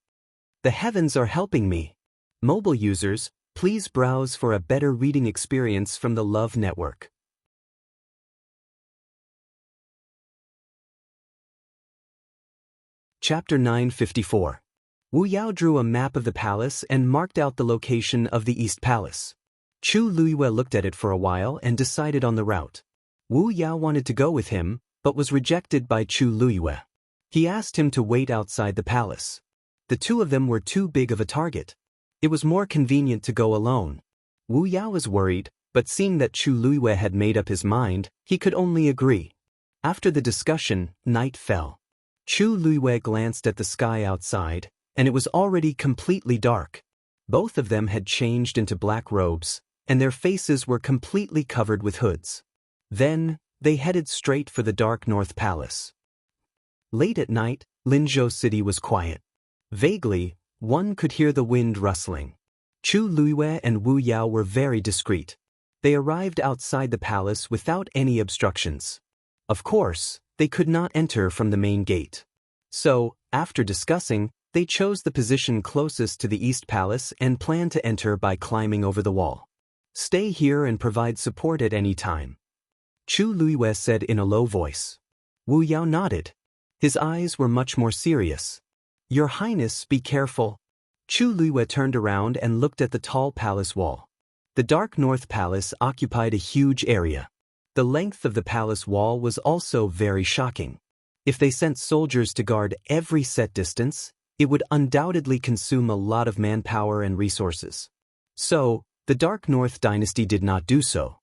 The heavens are helping me. Mobile users, please browse for a better reading experience from the Love Network. Chapter 954. Wu Yao drew a map of the palace and marked out the location of the East Palace. Chu Luiyue looked at it for a while and decided on the route. Wu Yao wanted to go with him, but was rejected by Chu Luiyue. He asked him to wait outside the palace. The two of them were too big of a target. It was more convenient to go alone. Wu Yao was worried, but seeing that Chu Luiyue had made up his mind, he could only agree. After the discussion, night fell. Chu Luiyue glanced at the sky outside, and it was already completely dark. Both of them had changed into black robes, and their faces were completely covered with hoods. Then, they headed straight for the Dark North Palace. Late at night, Linzhou City was quiet. Vaguely, one could hear the wind rustling. Chu Luiyue and Wu Yao were very discreet. They arrived outside the palace without any obstructions. Of course, they could not enter from the main gate. So, after discussing, they chose the position closest to the East Palace and planned to enter by climbing over the wall. Stay here and provide support at any time. Chu Luiyue said in a low voice. Wu Yao nodded. His eyes were much more serious. Your Highness, be careful. Chu Luiyue turned around and looked at the tall palace wall. The Dark North Palace occupied a huge area. The length of the palace wall was also very shocking. If they sent soldiers to guard every set distance, it would undoubtedly consume a lot of manpower and resources. So, the Dark North dynasty did not do so.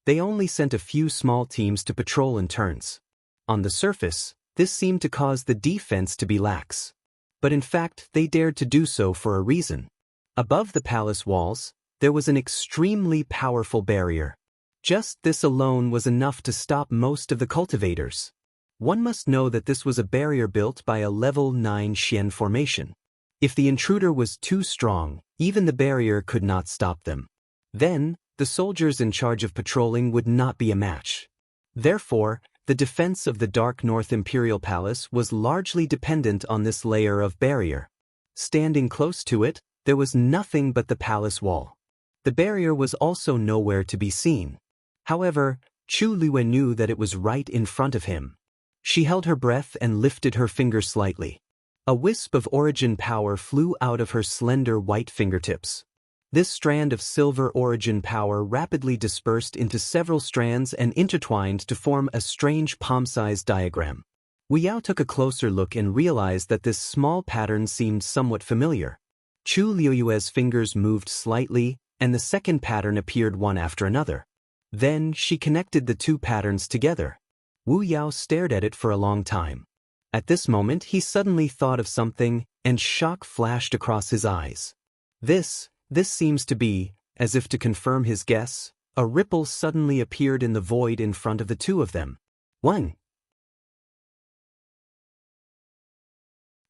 They only sent a few small teams to patrol in turns. On the surface, this seemed to cause the defense to be lax. But in fact, they dared to do so for a reason. Above the palace walls, there was an extremely powerful barrier. Just this alone was enough to stop most of the cultivators. One must know that this was a barrier built by a level 9 Xian formation. If the intruder was too strong, even the barrier could not stop them. Then, the soldiers in charge of patrolling would not be a match. Therefore, the defense of the Dark North Imperial Palace was largely dependent on this layer of barrier. Standing close to it, there was nothing but the palace wall. The barrier was also nowhere to be seen. However, Chu Luiyue knew that it was right in front of him. She held her breath and lifted her finger slightly. A wisp of origin power flew out of her slender white fingertips. This strand of silver origin power rapidly dispersed into several strands and intertwined to form a strange palm-sized diagram. Wu Yao took a closer look and realized that this small pattern seemed somewhat familiar. Chu Liuyue's fingers moved slightly, and the second pattern appeared one after another. Then she connected the two patterns together. Wu Yao stared at it for a long time. At this moment he suddenly thought of something, and shock flashed across his eyes. This seems to be, as if to confirm his guess, a ripple suddenly appeared in the void in front of the two of them. Wang!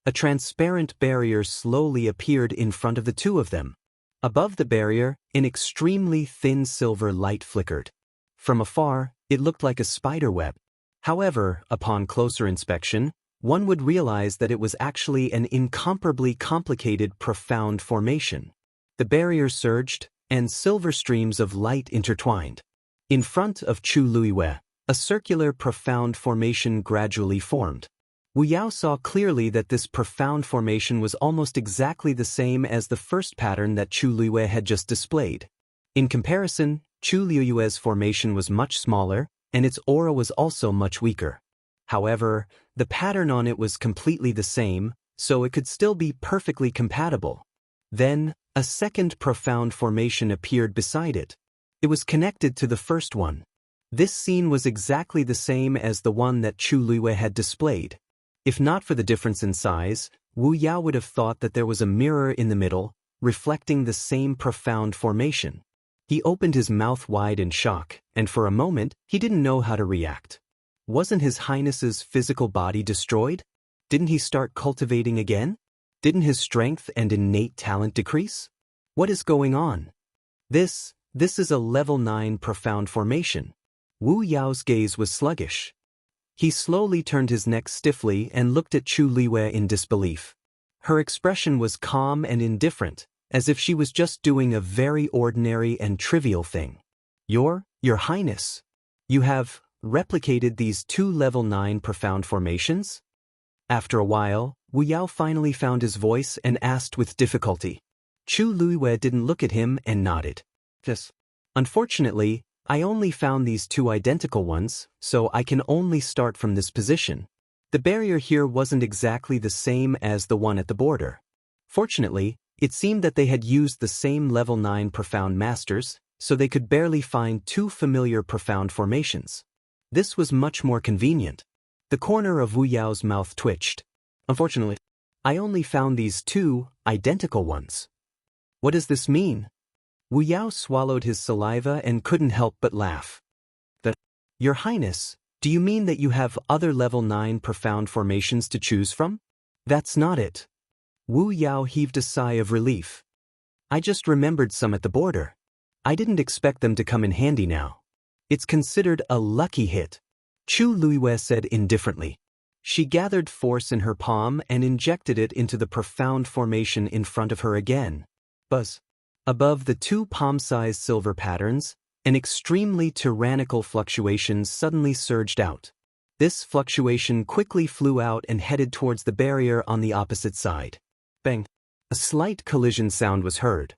A transparent barrier slowly appeared in front of the two of them. Above the barrier, an extremely thin silver light flickered. From afar, it looked like a spider web. However, upon closer inspection, one would realize that it was actually an incomparably complicated, profound formation. The barrier surged, and silver streams of light intertwined. In front of Chu Luiyue, a circular, profound formation gradually formed. Wu Yao saw clearly that this profound formation was almost exactly the same as the first pattern that Chu Luiyue had just displayed. In comparison, Chu Liuyue's formation was much smaller, and its aura was also much weaker. However, the pattern on it was completely the same, so it could still be perfectly compatible. Then, a second profound formation appeared beside it. It was connected to the first one. This scene was exactly the same as the one that Chu Luiyue had displayed. If not for the difference in size, Wu Yao would have thought that there was a mirror in the middle, reflecting the same profound formation. He opened his mouth wide in shock, and for a moment, he didn't know how to react. Wasn't His Highness's physical body destroyed? Didn't he start cultivating again? Didn't his strength and innate talent decrease? What is going on? This is a level 9 profound formation. Wu Yao's gaze was sluggish. He slowly turned his neck stiffly and looked at Chu Liuyue in disbelief. Her expression was calm and indifferent, as if she was just doing a very ordinary and trivial thing. Your Highness, you have replicated these two level 9 profound formations? After a while, Wu Yao finally found his voice and asked with difficulty. Chu Luiyue didn't look at him and nodded. Yes. Unfortunately, I only found these two identical ones, so I can only start from this position. The barrier here wasn't exactly the same as the one at the border. Fortunately, it seemed that they had used the same level 9 profound masters, so they could barely find two familiar profound formations. This was much more convenient. The corner of Wu Yao's mouth twitched. Unfortunately, I only found these two identical ones. What does this mean? Wu Yao swallowed his saliva and couldn't help but laugh. Your Highness, do you mean that you have other level 9 profound formations to choose from? That's not it. Wu Yao heaved a sigh of relief. I just remembered some at the border. I didn't expect them to come in handy now. It's considered a lucky hit, Chu Luiyue said indifferently. She gathered force in her palm and injected it into the profound formation in front of her again. Buzz. Above the two palm-sized silver patterns, an extremely tyrannical fluctuation suddenly surged out. This fluctuation quickly flew out and headed towards the barrier on the opposite side. Bang! A slight collision sound was heard.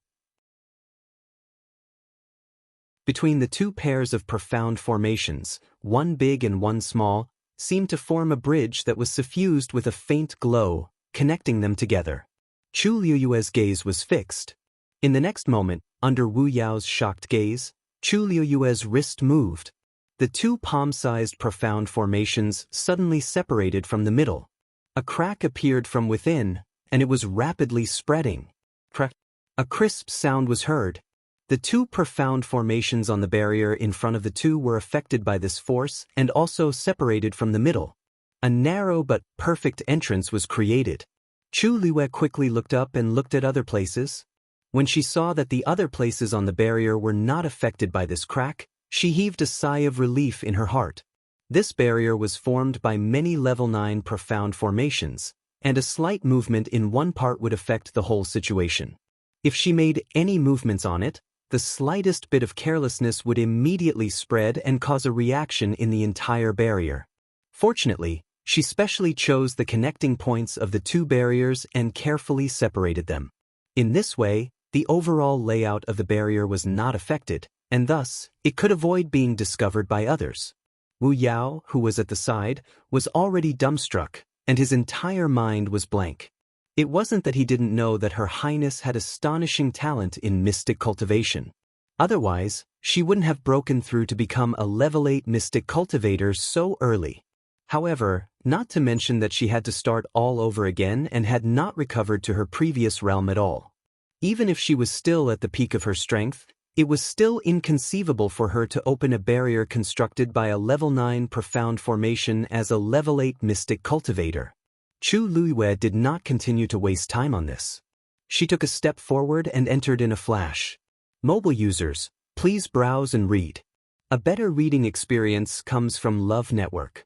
Between the two pairs of profound formations, one big and one small, seemed to form a bridge that was suffused with a faint glow, connecting them together. Chu Liuyue's gaze was fixed. In the next moment, under Wu Yao's shocked gaze, Chu Liuyue's wrist moved. The two palm-sized profound formations suddenly separated from the middle. A crack appeared from within, and it was rapidly spreading. Crack! A crisp sound was heard. The two profound formations on the barrier in front of the two were affected by this force and also separated from the middle. A narrow but perfect entrance was created. Chu Liuyue quickly looked up and looked at other places. When she saw that the other places on the barrier were not affected by this crack, she heaved a sigh of relief in her heart. This barrier was formed by many level 9 profound formations, and a slight movement in one part would affect the whole situation. If she made any movements on it, the slightest bit of carelessness would immediately spread and cause a reaction in the entire barrier. Fortunately, she specially chose the connecting points of the two barriers and carefully separated them. In this way, the overall layout of the barrier was not affected, and thus, it could avoid being discovered by others. Wu Yao, who was at the side, was already dumbstruck, and his entire mind was blank. It wasn't that he didn't know that Her Highness had astonishing talent in mystic cultivation. Otherwise, she wouldn't have broken through to become a level 8 mystic cultivator so early. However, not to mention that she had to start all over again and had not recovered to her previous realm at all. Even if she was still at the peak of her strength, it was still inconceivable for her to open a barrier constructed by a level 9 profound formation as a level 8 mystic cultivator. Chu Luiyue did not continue to waste time on this. She took a step forward and entered in a flash. Mobile users, please browse and read. A better reading experience comes from Love Network.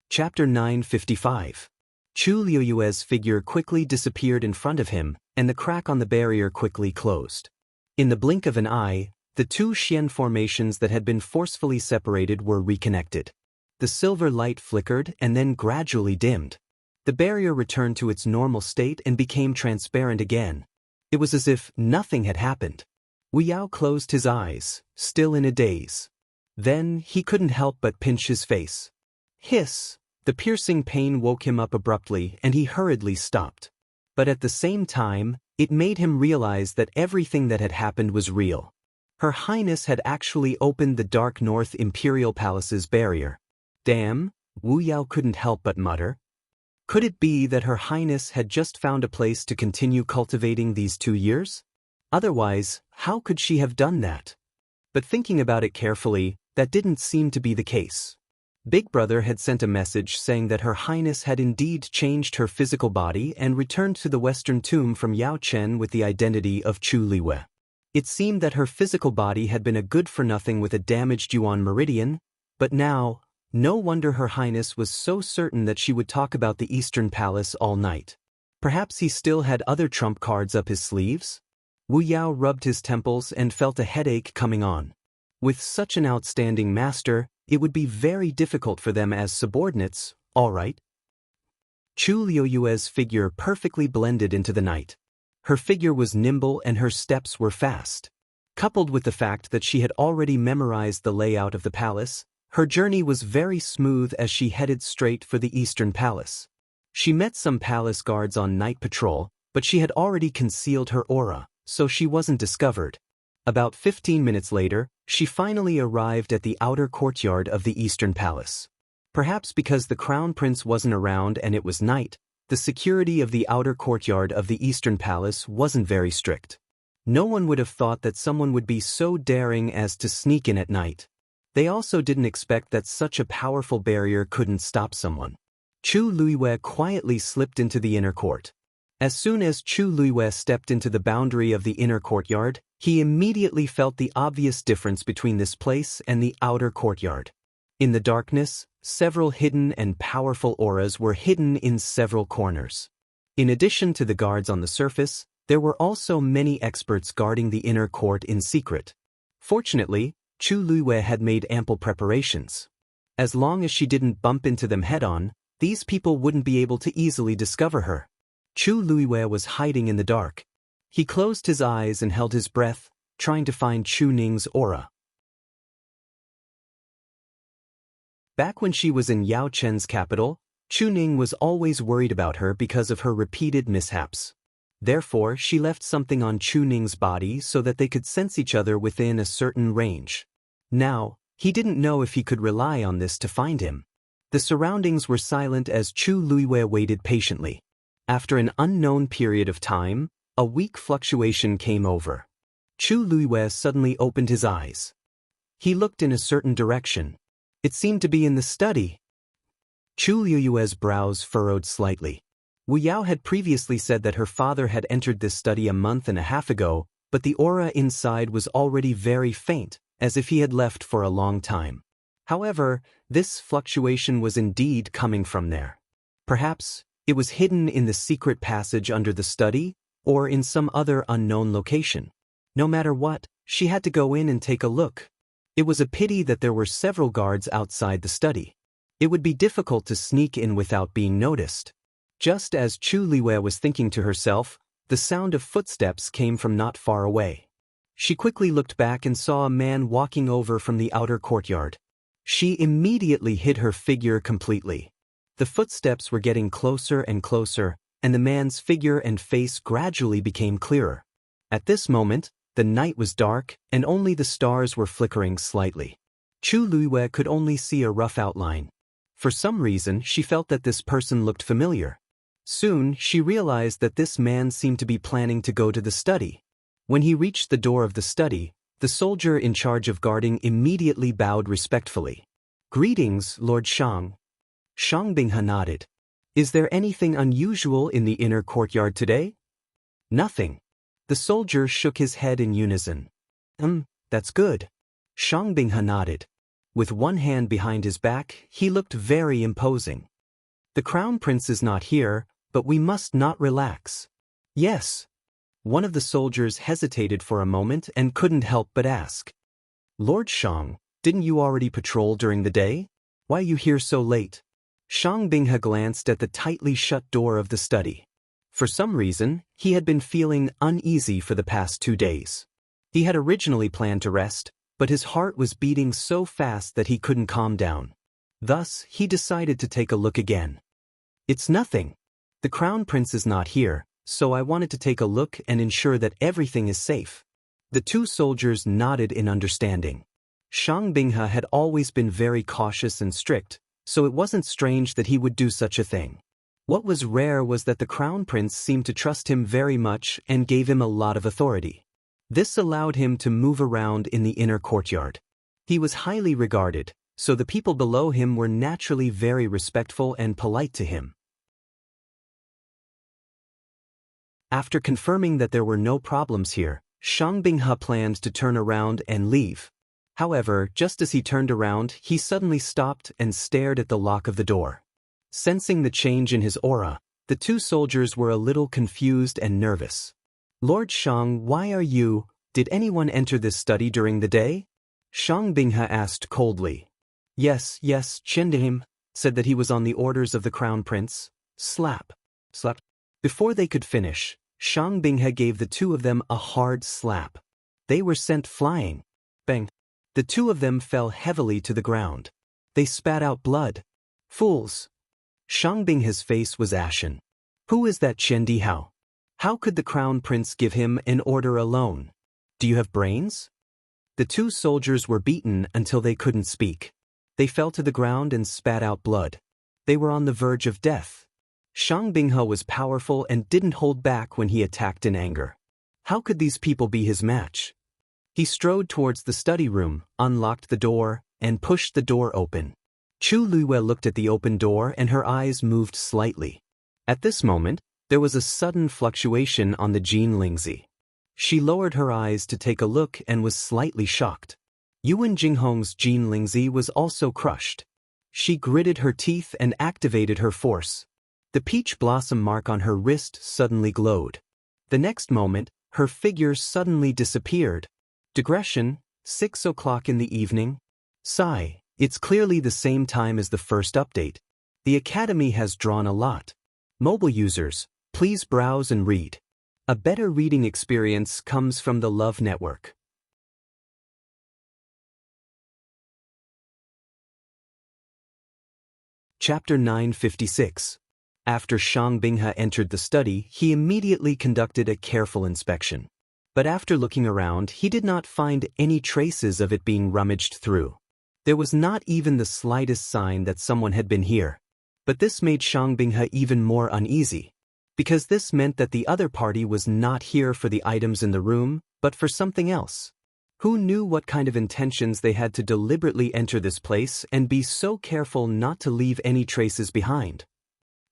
Chapter 955. Chu Luiyue's figure quickly disappeared in front of him, and the crack on the barrier quickly closed. In the blink of an eye, the two Xian formations that had been forcefully separated were reconnected. The silver light flickered and then gradually dimmed. The barrier returned to its normal state and became transparent again. It was as if nothing had happened. Wu Yao closed his eyes, still in a daze. Then he couldn't help but pinch his face. Hiss! The piercing pain woke him up abruptly and he hurriedly stopped. But at the same time, it made him realize that everything that had happened was real. Her Highness had actually opened the Dark North Imperial Palace's barrier. Damn, Wu Yao couldn't help but mutter. Could it be that Her Highness had just found a place to continue cultivating these 2 years? Otherwise, how could she have done that? But thinking about it carefully, that didn't seem to be the case. Big Brother had sent a message saying that Her Highness had indeed changed her physical body and returned to the Western Tomb from Yao Chen with the identity of Chu Luiyue. It seemed that her physical body had been a good-for-nothing with a damaged Yuan meridian, but now, no wonder Her Highness was so certain that she would talk about the Eastern Palace all night. Perhaps he still had other trump cards up his sleeves? Wu Yao rubbed his temples and felt a headache coming on. With such an outstanding master, it would be very difficult for them as subordinates, all right? Chu Luiyue's figure perfectly blended into the night. Her figure was nimble and her steps were fast. Coupled with the fact that she had already memorized the layout of the palace, her journey was very smooth as she headed straight for the Eastern Palace. She met some palace guards on night patrol, but she had already concealed her aura, so she wasn't discovered. About 15 minutes later, she finally arrived at the outer courtyard of the Eastern Palace. Perhaps because the Crown Prince wasn't around and it was night, the security of the outer courtyard of the Eastern Palace wasn't very strict. No one would have thought that someone would be so daring as to sneak in at night. They also didn't expect that such a powerful barrier couldn't stop someone. Chu Luiyue quietly slipped into the inner court. As soon as Chu Luiyue stepped into the boundary of the inner courtyard, he immediately felt the obvious difference between this place and the outer courtyard. In the darkness, several hidden and powerful auras were hidden in several corners. In addition to the guards on the surface, there were also many experts guarding the inner court in secret. Fortunately, Chu Luiyue had made ample preparations. As long as she didn't bump into them head-on, these people wouldn't be able to easily discover her. Chu Luiyue was hiding in the dark. He closed his eyes and held his breath, trying to find Chu Ning's aura. Back when she was in Yao Chen's capital, Chu Ning was always worried about her because of her repeated mishaps. Therefore, she left something on Chu Ning's body so that they could sense each other within a certain range. Now, he didn't know if he could rely on this to find him. The surroundings were silent as Chu Luiyue waited patiently. After an unknown period of time, a weak fluctuation came over. Chu Luiyue suddenly opened his eyes. He looked in a certain direction. It seemed to be in the study. Chu Luiyue's brows furrowed slightly. Wu Yao had previously said that her father had entered this study a month and a half ago, but the aura inside was already very faint, as if he had left for a long time. However, this fluctuation was indeed coming from there. Perhaps it was hidden in the secret passage under the study, or in some other unknown location. No matter what, she had to go in and take a look. It was a pity that there were several guards outside the study. It would be difficult to sneak in without being noticed. Just as Chu Liwei was thinking to herself, the sound of footsteps came from not far away. She quickly looked back and saw a man walking over from the outer courtyard. She immediately hid her figure completely. The footsteps were getting closer and closer, and the man's figure and face gradually became clearer. At this moment, the night was dark, and only the stars were flickering slightly. Chu Liwei could only see a rough outline. For some reason, she felt that this person looked familiar. Soon, she realized that this man seemed to be planning to go to the study. When he reached the door of the study, the soldier in charge of guarding immediately bowed respectfully. "Greetings, Lord Shang." Shang Binghe nodded. "Is there anything unusual in the inner courtyard today?" "Nothing." The soldier shook his head in unison. That's good." Shang Binghe nodded. With one hand behind his back, he looked very imposing. "The crown prince is not here, but we must not relax." "Yes." One of the soldiers hesitated for a moment and couldn't help but ask. "Lord Shang, didn't you already patrol during the day? Why are you here so late?" Shang Binghe glanced at the tightly shut door of the study. For some reason, he had been feeling uneasy for the past 2 days. He had originally planned to rest, but his heart was beating so fast that he couldn't calm down. Thus, he decided to take a look again. "It's nothing. The crown prince is not here, so I wanted to take a look and ensure that everything is safe." The two soldiers nodded in understanding. Shang Binghe had always been very cautious and strict, so it wasn't strange that he would do such a thing. What was rare was that the crown prince seemed to trust him very much and gave him a lot of authority. This allowed him to move around in the inner courtyard. He was highly regarded, so the people below him were naturally very respectful and polite to him. After confirming that there were no problems here, Shang Binghe planned to turn around and leave. However, just as he turned around, he suddenly stopped and stared at the lock of the door. Sensing the change in his aura, the two soldiers were a little confused and nervous. "Lord Shang, why are you? Did anyone enter this study during the day?" Shang Binghe asked coldly. Yes, Chendim said that he was on the orders of the crown prince." Slap. Slap. Before they could finish, Shang Binghe gave the two of them a hard slap. They were sent flying. Bang. The two of them fell heavily to the ground. They spat out blood. "Fools!" Shang Binghe's face was ashen. "Who is that Chen Dihao? How could the crown prince give him an order alone? Do you have brains?" The two soldiers were beaten until they couldn't speak. They fell to the ground and spat out blood. They were on the verge of death. Shang Binghe was powerful and didn't hold back when he attacked in anger. How could these people be his match? He strode towards the study room, unlocked the door, and pushed the door open. Chu Liwei looked at the open door and her eyes moved slightly. At this moment, there was a sudden fluctuation on the Jin Lingzi. She lowered her eyes to take a look and was slightly shocked. Yuan Jinghong's Jin Lingzi was also crushed. She gritted her teeth and activated her force. The peach blossom mark on her wrist suddenly glowed. The next moment, her figure suddenly disappeared. Digression, 6 o'clock in the evening. Sigh, it's clearly the same time as the first update. The Academy has drawn a lot. Mobile users, please browse and read. A better reading experience comes from the Love Network. Chapter 956. After Shang Binghe entered the study, he immediately conducted a careful inspection. But after looking around, he did not find any traces of it being rummaged through. There was not even the slightest sign that someone had been here. But this made Shang Binghe even more uneasy, because this meant that the other party was not here for the items in the room, but for something else. Who knew what kind of intentions they had to deliberately enter this place and be so careful not to leave any traces behind?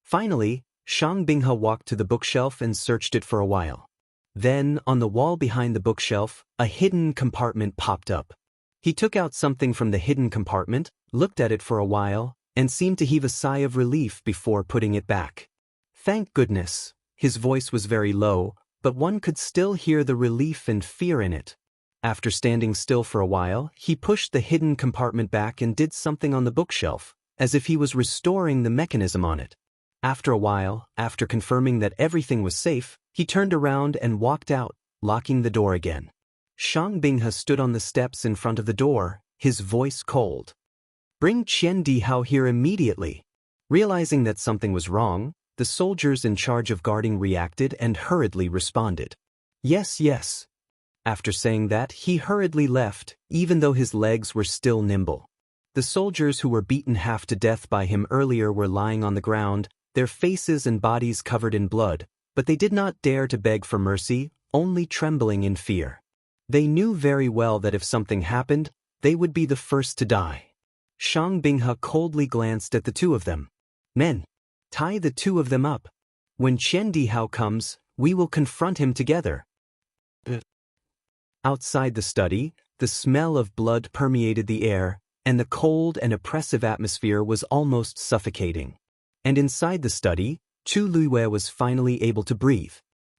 Finally, Shang Binghe walked to the bookshelf and searched it for a while. Then, on the wall behind the bookshelf, a hidden compartment popped up. He took out something from the hidden compartment, looked at it for a while, and seemed to heave a sigh of relief before putting it back. Thank goodness. His voice was very low, but one could still hear the relief and fear in it. After standing still for a while, he pushed the hidden compartment back and did something on the bookshelf, as if he was restoring the mechanism on it. After a while, after confirming that everything was safe, he turned around and walked out, locking the door again. Shang Binghe stood on the steps in front of the door, his voice cold. "Bring Qian Dihao here immediately." Realizing that something was wrong, the soldiers in charge of guarding reacted and hurriedly responded. "Yes, yes." After saying that, he hurriedly left, even though his legs were still nimble. The soldiers who were beaten half to death by him earlier were lying on the ground, their faces and bodies covered in blood, but they did not dare to beg for mercy, only trembling in fear. They knew very well that if something happened, they would be the first to die. Shang Binghe coldly glanced at the two of them. "Men, tie the two of them up. When Qian Dihao comes, we will confront him together." Outside the study, the smell of blood permeated the air, and the cold and oppressive atmosphere was almost suffocating. And inside the study, Chu Luiyue was finally able to breathe.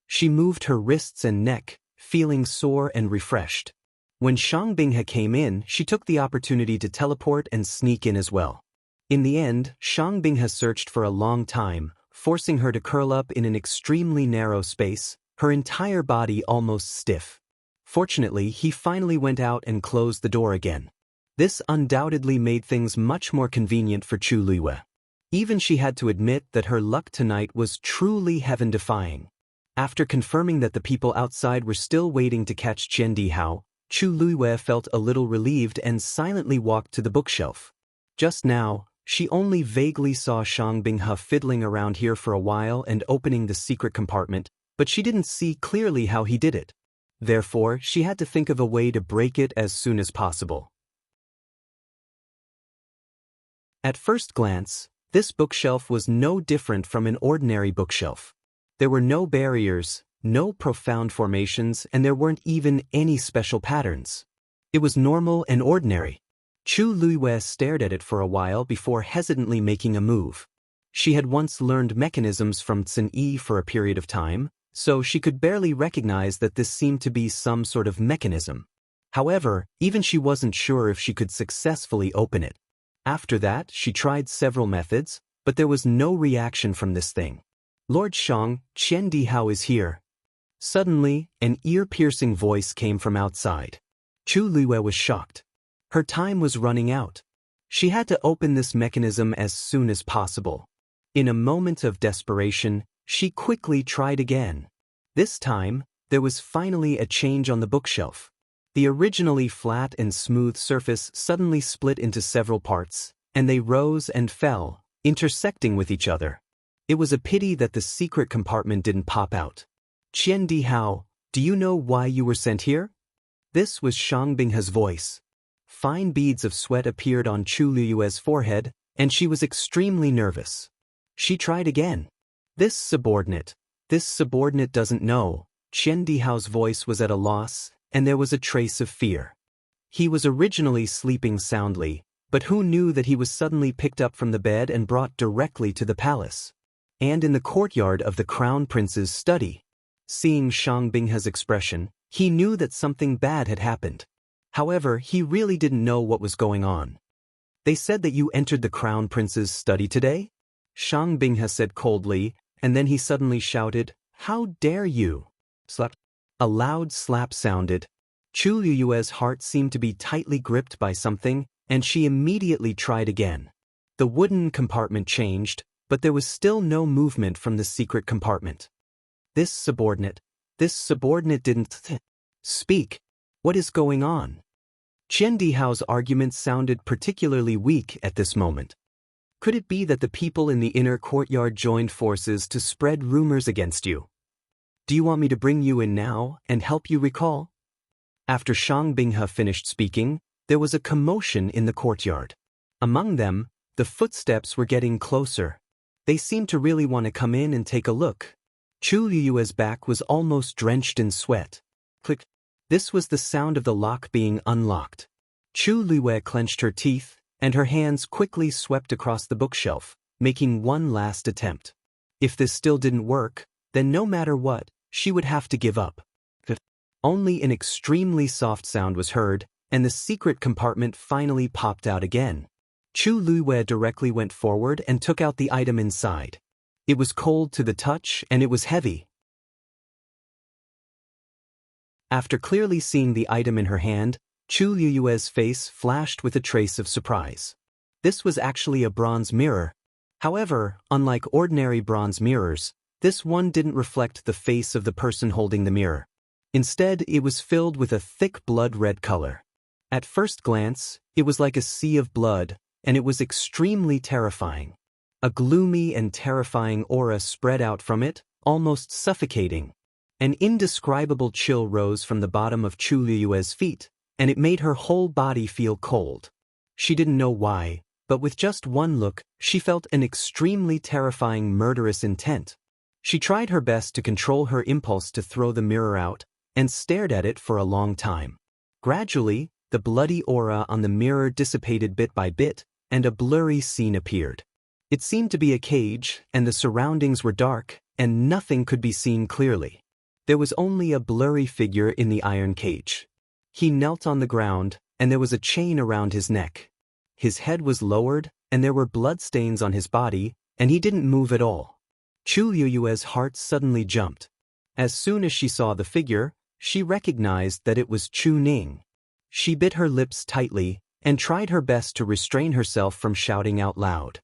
She moved her wrists and neck, feeling sore and refreshed. When Shang Binghe came in, she took the opportunity to teleport and sneak in as well. In the end, Shang Binghe searched for a long time, forcing her to curl up in an extremely narrow space, her entire body almost stiff. Fortunately, he finally went out and closed the door again. This undoubtedly made things much more convenient for Chu Luiyue. Even she had to admit that her luck tonight was truly heaven-defying. After confirming that the people outside were still waiting to catch Qian Dihao, Chu Luiyue felt a little relieved and silently walked to the bookshelf. Just now, she only vaguely saw Shang Binghe fiddling around here for a while and opening the secret compartment, but she didn't see clearly how he did it. Therefore, she had to think of a way to break it as soon as possible. At first glance, this bookshelf was no different from an ordinary bookshelf. There were no barriers, no profound formations, and there weren't even any special patterns. It was normal and ordinary. Chu Luiyue stared at it for a while before hesitantly making a move. She had once learned mechanisms from Cin Yi for a period of time, so she could barely recognize that this seemed to be some sort of mechanism. However, even she wasn't sure if she could successfully open it. After that, she tried several methods, but there was no reaction from this thing. "Lord Shang, Qian Dihao is here." Suddenly, an ear-piercing voice came from outside. Chu Luiyue was shocked. Her time was running out. She had to open this mechanism as soon as possible. In a moment of desperation, she quickly tried again. This time, there was finally a change on the bookshelf. The originally flat and smooth surface suddenly split into several parts, and they rose and fell, intersecting with each other. It was a pity that the secret compartment didn't pop out. "Qian Dihao, do you know why you were sent here?" This was Shang Binghe's voice. Fine beads of sweat appeared on Chu Luiyue's forehead, and she was extremely nervous. She tried again. This subordinate doesn't know." Qian Dihao's voice was at a loss, and there was a trace of fear. He was originally sleeping soundly, but who knew that he was suddenly picked up from the bed and brought directly to the palace? And in the courtyard of the Crown Prince's study. Seeing Shang Binghe's expression, he knew that something bad had happened. However, he really didn't know what was going on. "They said that you entered the Crown Prince's study today?" Shang Binghe said coldly, and then he suddenly shouted, "How dare you!" Slap. A loud slap sounded. Chu Luiyue's heart seemed to be tightly gripped by something, and she immediately tried again. The wooden compartment changed, but there was still no movement from the secret compartment. This subordinate didn't speak. What is going on? Qian Dihao's argument sounded particularly weak at this moment. Could it be that the people in the inner courtyard joined forces to spread rumors against you? Do you want me to bring you in now and help you recall? After Shang Binghe finished speaking, there was a commotion in the courtyard. Among them, the footsteps were getting closer. They seemed to really want to come in and take a look. Chu Luiyue's back was almost drenched in sweat. Click. This was the sound of the lock being unlocked. Chu Luiyue clenched her teeth, and her hands quickly swept across the bookshelf, making one last attempt. If this still didn't work, then no matter what, she would have to give up. Only an extremely soft sound was heard, and the secret compartment finally popped out again. Chu Luwei directly went forward and took out the item inside. It was cold to the touch and it was heavy. After clearly seeing the item in her hand, Chu Luwei's face flashed with a trace of surprise. This was actually a bronze mirror. However, unlike ordinary bronze mirrors, this one didn't reflect the face of the person holding the mirror. Instead, it was filled with a thick blood-red color. At first glance, it was like a sea of blood, and it was extremely terrifying. A gloomy and terrifying aura spread out from it, almost suffocating. An indescribable chill rose from the bottom of Chu Luwei's feet, and it made her whole body feel cold. She didn't know why, but with just one look, she felt an extremely terrifying murderous intent. She tried her best to control her impulse to throw the mirror out, and stared at it for a long time. Gradually, the bloody aura on the mirror dissipated bit by bit, and a blurry scene appeared. It seemed to be a cage, and the surroundings were dark, and nothing could be seen clearly. There was only a blurry figure in the iron cage. He knelt on the ground, and there was a chain around his neck. His head was lowered, and there were bloodstains on his body, and he didn't move at all. Chu Luwei's heart suddenly jumped. As soon as she saw the figure, she recognized that it was Chu Ning. She bit her lips tightly, and tried her best to restrain herself from shouting out loud.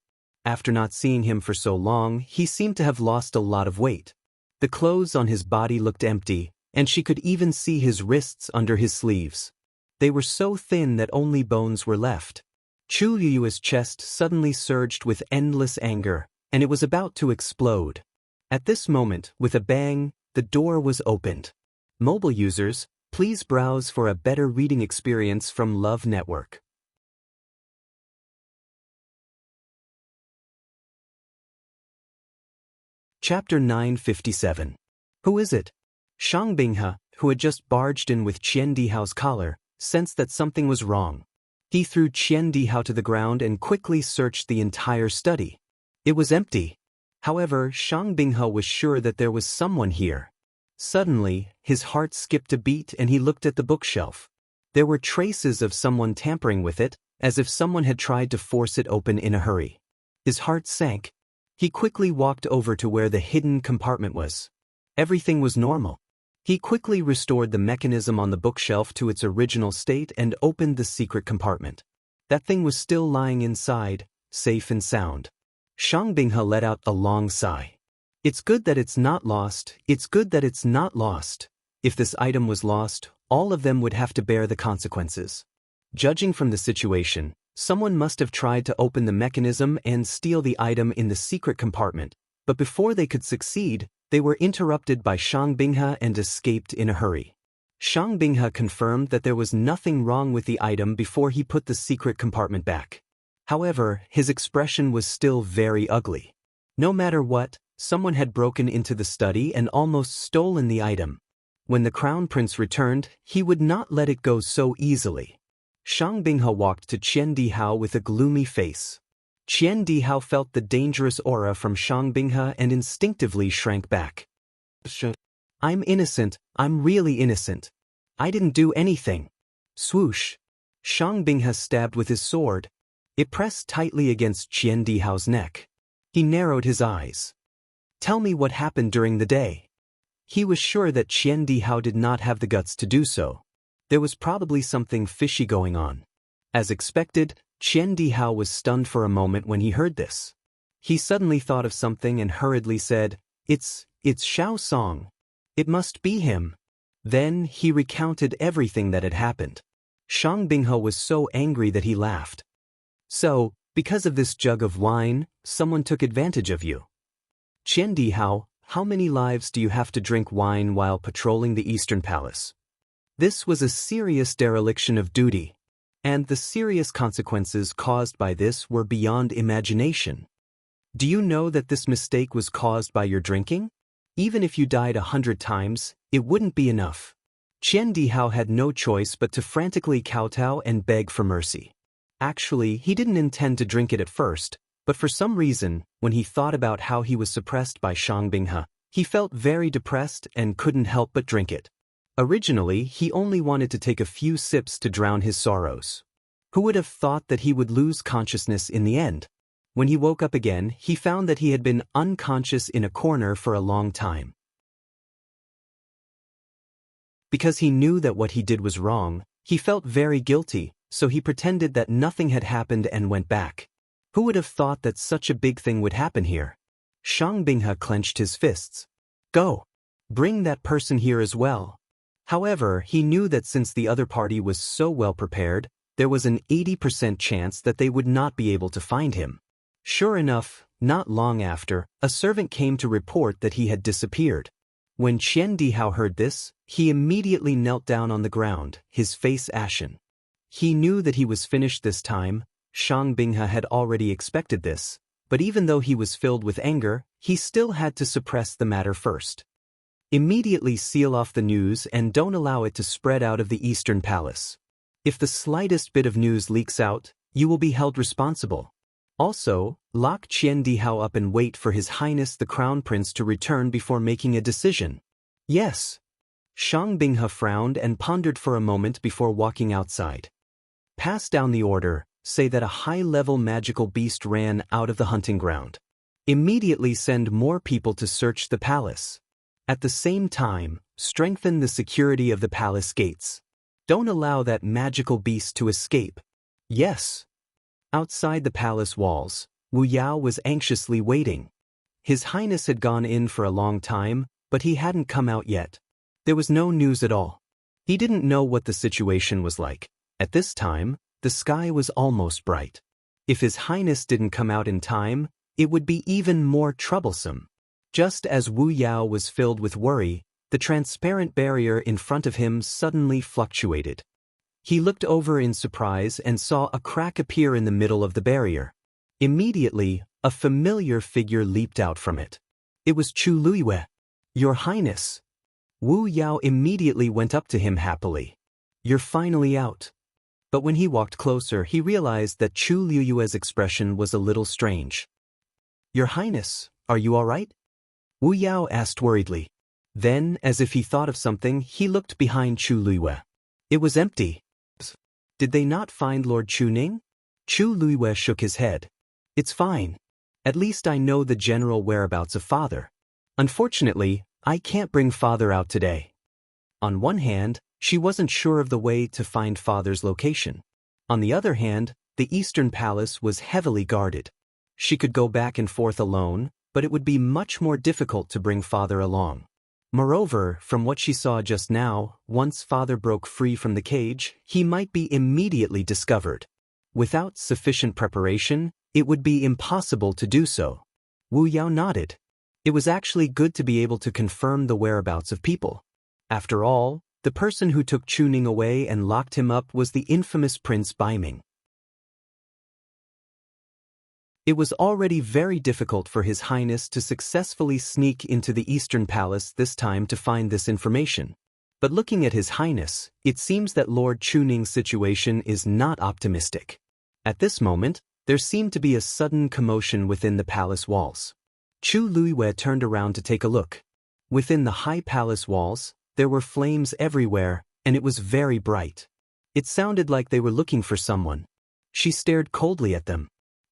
After not seeing him for so long, he seemed to have lost a lot of weight. The clothes on his body looked empty, and she could even see his wrists under his sleeves. They were so thin that only bones were left. Chu Luwei's chest suddenly surged with endless anger, and it was about to explode. At this moment, with a bang, the door was opened. Mobile users, please browse for a better reading experience from Love Network. Chapter 957. Who is it? Shang Binghe, who had just barged in with Qian Dihao's collar, sensed that something was wrong. He threw Qian Dihao to the ground and quickly searched the entire study. It was empty. However, Shang Binghe was sure that there was someone here. Suddenly, his heart skipped a beat and he looked at the bookshelf. There were traces of someone tampering with it, as if someone had tried to force it open in a hurry. His heart sank. He quickly walked over to where the hidden compartment was. Everything was normal. He quickly restored the mechanism on the bookshelf to its original state and opened the secret compartment. That thing was still lying inside, safe and sound. Shang Binghe let out a long sigh. It's good that it's not lost, it's good that it's not lost. If this item was lost, all of them would have to bear the consequences. Judging from the situation, someone must have tried to open the mechanism and steal the item in the secret compartment, but before they could succeed, they were interrupted by Shang Binghe and escaped in a hurry. Shang Binghe confirmed that there was nothing wrong with the item before he put the secret compartment back. However, his expression was still very ugly. No matter what, someone had broken into the study and almost stolen the item. When the Crown Prince returned, he would not let it go so easily. Shang Binghe walked to Qian Dihao with a gloomy face. Qian Dihao felt the dangerous aura from Shang Binghe and instinctively shrank back. I'm innocent, I'm really innocent. I didn't do anything. Swoosh. Shang Binghe stabbed with his sword. It pressed tightly against Qian Dihao's neck. He narrowed his eyes. Tell me what happened during the day. He was sure that Qian Dihao did not have the guts to do so. There was probably something fishy going on. As expected, Qian Dihao was stunned for a moment when he heard this. He suddenly thought of something and hurriedly said, It's Xiao Song. It must be him. Then he recounted everything that had happened. Shang Binghe was so angry that he laughed. So, because of this jug of wine, someone took advantage of you. Qian Dihao, how many lives do you have to drink wine while patrolling the Eastern Palace? This was a serious dereliction of duty, and the serious consequences caused by this were beyond imagination. Do you know that this mistake was caused by your drinking? Even if you died 100 times, it wouldn't be enough. Qian Dihao had no choice but to frantically kowtow and beg for mercy. Actually, he didn't intend to drink it at first, but for some reason, when he thought about how he was suppressed by Shang Binghe, he felt very depressed and couldn't help but drink it. Originally, he only wanted to take a few sips to drown his sorrows. Who would have thought that he would lose consciousness in the end? When he woke up again, he found that he had been unconscious in a corner for a long time. Because he knew that what he did was wrong, he felt very guilty, so he pretended that nothing had happened and went back. Who would have thought that such a big thing would happen here? Shang Binghe clenched his fists. Go! Bring that person here as well. However, he knew that since the other party was so well prepared, there was an 80% chance that they would not be able to find him. Sure enough, not long after, a servant came to report that he had disappeared. When Qian Dihao heard this, he immediately knelt down on the ground, his face ashen. He knew that he was finished this time. Shang Binghe had already expected this, but even though he was filled with anger, he still had to suppress the matter first. Immediately seal off the news and don't allow it to spread out of the Eastern Palace. If the slightest bit of news leaks out, you will be held responsible. Also, lock Qian Dihao up and wait for His Highness the Crown Prince to return before making a decision. Yes. Shang Binghe frowned and pondered for a moment before walking outside. Pass down the order, say that a high-level magical beast ran out of the hunting ground. Immediately send more people to search the palace. At the same time, strengthen the security of the palace gates. Don't allow that magical beast to escape. Yes. Outside the palace walls, Wu Yao was anxiously waiting. His Highness had gone in for a long time, but he hadn't come out yet. There was no news at all. He didn't know what the situation was like. At this time, the sky was almost bright. If His Highness didn't come out in time, it would be even more troublesome. Just as Wu Yao was filled with worry, the transparent barrier in front of him suddenly fluctuated. He looked over in surprise and saw a crack appear in the middle of the barrier. Immediately, a familiar figure leaped out from it. It was Chu Luiyue. Your Highness. Wu Yao immediately went up to him happily. You're finally out. But when he walked closer, he realized that Chu Luiyue's expression was a little strange. Your Highness, are you all right? Wu Yao asked worriedly. Then, as if he thought of something, he looked behind Chu Luiyue. It was empty. Did they not find Lord Chu Ning? Chu Luiyue shook his head. It's fine. At least I know the general whereabouts of Father. Unfortunately, I can't bring Father out today. On one hand, she wasn't sure of the way to find Father's location. On the other hand, the Eastern Palace was heavily guarded. She could go back and forth alone, but it would be much more difficult to bring Father along. Moreover, from what she saw just now, once Father broke free from the cage, he might be immediately discovered. Without sufficient preparation, it would be impossible to do so. Wu Yao nodded. It was actually good to be able to confirm the whereabouts of people. After all, the person who took Chu Ning away and locked him up was the infamous Prince Baiming. It was already very difficult for His Highness to successfully sneak into the Eastern Palace this time to find this information. But looking at His Highness, it seems that Lord Chu Ning's situation is not optimistic. At this moment, there seemed to be a sudden commotion within the palace walls. Chu Luiyue turned around to take a look. Within the high palace walls, there were flames everywhere, and it was very bright. It sounded like they were looking for someone. She stared coldly at them.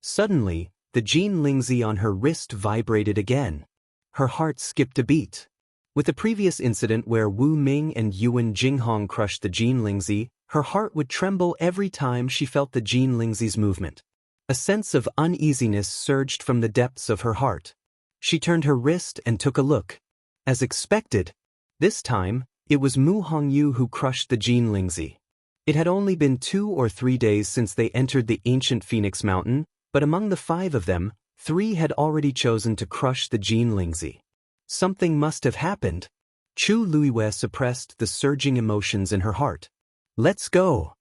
Suddenly, the Jin Lingzi on her wrist vibrated again. Her heart skipped a beat. With the previous incident where Wu Ming and Yuan Jinghong crushed the Jin Lingzi, her heart would tremble every time she felt the Jin Lingzi's movement. A sense of uneasiness surged from the depths of her heart. She turned her wrist and took a look. As expected, this time, it was Mu Hongyu who crushed the Jin Lingzi. It had only been 2 or 3 days since they entered the ancient Phoenix Mountain, but among the 5 of them, 3 had already chosen to crush the Jin Lingzi. Something must have happened. Chu Luiyue suppressed the surging emotions in her heart. Let's go!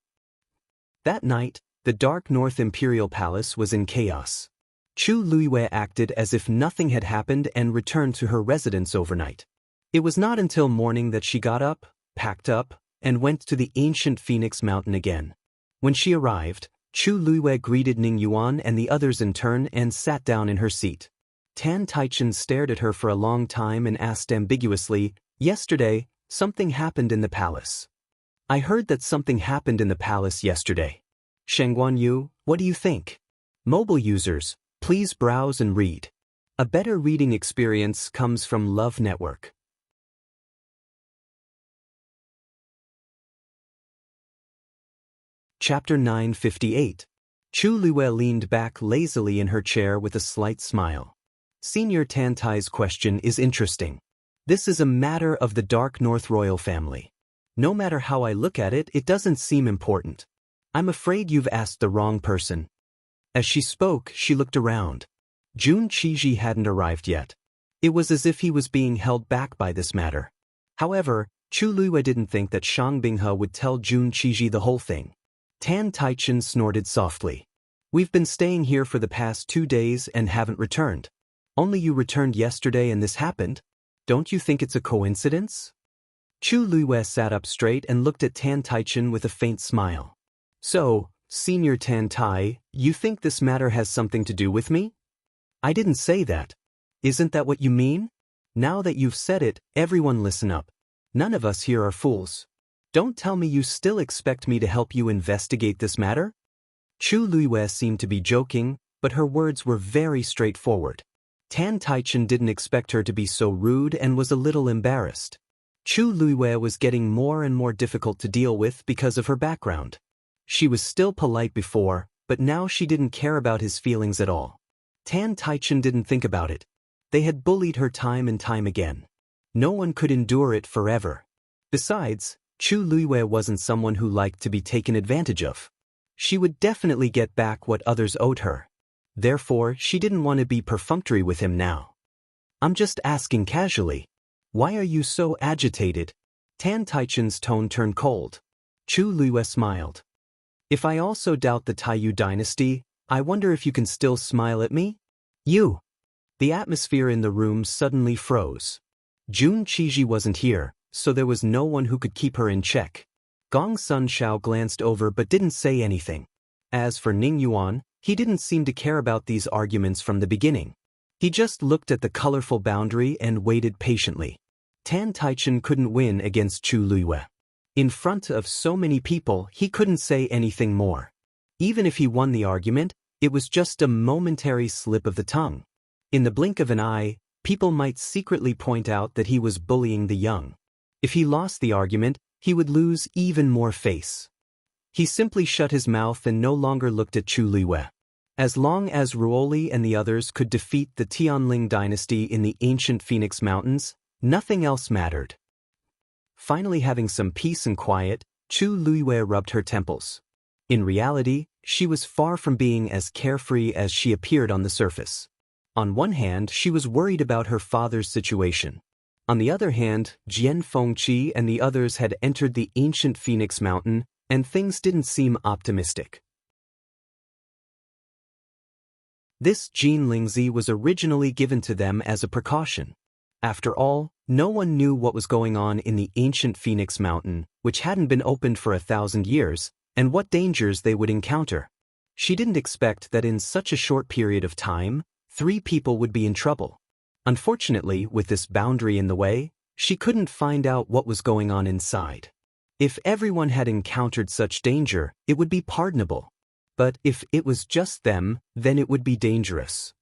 That night, the dark North Imperial Palace was in chaos. Chu Luiyue acted as if nothing had happened and returned to her residence overnight. It was not until morning that she got up, packed up, and went to the ancient Phoenix Mountain again. When she arrived, Chu Luiyue greeted Ning Yuan and the others in turn and sat down in her seat. Tan Taichen stared at her for a long time and asked ambiguously, "Yesterday, something happened in the palace." "I heard that something happened in the palace yesterday." Shengguan Yu, what do you think? Mobile users, please browse and read. A better reading experience comes from Love Network. Chapter 958. Chu Luwe leaned back lazily in her chair with a slight smile. Senior Tantai's question is interesting. This is a matter of the Dark North royal family. No matter how I look at it, it doesn't seem important. I'm afraid you've asked the wrong person. As she spoke, she looked around. Jun Qiji hadn't arrived yet. It was as if he was being held back by this matter. However, Chu Luwe didn't think that Shang Binghe would tell Jun Qiji the whole thing. Tan Taichen snorted softly. We've been staying here for the past 2 days and haven't returned. Only you returned yesterday and this happened? Don't you think it's a coincidence? Chu Luwe sat up straight and looked at Tan Taichen with a faint smile. So, Senior Tan Tai, you think this matter has something to do with me? I didn't say that. Isn't that what you mean? Now that you've said it, everyone listen up. None of us here are fools. Don't tell me you still expect me to help you investigate this matter? Chu Luwe seemed to be joking, but her words were very straightforward. Tan Taichen didn't expect her to be so rude and was a little embarrassed. Chu Luwe was getting more and more difficult to deal with because of her background. She was still polite before, but now she didn't care about his feelings at all. Tan Taichen didn't think about it. They had bullied her time and time again. No one could endure it forever. Besides, Chu Luwe wasn't someone who liked to be taken advantage of. She would definitely get back what others owed her. Therefore, she didn't want to be perfunctory with him now. I'm just asking casually. Why are you so agitated? Tan Taichen's tone turned cold. Chu Luwe smiled. If I also doubt the Taiyu dynasty, I wonder if you can still smile at me? You. The atmosphere in the room suddenly froze. Jun Qiji wasn't here, so there was no one who could keep her in check. Gong Sun Shao glanced over but didn't say anything. As for Ning Yuan, he didn't seem to care about these arguments from the beginning. He just looked at the colorful boundary and waited patiently. Tan Taichen couldn't win against Chu Luwe. In front of so many people, he couldn't say anything more. Even if he won the argument, it was just a momentary slip of the tongue. In the blink of an eye, people might secretly point out that he was bullying the young. If he lost the argument, he would lose even more face. He simply shut his mouth and no longer looked at Chu Luwe. As long as Ruoli and the others could defeat the Tianling dynasty in the ancient Phoenix Mountains, nothing else mattered. Finally having some peace and quiet, Chu Luwe rubbed her temples. In reality, she was far from being as carefree as she appeared on the surface. On one hand, she was worried about her father's situation. On the other hand, Jian Fengqi and the others had entered the ancient Phoenix Mountain, and things didn't seem optimistic. This Jin Lingzi was originally given to them as a precaution. After all, no one knew what was going on in the ancient Phoenix Mountain, which hadn't been opened for 1,000 years, and what dangers they would encounter. She didn't expect that in such a short period of time, 3 people would be in trouble. Unfortunately, with this boundary in the way, she couldn't find out what was going on inside. If everyone had encountered such danger, it would be pardonable. But if it was just them, then it would be dangerous.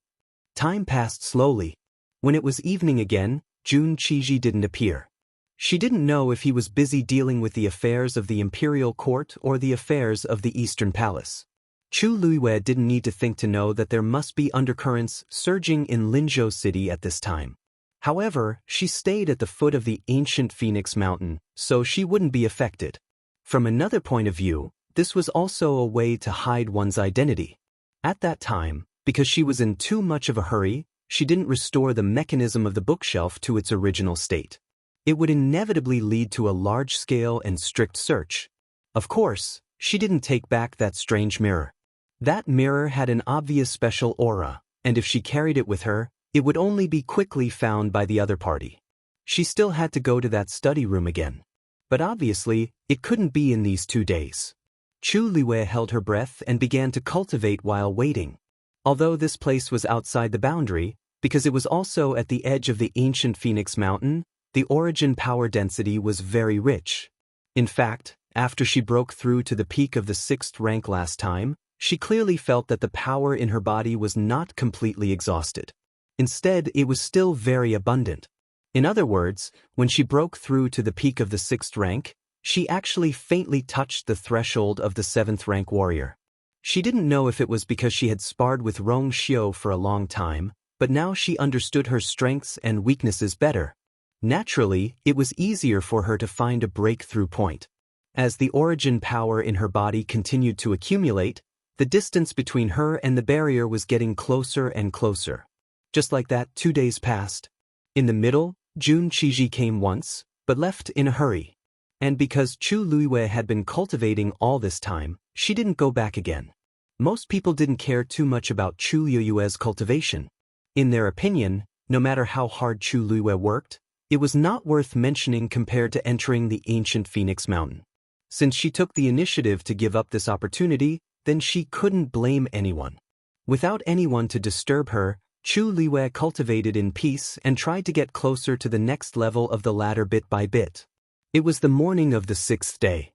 Time passed slowly. When it was evening again, Jun Qiji didn't appear. She didn't know if he was busy dealing with the affairs of the imperial court or the affairs of the Eastern Palace. Chu Luwe didn't need to think to know that there must be undercurrents surging in Linzhou City at this time. However, she stayed at the foot of the ancient Phoenix Mountain, so she wouldn't be affected. From another point of view, this was also a way to hide one's identity. At that time, because she was in too much of a hurry, she didn't restore the mechanism of the bookshelf to its original state. It would inevitably lead to a large-scale and strict search. Of course, she didn't take back that strange mirror. That mirror had an obvious special aura, and if she carried it with her, it would only be quickly found by the other party. She still had to go to that study room again. But obviously, it couldn't be in these 2 days. Chu Luwe held her breath and began to cultivate while waiting. Although this place was outside the boundary, because it was also at the edge of the ancient Phoenix Mountain, the origin power density was very rich. In fact, After she broke through to the peak of the 6th rank last time, she clearly felt that the power in her body was not completely exhausted. Instead, it was still very abundant. In other words, when she broke through to the peak of the 6th rank, she actually faintly touched the threshold of the 7th rank warrior. She didn't know if it was because she had sparred with Rong Xiu for a long time, but now she understood her strengths and weaknesses better. Naturally, it was easier for her to find a breakthrough point. As the origin power in her body continued to accumulate, the distance between her and the barrier was getting closer and closer. Just like that, 2 days passed. In the middle, Jun Qiji came once, but left in a hurry. And because Chu Luiwei had been cultivating all this time, she didn't go back again. Most people didn't care too much about Chu Luiwei's cultivation. In their opinion, no matter how hard Chu Luiwei worked, it was not worth mentioning compared to entering the ancient Phoenix Mountain. Since she took the initiative to give up this opportunity, then she couldn't blame anyone. Without anyone to disturb her, Chu Luiwei cultivated in peace and tried to get closer to the next level of the ladder bit by bit. It was the morning of the 6th day.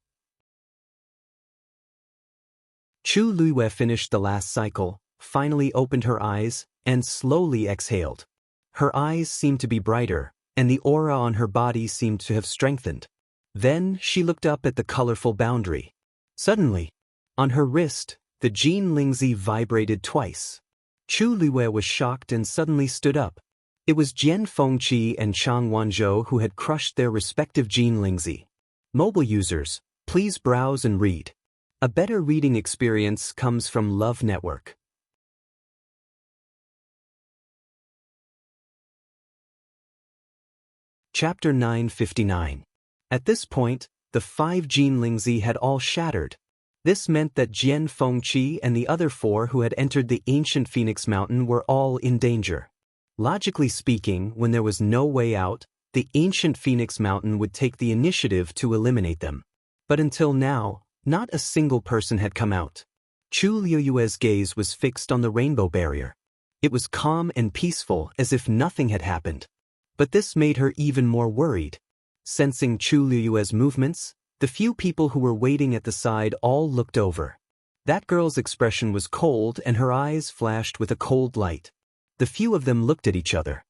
Chu Luiwei finished the last cycle, finally opened her eyes, and slowly exhaled. Her eyes seemed to be brighter, and the aura on her body seemed to have strengthened. Then she looked up at the colorful boundary. Suddenly, on her wrist, the Jin Lingzi vibrated twice. Chu Luiwei was shocked and suddenly stood up. It was Jian Fengqi and Chang Wanzhou who had crushed their respective Jin Lingzi. Mobile users, please browse and read. A better reading experience comes from Love Network. Chapter 959. At this point, the 5 Jin Lingzi had all shattered. This meant that Jian Fengqi and the other 4 who had entered the ancient Phoenix Mountain were all in danger. Logically speaking, when there was no way out, the ancient Phoenix Mountain would take the initiative to eliminate them. But until now, not a single person had come out. Chu Luiwei's gaze was fixed on the rainbow barrier. It was calm and peaceful, as if nothing had happened. But this made her even more worried. Sensing Chu Luiwei's movements, the few people who were waiting at the side all looked over. That girl's expression was cold and her eyes flashed with a cold light. The few of them looked at each other.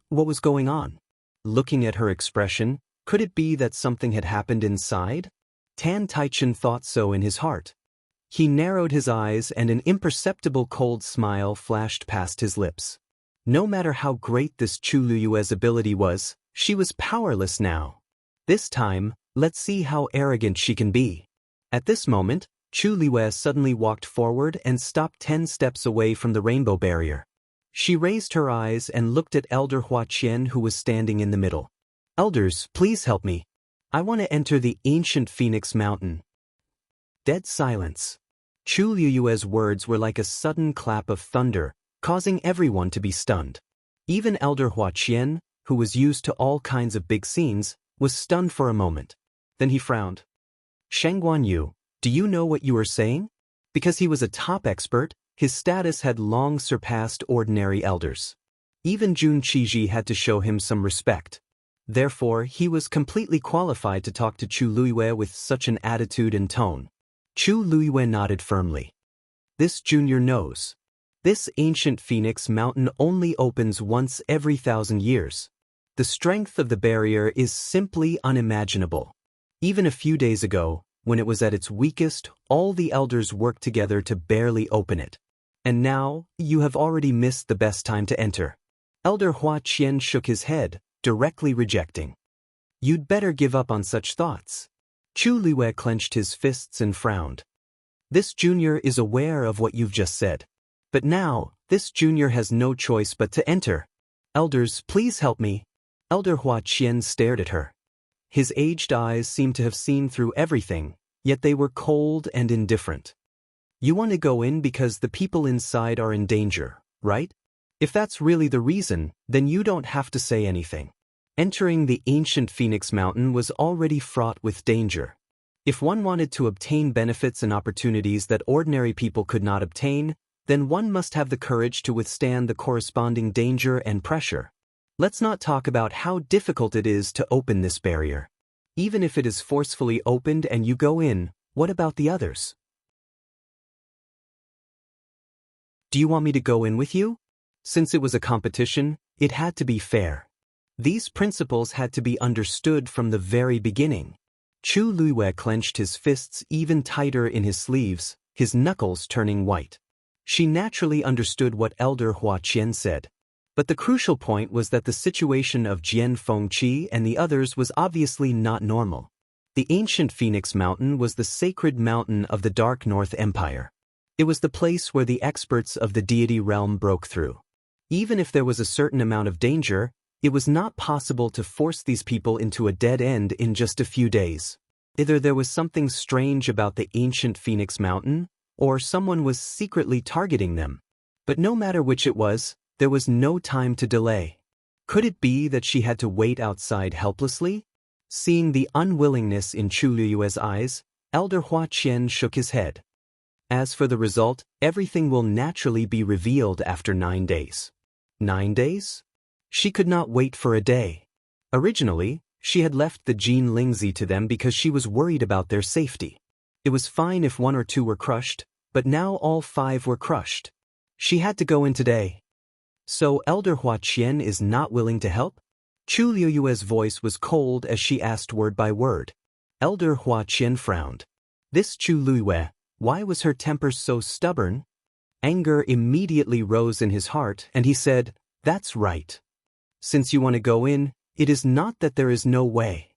What was going on? Looking at her expression, could it be that something had happened inside? Tan Taichen thought so in his heart. He narrowed his eyes and an imperceptible cold smile flashed past his lips. No matter how great this Chu Luiwei's ability was, she was powerless now. This time, let's see how arrogant she can be. At this moment, Chu Luiwei suddenly walked forward and stopped 10 steps away from the rainbow barrier. She raised her eyes and looked at Elder Hua Qian who was standing in the middle. Elders, please help me. I want to enter the ancient Phoenix Mountain. Dead silence. Chu Luiwei's words were like a sudden clap of thunder, causing everyone to be stunned. Even Elder Hua Qian, who was used to all kinds of big scenes, was stunned for a moment. Then he frowned. Sheng Guanyu, do you know what you are saying? Because he was a top expert, his status had long surpassed ordinary elders. Even Jun Qiji had to show him some respect. Therefore, he was completely qualified to talk to Chu Luiwei with such an attitude and tone. Chu Luiwei nodded firmly. This junior knows. This ancient Phoenix Mountain only opens once every 1,000 years. The strength of the barrier is simply unimaginable. Even a few days ago, when it was at its weakest, all the elders worked together to barely open it. And now, you have already missed the best time to enter. Elder Hua Qian shook his head, directly rejecting. You'd better give up on such thoughts. Chu Luiwei clenched his fists and frowned. This junior is aware of what you've just said. But now, this junior has no choice but to enter. Elders, please help me. Elder Hua Qian stared at her. His aged eyes seemed to have seen through everything, yet they were cold and indifferent. You want to go in because the people inside are in danger, right? If that's really the reason, then you don't have to say anything. Entering the ancient Phoenix Mountain was already fraught with danger. If one wanted to obtain benefits and opportunities that ordinary people could not obtain, then one must have the courage to withstand the corresponding danger and pressure. Let's not talk about how difficult it is to open this barrier. Even if it is forcefully opened and you go in, what about the others? Do you want me to go in with you? Since it was a competition, it had to be fair. These principles had to be understood from the very beginning. Chu Luiwei clenched his fists even tighter in his sleeves, his knuckles turning white. She naturally understood what Elder Hua Qian said. But the crucial point was that the situation of Jian Fengqi and the others was obviously not normal. The ancient Phoenix Mountain was the sacred mountain of the Dark North Empire. It was the place where the experts of the deity realm broke through. Even if there was a certain amount of danger, it was not possible to force these people into a dead end in just a few days. Either there was something strange about the ancient Phoenix Mountain, or someone was secretly targeting them. But no matter which it was, there was no time to delay. Could it be that she had to wait outside helplessly? Seeing the unwillingness in Chu Liyue's eyes, Elder Hua Qian shook his head. As for the result, everything will naturally be revealed after 9 days. 9 days? She could not wait for a day. Originally, she had left the Jin Lingzi to them because she was worried about their safety. It was fine if 1 or 2 were crushed, but now all 5 were crushed. She had to go in today. So Elder Hua Qian is not willing to help? Chu Liyue's voice was cold as she asked word by word. Elder Hua Qian frowned. This Chu Liyue, why was her temper so stubborn? Anger immediately rose in his heart, and he said, "That's right. Since you want to go in, it is not that there is no way.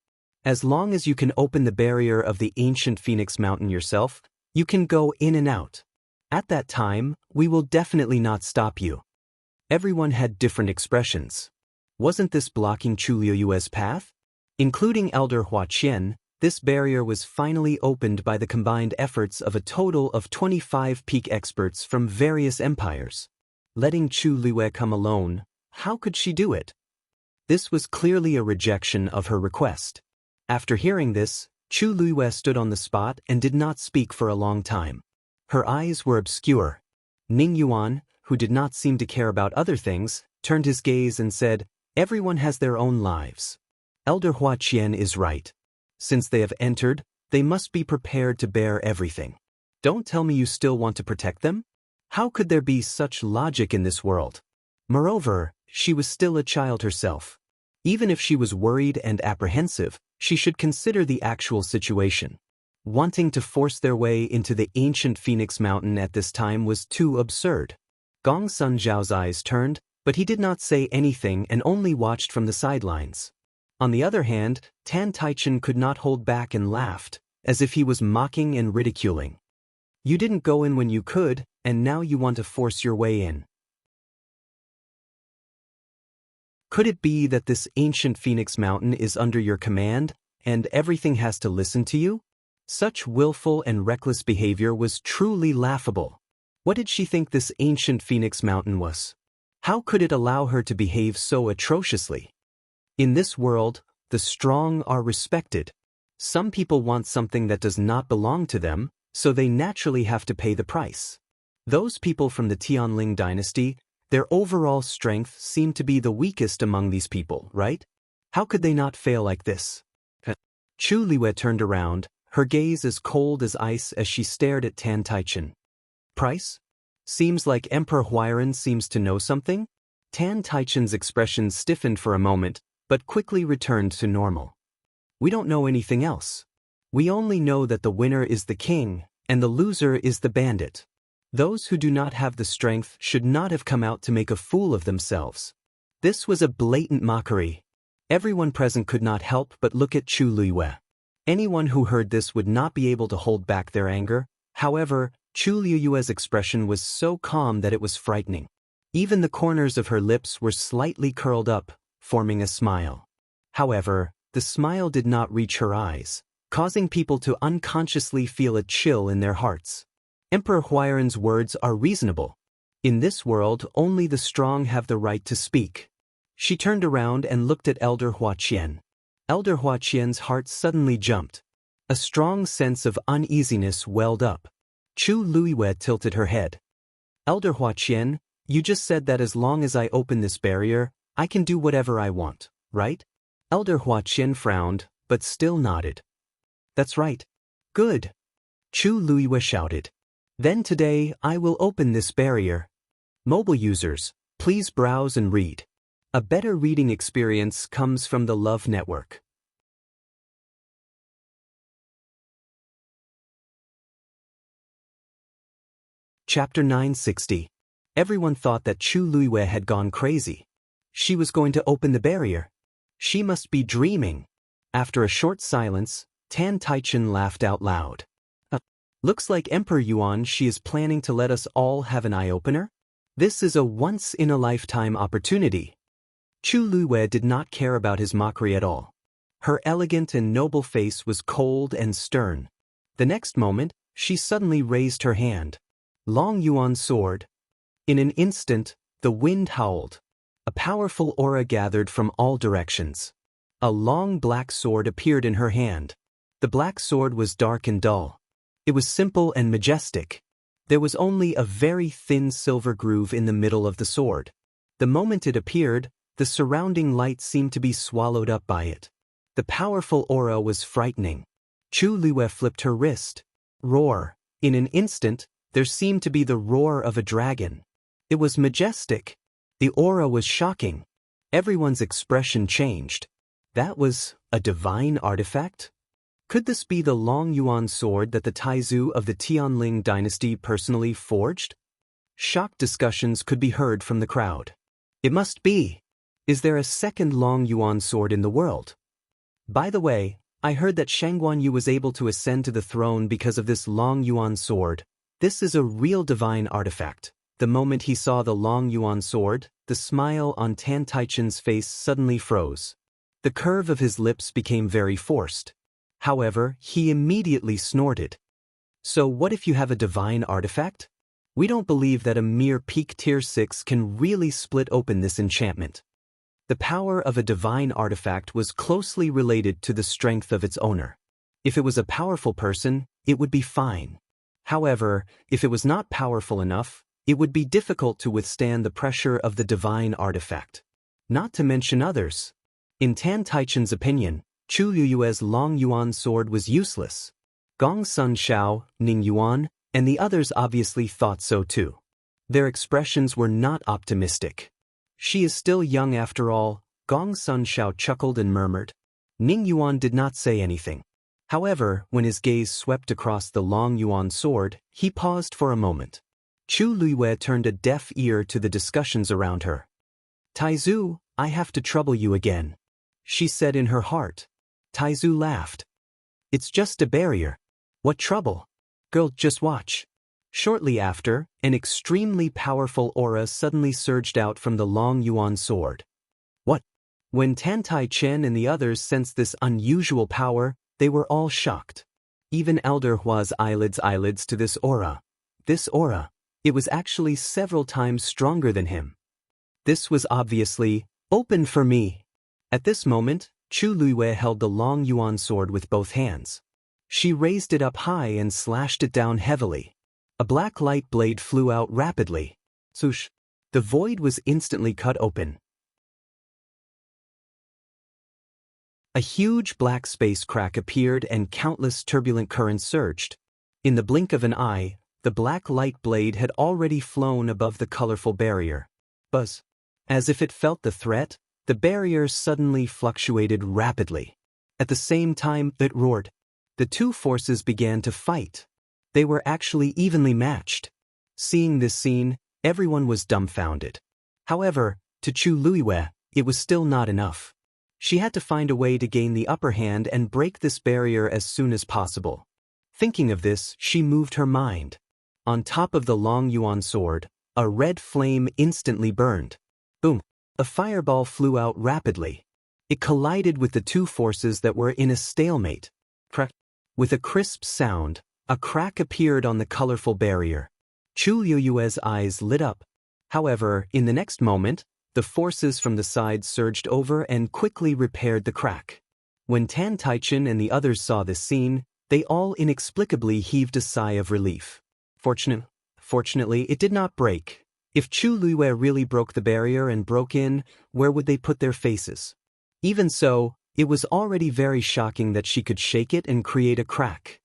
As long as you can open the barrier of the ancient Phoenix Mountain yourself, you can go in and out. At that time, we will definitely not stop you." Everyone had different expressions. Wasn't this blocking Chu Liyue's path? Including Elder Hua Qian, this barrier was finally opened by the combined efforts of a total of 25 peak experts from various empires. Letting Chu Liyue come alone, how could she do it? This was clearly a rejection of her request. After hearing this, Chu Liyue stood on the spot and did not speak for a long time. Her eyes were obscure. Ning Yuan, who did not seem to care about other things, turned his gaze and said, "Everyone has their own lives. Elder Hua Qian is right. Since they have entered, they must be prepared to bear everything. Don't tell me you still want to protect them? How could there be such logic in this world?" Moreover, she was still a child herself. Even if she was worried and apprehensive, she should consider the actual situation. Wanting to force their way into the ancient Phoenix Mountain at this time was too absurd. Gong Sun Zhao's eyes turned, but he did not say anything and only watched from the sidelines. On the other hand, Tan Taichen could not hold back and laughed, as if he was mocking and ridiculing. "You didn't go in when you could, and now you want to force your way in. Could it be that this ancient Phoenix Mountain is under your command, and everything has to listen to you?" Such willful and reckless behavior was truly laughable. What did she think this ancient Phoenix Mountain was? How could it allow her to behave so atrociously? In this world, the strong are respected. Some people want something that does not belong to them, so they naturally have to pay the price. Those people from the Tianling dynasty, their overall strength seemed to be the weakest among these people, right? How could they not fail like this? Chu Liyue turned around, her gaze as cold as ice as she stared at Tan Taichen. "Price? Seems like Emperor Huairan seems to know something?" Tan Taichen's expression stiffened for a moment, but quickly returned to normal. "We don't know anything else. We only know that the winner is the king, and the loser is the bandit. Those who do not have the strength should not have come out to make a fool of themselves." This was a blatant mockery. Everyone present could not help but look at Chu Liyue. Anyone who heard this would not be able to hold back their anger. However, Chu Liyue's expression was so calm that it was frightening. Even the corners of her lips were slightly curled up, forming a smile. However, the smile did not reach her eyes, causing people to unconsciously feel a chill in their hearts. Emperor Huairan's words are reasonable. In this world, only the strong have the right to speak. She turned around and looked at Elder Hua Qian. Elder Hua Qian's heart suddenly jumped. A strong sense of uneasiness welled up. Chu Liyue tilted her head. "Elder Hua Qian, you just said that as long as I open this barrier, I can do whatever I want, right?" Elder Hua Qian frowned, but still nodded. That's right. Good. Chu Luiyue shouted. Then today I will open this barrier. Mobile users, please browse and read. A better reading experience comes from the Love Network. Chapter 960. Everyone thought that Chu Luiyue had gone crazy. She was going to open the barrier. She must be dreaming. After a short silence, Tan Taichen laughed out loud. Looks like Emperor Yuan she is planning to let us all have an eye-opener? This is a once-in-a-lifetime opportunity. Chu Luiyue did not care about his mockery at all. Her elegant and noble face was cold and stern. The next moment, she suddenly raised her hand. Long Yuan sword. In an instant, the wind howled. A powerful aura gathered from all directions. A long black sword appeared in her hand. The black sword was dark and dull. It was simple and majestic. There was only a very thin silver groove in the middle of the sword. The moment it appeared, the surrounding light seemed to be swallowed up by it. The powerful aura was frightening. Chu Luiyue flipped her wrist. Roar. In an instant, there seemed to be the roar of a dragon. It was majestic. The aura was shocking. Everyone's expression changed. That was a divine artifact? Could this be the Long Yuan sword that the Taizu of the Tianling dynasty personally forged? Shocked discussions could be heard from the crowd. It must be. Is there a second Long Yuan sword in the world? By the way, I heard that Shangguanyu was able to ascend to the throne because of this Long Yuan sword. This is a real divine artifact. The moment he saw the Long Yuan sword, the smile on Tan Taichen's face suddenly froze. The curve of his lips became very forced. However, he immediately snorted. So what if you have a divine artifact? We don't believe that a mere peak tier 6 can really split open this enchantment. The power of a divine artifact was closely related to the strength of its owner. If it was a powerful person, it would be fine. However, if it was not powerful enough, it would be difficult to withstand the pressure of the divine artifact. Not to mention others. In Tan Taichen's opinion, Chu Luiyue's Long Yuan sword was useless. Gong Sun Xiao, Ning Yuan, and the others obviously thought so too. Their expressions were not optimistic. She is still young after all, Gong Sun Xiao chuckled and murmured. Ning Yuan did not say anything. However, when his gaze swept across the Long Yuan sword, he paused for a moment. Chu Luiyue turned a deaf ear to the discussions around her. Taizu, I have to trouble you again, she said in her heart. Taizu laughed. It's just a barrier. What trouble? Girl, just watch. Shortly after, an extremely powerful aura suddenly surged out from the Long Yuan sword. What? When Tan Taichen and the others sensed this unusual power, they were all shocked. Even Elder Hua's eyelids to this aura. This aura, it was actually several times stronger than him. This was obviously, open for me. At this moment, Chu Luiyue held the Long Yuan sword with both hands. She raised it up high and slashed it down heavily. A black light blade flew out rapidly. Swoosh! The void was instantly cut open. A huge black space crack appeared and countless turbulent currents surged. In the blink of an eye, the black light blade had already flown above the colorful barrier. Buzz! As if it felt the threat, the barrier suddenly fluctuated rapidly. At the same time, it roared. The two forces began to fight. They were actually evenly matched. Seeing this scene, everyone was dumbfounded. However, to Chu Luiyue, it was still not enough. She had to find a way to gain the upper hand and break this barrier as soon as possible. Thinking of this, she moved her mind. On top of the Long Yuan sword, a red flame instantly burned. Boom! A fireball flew out rapidly. It collided with the two forces that were in a stalemate. Crack! With a crisp sound, a crack appeared on the colorful barrier. Chu Luiyue's eyes lit up. However, in the next moment, the forces from the side surged over and quickly repaired the crack. When Tan Taichen and the others saw this scene, they all inexplicably heaved a sigh of relief. Fortunately, it did not break. If Chu Luiyue really broke the barrier and broke in, where would they put their faces? Even so, It was already very shocking that she could shake it and create a crack.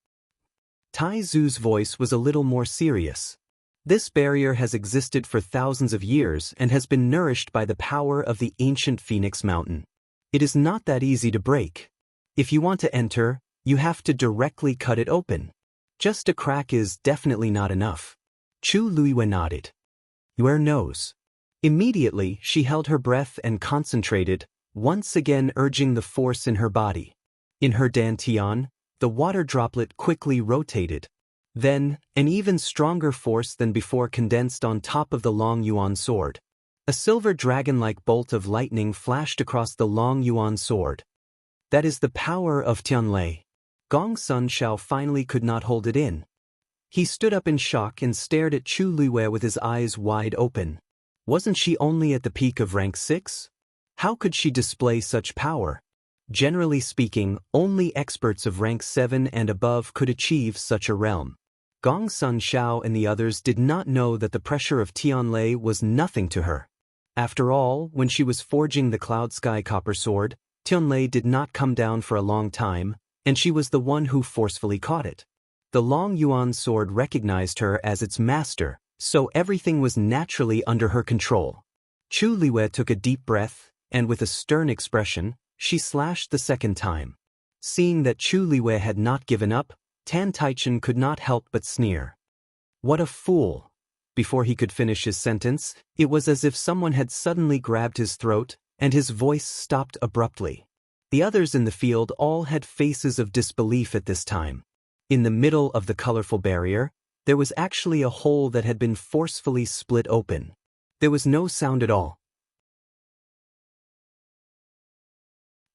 Tai Zu's voice was a little more serious. This barrier has existed for thousands of years and has been nourished by the power of the ancient Phoenix Mountain. It is not that easy to break. If you want to enter, you have to directly cut it open. Just a crack is definitely not enough. Chu Luiyue nodded. Your nose. Immediately, she held her breath and concentrated, once again urging the force in her body. In her dantian, the water droplet quickly rotated. Then, an even stronger force than before condensed on top of the Long Yuan sword. A silver dragon-like bolt of lightning flashed across the Long Yuan sword. That is the power of Tianlei. Gong Sun Shao finally could not hold it in. He stood up in shock and stared at Chu Luiyue with his eyes wide open. Wasn't she only at the peak of rank 6? How could she display such power? Generally speaking, only experts of rank 7 and above could achieve such a realm. Gong Sun Shao and the others did not know that the pressure of Tianlei was nothing to her. After all, when she was forging the Cloud Sky Copper Sword, Tianlei did not come down for a long time, and she was the one who forcefully caught it. The Long Yuan sword recognized her as its master, so everything was naturally under her control. Chu Luiyue took a deep breath, and with a stern expression, she slashed the second time. Seeing that Chu Luiyue had not given up, Tan Taichen could not help but sneer. What a fool! Before he could finish his sentence, it was as if someone had suddenly grabbed his throat, and his voice stopped abruptly. The others in the field all had faces of disbelief at this time. In the middle of the colorful barrier, there was actually a hole that had been forcefully split open. There was no sound at all.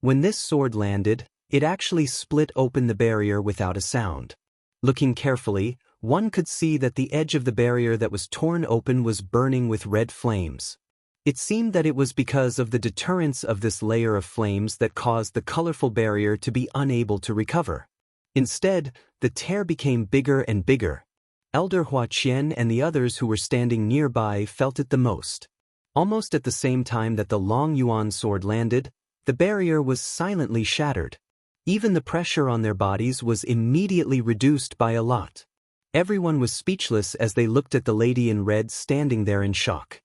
When this sword landed, it actually split open the barrier without a sound. Looking carefully, one could see that the edge of the barrier that was torn open was burning with red flames. It seemed that it was because of the deterrence of this layer of flames that caused the colorful barrier to be unable to recover. Instead, the tear became bigger and bigger. Elder Hua Qian and the others who were standing nearby felt it the most. Almost at the same time that the Long Yuan sword landed, the barrier was silently shattered. Even the pressure on their bodies was immediately reduced by a lot. Everyone was speechless as they looked at the lady in red standing there in shock.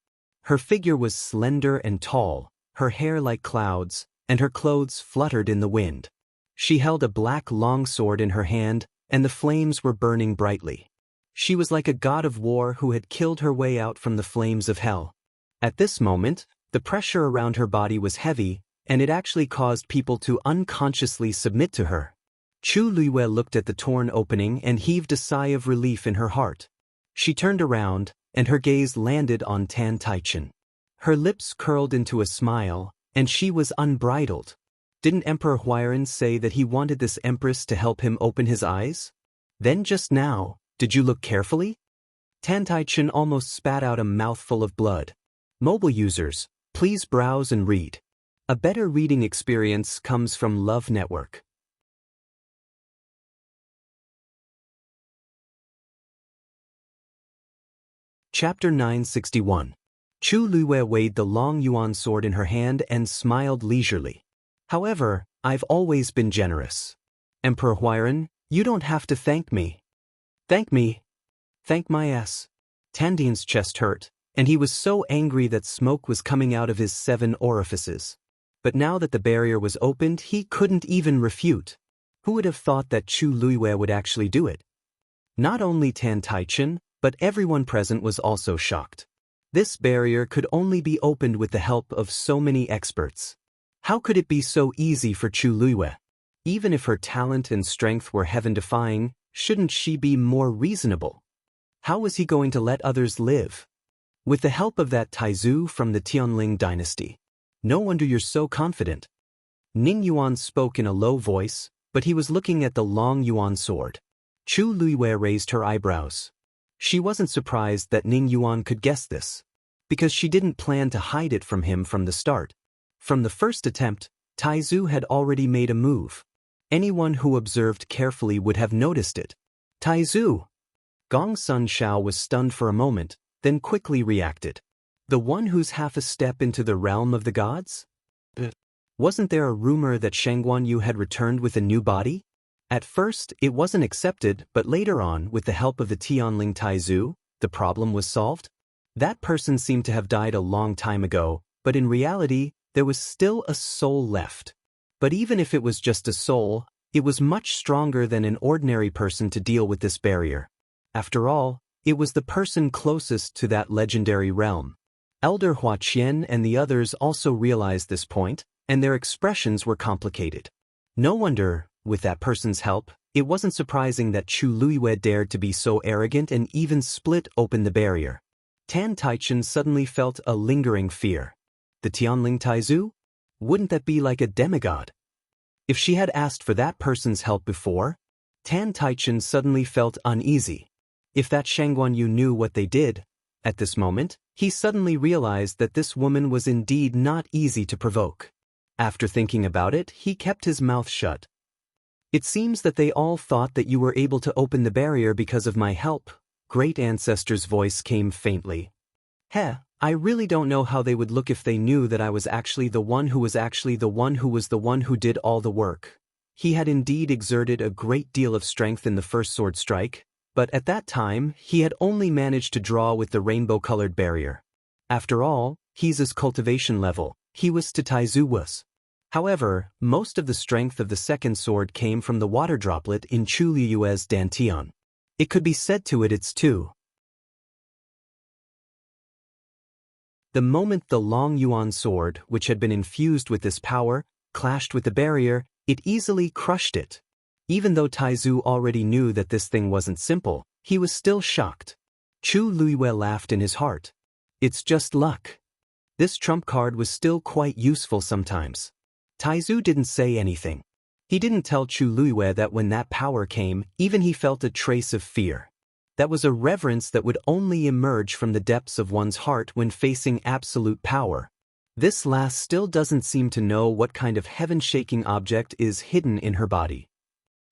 Her figure was slender and tall, her hair like clouds, and her clothes fluttered in the wind. She held a black longsword in her hand, and the flames were burning brightly. She was like a god of war who had killed her way out from the flames of hell. At this moment, the pressure around her body was heavy, and it actually caused people to unconsciously submit to her. Chu Luiyue looked at the torn opening and heaved a sigh of relief in her heart. She turned around, and her gaze landed on Tan Taichen. Her lips curled into a smile, and she was unbridled. Didn't Emperor Huairan say that he wanted this empress to help him open his eyes? Then just now, did you look carefully? Tan Taichen almost spat out a mouthful of blood. Mobile users, please browse and read. A better reading experience comes from Love Network. Chapter 961. Chu Luiyue weighed the Long Yuan sword in her hand and smiled leisurely. However, I've always been generous. Emperor Huairan, you don't have to thank me. Thank me? Thank my ass. Tandian's chest hurt, and he was so angry that smoke was coming out of his 7 orifices. But now that the barrier was opened, he couldn't even refute. Who would have thought that Chu Luiyue would actually do it? Not only Tan Taichen, but everyone present was also shocked. This barrier could only be opened with the help of so many experts. How could it be so easy for Chu Luiyue? Even if her talent and strength were heaven-defying, shouldn't she be more reasonable? How was he going to let others live? With the help of that Taizu from the Tianling dynasty. No wonder you're so confident. Ning Yuan spoke in a low voice, but he was looking at the Long Yuan sword. Chu Luiyue raised her eyebrows. She wasn't surprised that Ning Yuan could guess this, because she didn't plan to hide it from him from the start. From the first attempt, Taizu had already made a move. Anyone who observed carefully would have noticed it. Taizu! Gong Sun Shao was stunned for a moment, then quickly reacted. The one who's half a step into the realm of the gods? Wasn't there a rumor that Shangguanyu had returned with a new body? At first, it wasn't accepted, but later on, with the help of the Tianling Taizu, the problem was solved. That person seemed to have died a long time ago, but in reality, there was still a soul left. But even if it was just a soul, it was much stronger than an ordinary person to deal with this barrier. After all, it was the person closest to that legendary realm. Elder Hua Qian and the others also realized this point, and their expressions were complicated. No wonder, with that person's help, it wasn't surprising that Chu Luiyue dared to be so arrogant and even split open the barrier. Tan Taichen suddenly felt a lingering fear. The Tianling Taizu? Wouldn't that be like a demigod? If she had asked for that person's help before, Tan Taichen suddenly felt uneasy. If that Shangguanyu knew what they did, at this moment, he suddenly realized that this woman was indeed not easy to provoke. After thinking about it, he kept his mouth shut. It seems that they all thought that you were able to open the barrier because of my help. Great Ancestor's voice came faintly. I really don't know how they would look if they knew that I was actually the one who was actually the one who was the one who did all the work. He had indeed exerted a great deal of strength in the first sword strike, but at that time, he had only managed to draw with the rainbow-colored barrier. After all, he's his cultivation level. He was to Taizu was. However, most of the strength of the second sword came from the water droplet in Chu Liyue's dantian. It could be said to it it's two. The moment the Long Yuan sword, which had been infused with this power, clashed with the barrier, it easily crushed it. Even though Taizu already knew that this thing wasn't simple, he was still shocked. Chu Luiyue laughed in his heart. It's just luck. This trump card was still quite useful sometimes. Taizu didn't say anything. He didn't tell Chu Luiyue that when that power came, even he felt a trace of fear. That was a reverence that would only emerge from the depths of one's heart when facing absolute power. This last still doesn't seem to know what kind of heaven-shaking object is hidden in her body.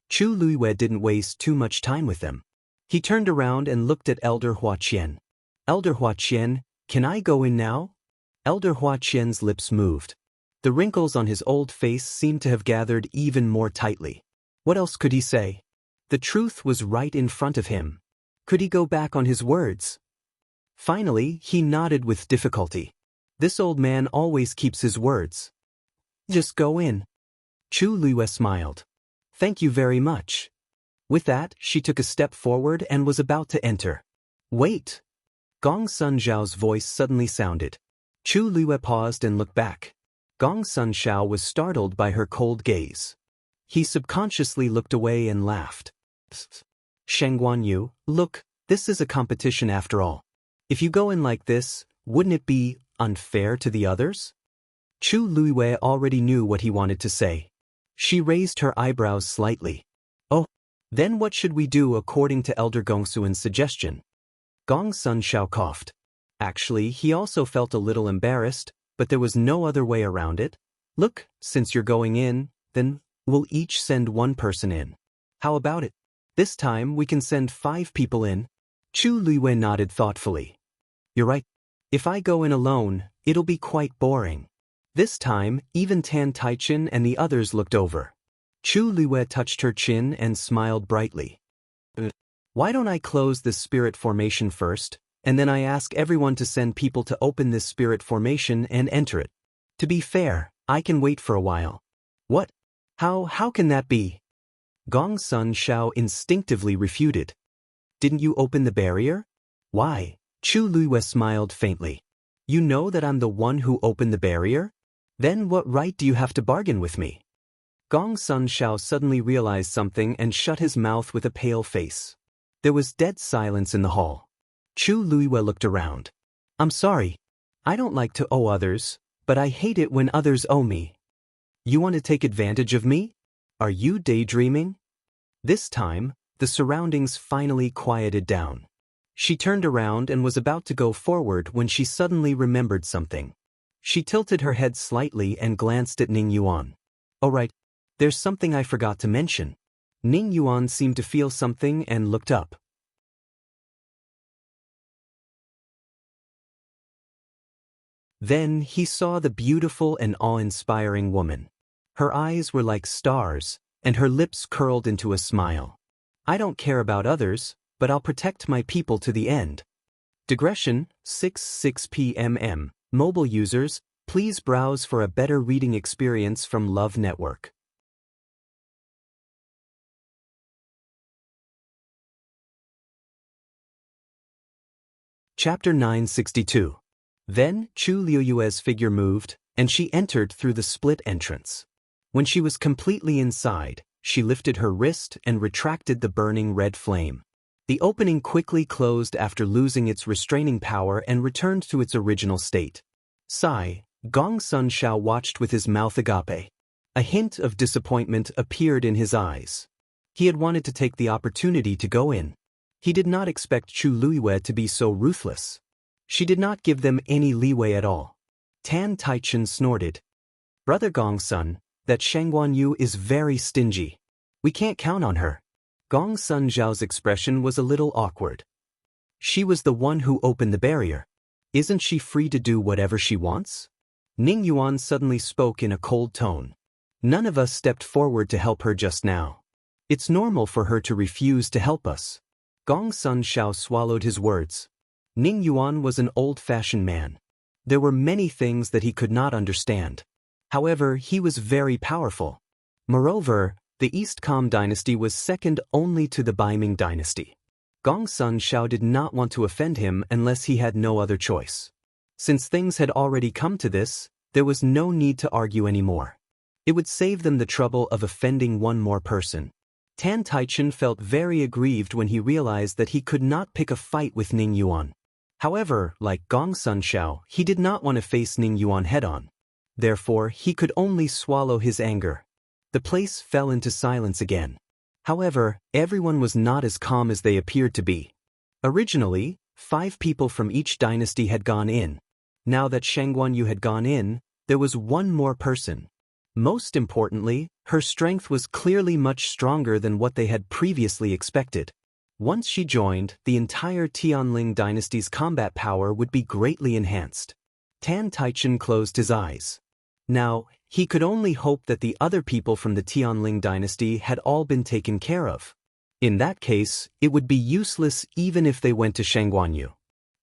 Chu Luiyue didn't waste too much time with them. He turned around and looked at Elder Hua Qian. Elder Hua Qian, can I go in now? Elder Hua Qian's lips moved. The wrinkles on his old face seemed to have gathered even more tightly. What else could he say? The truth was right in front of him. Could he go back on his words? Finally, he nodded with difficulty. This old man always keeps his words. Just go in. Chu Luiyue smiled. Thank you very much. With that, she took a step forward and was about to enter. Wait! Gong Sun Zhao's voice suddenly sounded. Chu Luiyue paused and looked back. Gong Sun Zhao was startled by her cold gaze. He subconsciously looked away and laughed. Psst. Shangguanyu, look, this is a competition after all. If you go in like this, wouldn't it be unfair to the others? Chu Luiyue already knew what he wanted to say. She raised her eyebrows slightly. Oh, then what should we do according to Elder Gongsuan's suggestion? Gong Sun Zhao coughed. Actually, he also felt a little embarrassed, but there was no other way around it. Look, since you're going in, then we'll each send one person in. How about it? This time we can send 5 people in. Chu Luiyue nodded thoughtfully. You're right. If I go in alone, it'll be quite boring. This time, even Tan Taichen and the others looked over. Chu Luiyue touched her chin and smiled brightly. Why don't I close this spirit formation first, and then I ask everyone to send people to open this spirit formation and enter it? To be fair, I can wait for a while. What? How can that be? Gong Sun Zhao instinctively refuted. Didn't you open the barrier? Why? Chu Luiyue smiled faintly. You know that I'm the one who opened the barrier? Then what right do you have to bargain with me? Gong Sun Zhao suddenly realized something and shut his mouth with a pale face. There was dead silence in the hall. Chu Luiyue looked around. I'm sorry. I don't like to owe others, but I hate it when others owe me. You want to take advantage of me? Are you daydreaming? This time, the surroundings finally quieted down. She turned around and was about to go forward when she suddenly remembered something. She tilted her head slightly and glanced at Ning Yuan. Oh right, there's something I forgot to mention. Ning Yuan seemed to feel something and looked up. Then he saw the beautiful and awe-inspiring woman. Her eyes were like stars, and her lips curled into a smile. I don't care about others, but I'll protect my people to the end. Digression, 6 p.m. Mobile users, please browse for a better reading experience from Love Network. Chapter 962. Then, Chu Liuyue's figure moved, and she entered through the split entrance. When she was completely inside, she lifted her wrist and retracted the burning red flame. The opening quickly closed after losing its restraining power and returned to its original state. Sigh, Gong Sun Shao watched with his mouth agape. A hint of disappointment appeared in his eyes. He had wanted to take the opportunity to go in. He did not expect Chu Liyue to be so ruthless. She did not give them any leeway at all. Tan Taichun snorted. Brother Gong Sun, that Shangguan Yu is very stingy. We can't count on her. Gong Sun Zhao's expression was a little awkward. She was the one who opened the barrier. Isn't she free to do whatever she wants? Ning Yuan suddenly spoke in a cold tone. None of us stepped forward to help her just now. It's normal for her to refuse to help us. Gong Sun Shao swallowed his words. Ning Yuan was an old-fashioned man. There were many things that he could not understand. However, he was very powerful. Moreover, the East Com dynasty was second only to the Baiming dynasty. Gong Sun Shao did not want to offend him unless he had no other choice. Since things had already come to this, there was no need to argue anymore. It would save them the trouble of offending one more person. Tan Taichun felt very aggrieved when he realized that he could not pick a fight with Ning Yuan. However, like Gong Sun Shao, he did not want to face Ning Yuan head-on. Therefore, he could only swallow his anger. The place fell into silence again. However, everyone was not as calm as they appeared to be. Originally, 5 people from each dynasty had gone in. Now that Shangguan Yu had gone in, there was one more person. Most importantly, her strength was clearly much stronger than what they had previously expected. Once she joined, the entire Tianling dynasty's combat power would be greatly enhanced. Tan Taichun closed his eyes. Now, he could only hope that the other people from the Tianling dynasty had all been taken care of. In that case, it would be useless even if they went to Shangguan Yu.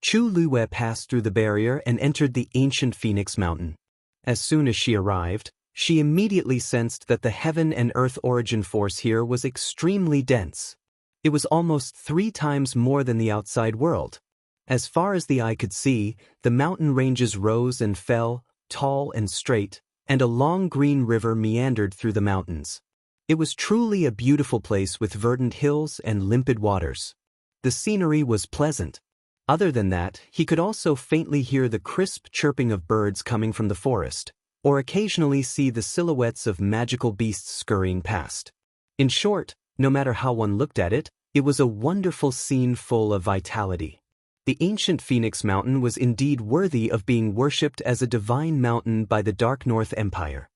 Chu Liyue passed through the barrier and entered the ancient Phoenix Mountain. As soon as she arrived, she immediately sensed that the heaven and earth origin force here was extremely dense. It was almost 3 times more than the outside world. As far as the eye could see, the mountain ranges rose and fell, tall and straight, and a long green river meandered through the mountains. It was truly a beautiful place with verdant hills and limpid waters. The scenery was pleasant. Other than that, he could also faintly hear the crisp chirping of birds coming from the forest, or occasionally see the silhouettes of magical beasts scurrying past. In short, no matter how one looked at it, it was a wonderful scene full of vitality. The ancient Phoenix Mountain was indeed worthy of being worshipped as a divine mountain by the Dark North Empire.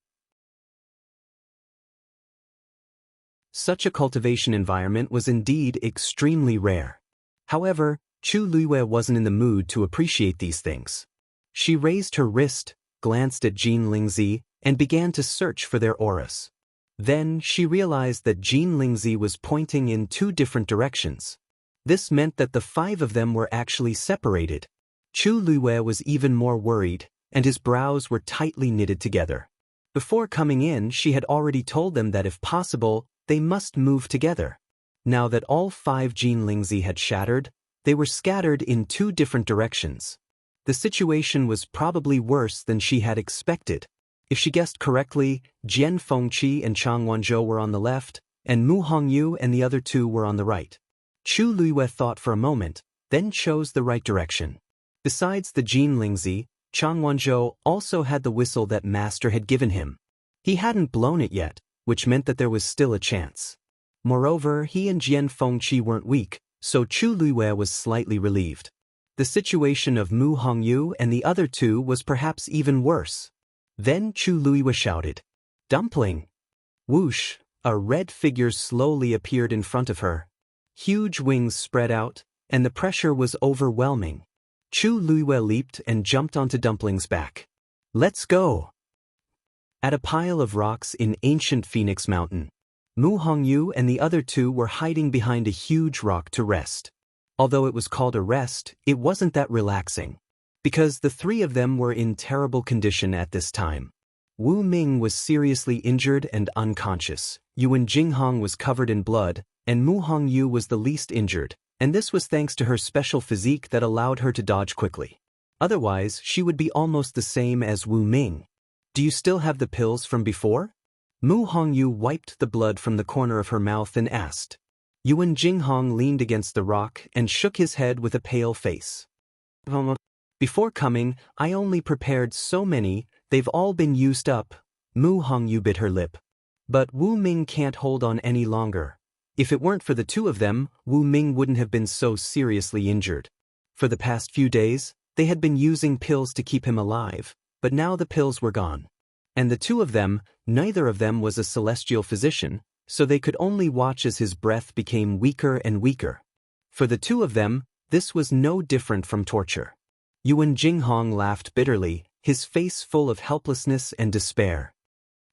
Such a cultivation environment was indeed extremely rare. However, Chu Liyue wasn't in the mood to appreciate these things. She raised her wrist, glanced at Jin Lingzi, and began to search for their auras. Then she realized that Jin Lingzi was pointing in 2 different directions. This meant that the 5 of them were actually separated. Chu Liyue was even more worried, and his brows were tightly knitted together. Before coming in, she had already told them that if possible, they must move together. Now that all 5 Jin Lingzi had shattered, they were scattered in 2 different directions. The situation was probably worse than she had expected. If she guessed correctly, Jian Fengqi and Chang Wanzhou were on the left, and Mu Hongyu and the other 2 were on the right. Chu Liyue thought for a moment, then chose the right direction. Besides the Jin Lingzi, Chang Wanzhou also had the whistle that Master had given him. He hadn't blown it yet, which meant that there was still a chance. Moreover, he and Jian Fengqi weren't weak, so Chu Liyue was slightly relieved. The situation of Mu Hongyu and the other 2 was perhaps even worse. Then Chu Liyue shouted, "Dumpling!" Whoosh, a red figure slowly appeared in front of her. Huge wings spread out, and the pressure was overwhelming. Chu Luiyue leaped and jumped onto Dumpling's back. Let's go! At a pile of rocks in ancient Phoenix Mountain, Mu Hongyu and the other two were hiding behind a huge rock to rest. Although it was called a rest, it wasn't that relaxing, because the three of them were in terrible condition at this time. Wu Ming was seriously injured and unconscious, Yuan Jinghong was covered in blood, and Mu Hongyu was the least injured, and this was thanks to her special physique that allowed her to dodge quickly. Otherwise, she would be almost the same as Wu Ming. Do you still have the pills from before? Mu Hongyu wiped the blood from the corner of her mouth and asked. Yuan Jinghong leaned against the rock and shook his head with a pale face. Before coming, I only prepared so many, they've all been used up. Mu Hongyu bit her lip. But Wu Ming can't hold on any longer. If it weren't for the two of them, Wu Ming wouldn't have been so seriously injured. For the past few days, they had been using pills to keep him alive, but now the pills were gone. And the two of them, neither of them was a celestial physician, so they could only watch as his breath became weaker and weaker. For the two of them, this was no different from torture. Yuan Jinghong laughed bitterly, his face full of helplessness and despair.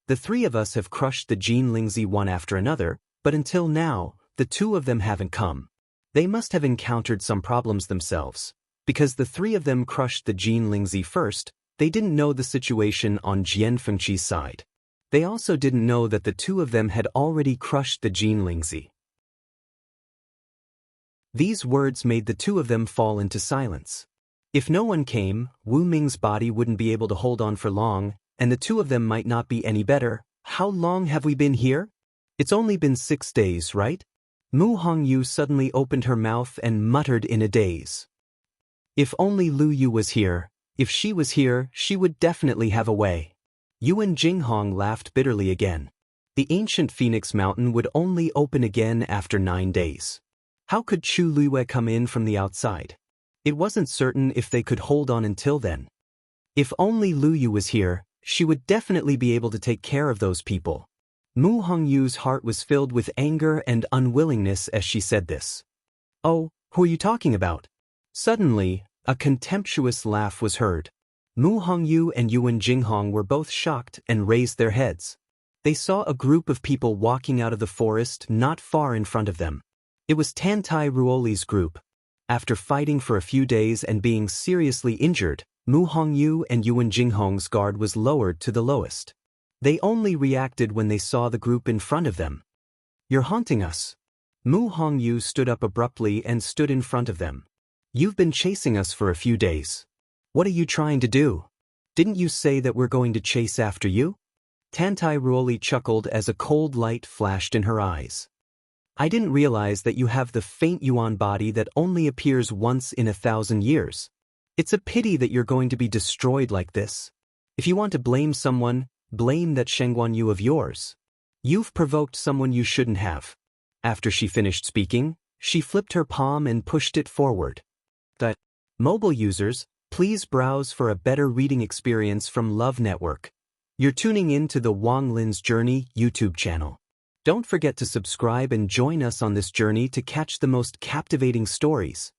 The three of us have crushed the Jin Lingzi one after another, but until now, the two of them haven't come. They must have encountered some problems themselves. Because the three of them crushed the Jin Lingzi first, they didn't know the situation on Jian Fengqi's side. They also didn't know that the two of them had already crushed the Jin Lingzi. These words made the two of them fall into silence. If no one came, Wu Ming's body wouldn't be able to hold on for long, and the two of them might not be any better. How long have we been here? It's only been 6 days, right? Mu Hongyu suddenly opened her mouth and muttered in a daze. If only Lu Yu was here. If she was here, she would definitely have a way. Yuan Jinghong laughed bitterly again. The ancient Phoenix Mountain would only open again after 9 days. How could Chu Luiyue come in from the outside? It wasn't certain if they could hold on until then. If only Lu Yu was here, she would definitely be able to take care of those people. Mu Hongyu's heart was filled with anger and unwillingness as she said this. Oh, who are you talking about? Suddenly, a contemptuous laugh was heard. Mu Hongyu and Yuan Jinghong were both shocked and raised their heads. They saw a group of people walking out of the forest not far in front of them. It was Tantai Ruoli's group. After fighting for a few days and being seriously injured, Mu Hongyu and Yuan Jinghong's guard was lowered to the lowest. They only reacted when they saw the group in front of them. You're haunting us. Mu Hongyu stood up abruptly and stood in front of them. You've been chasing us for a few days. What are you trying to do? Didn't you say that we're going to chase after you? Tantai Ruoli chuckled as a cold light flashed in her eyes. I didn't realize that you have the faint yuan body that only appears once in 1,000 years. It's a pity that you're going to be destroyed like this. If you want to blame someone, blame that Shengguan Yu of yours. You've provoked someone you shouldn't have. After she finished speaking, she flipped her palm and pushed it forward. Mobile users, please browse for a better reading experience from Love Network. You're tuning in to the Wang Lin's Journey YouTube channel. Don't forget to subscribe and join us on this journey to catch the most captivating stories.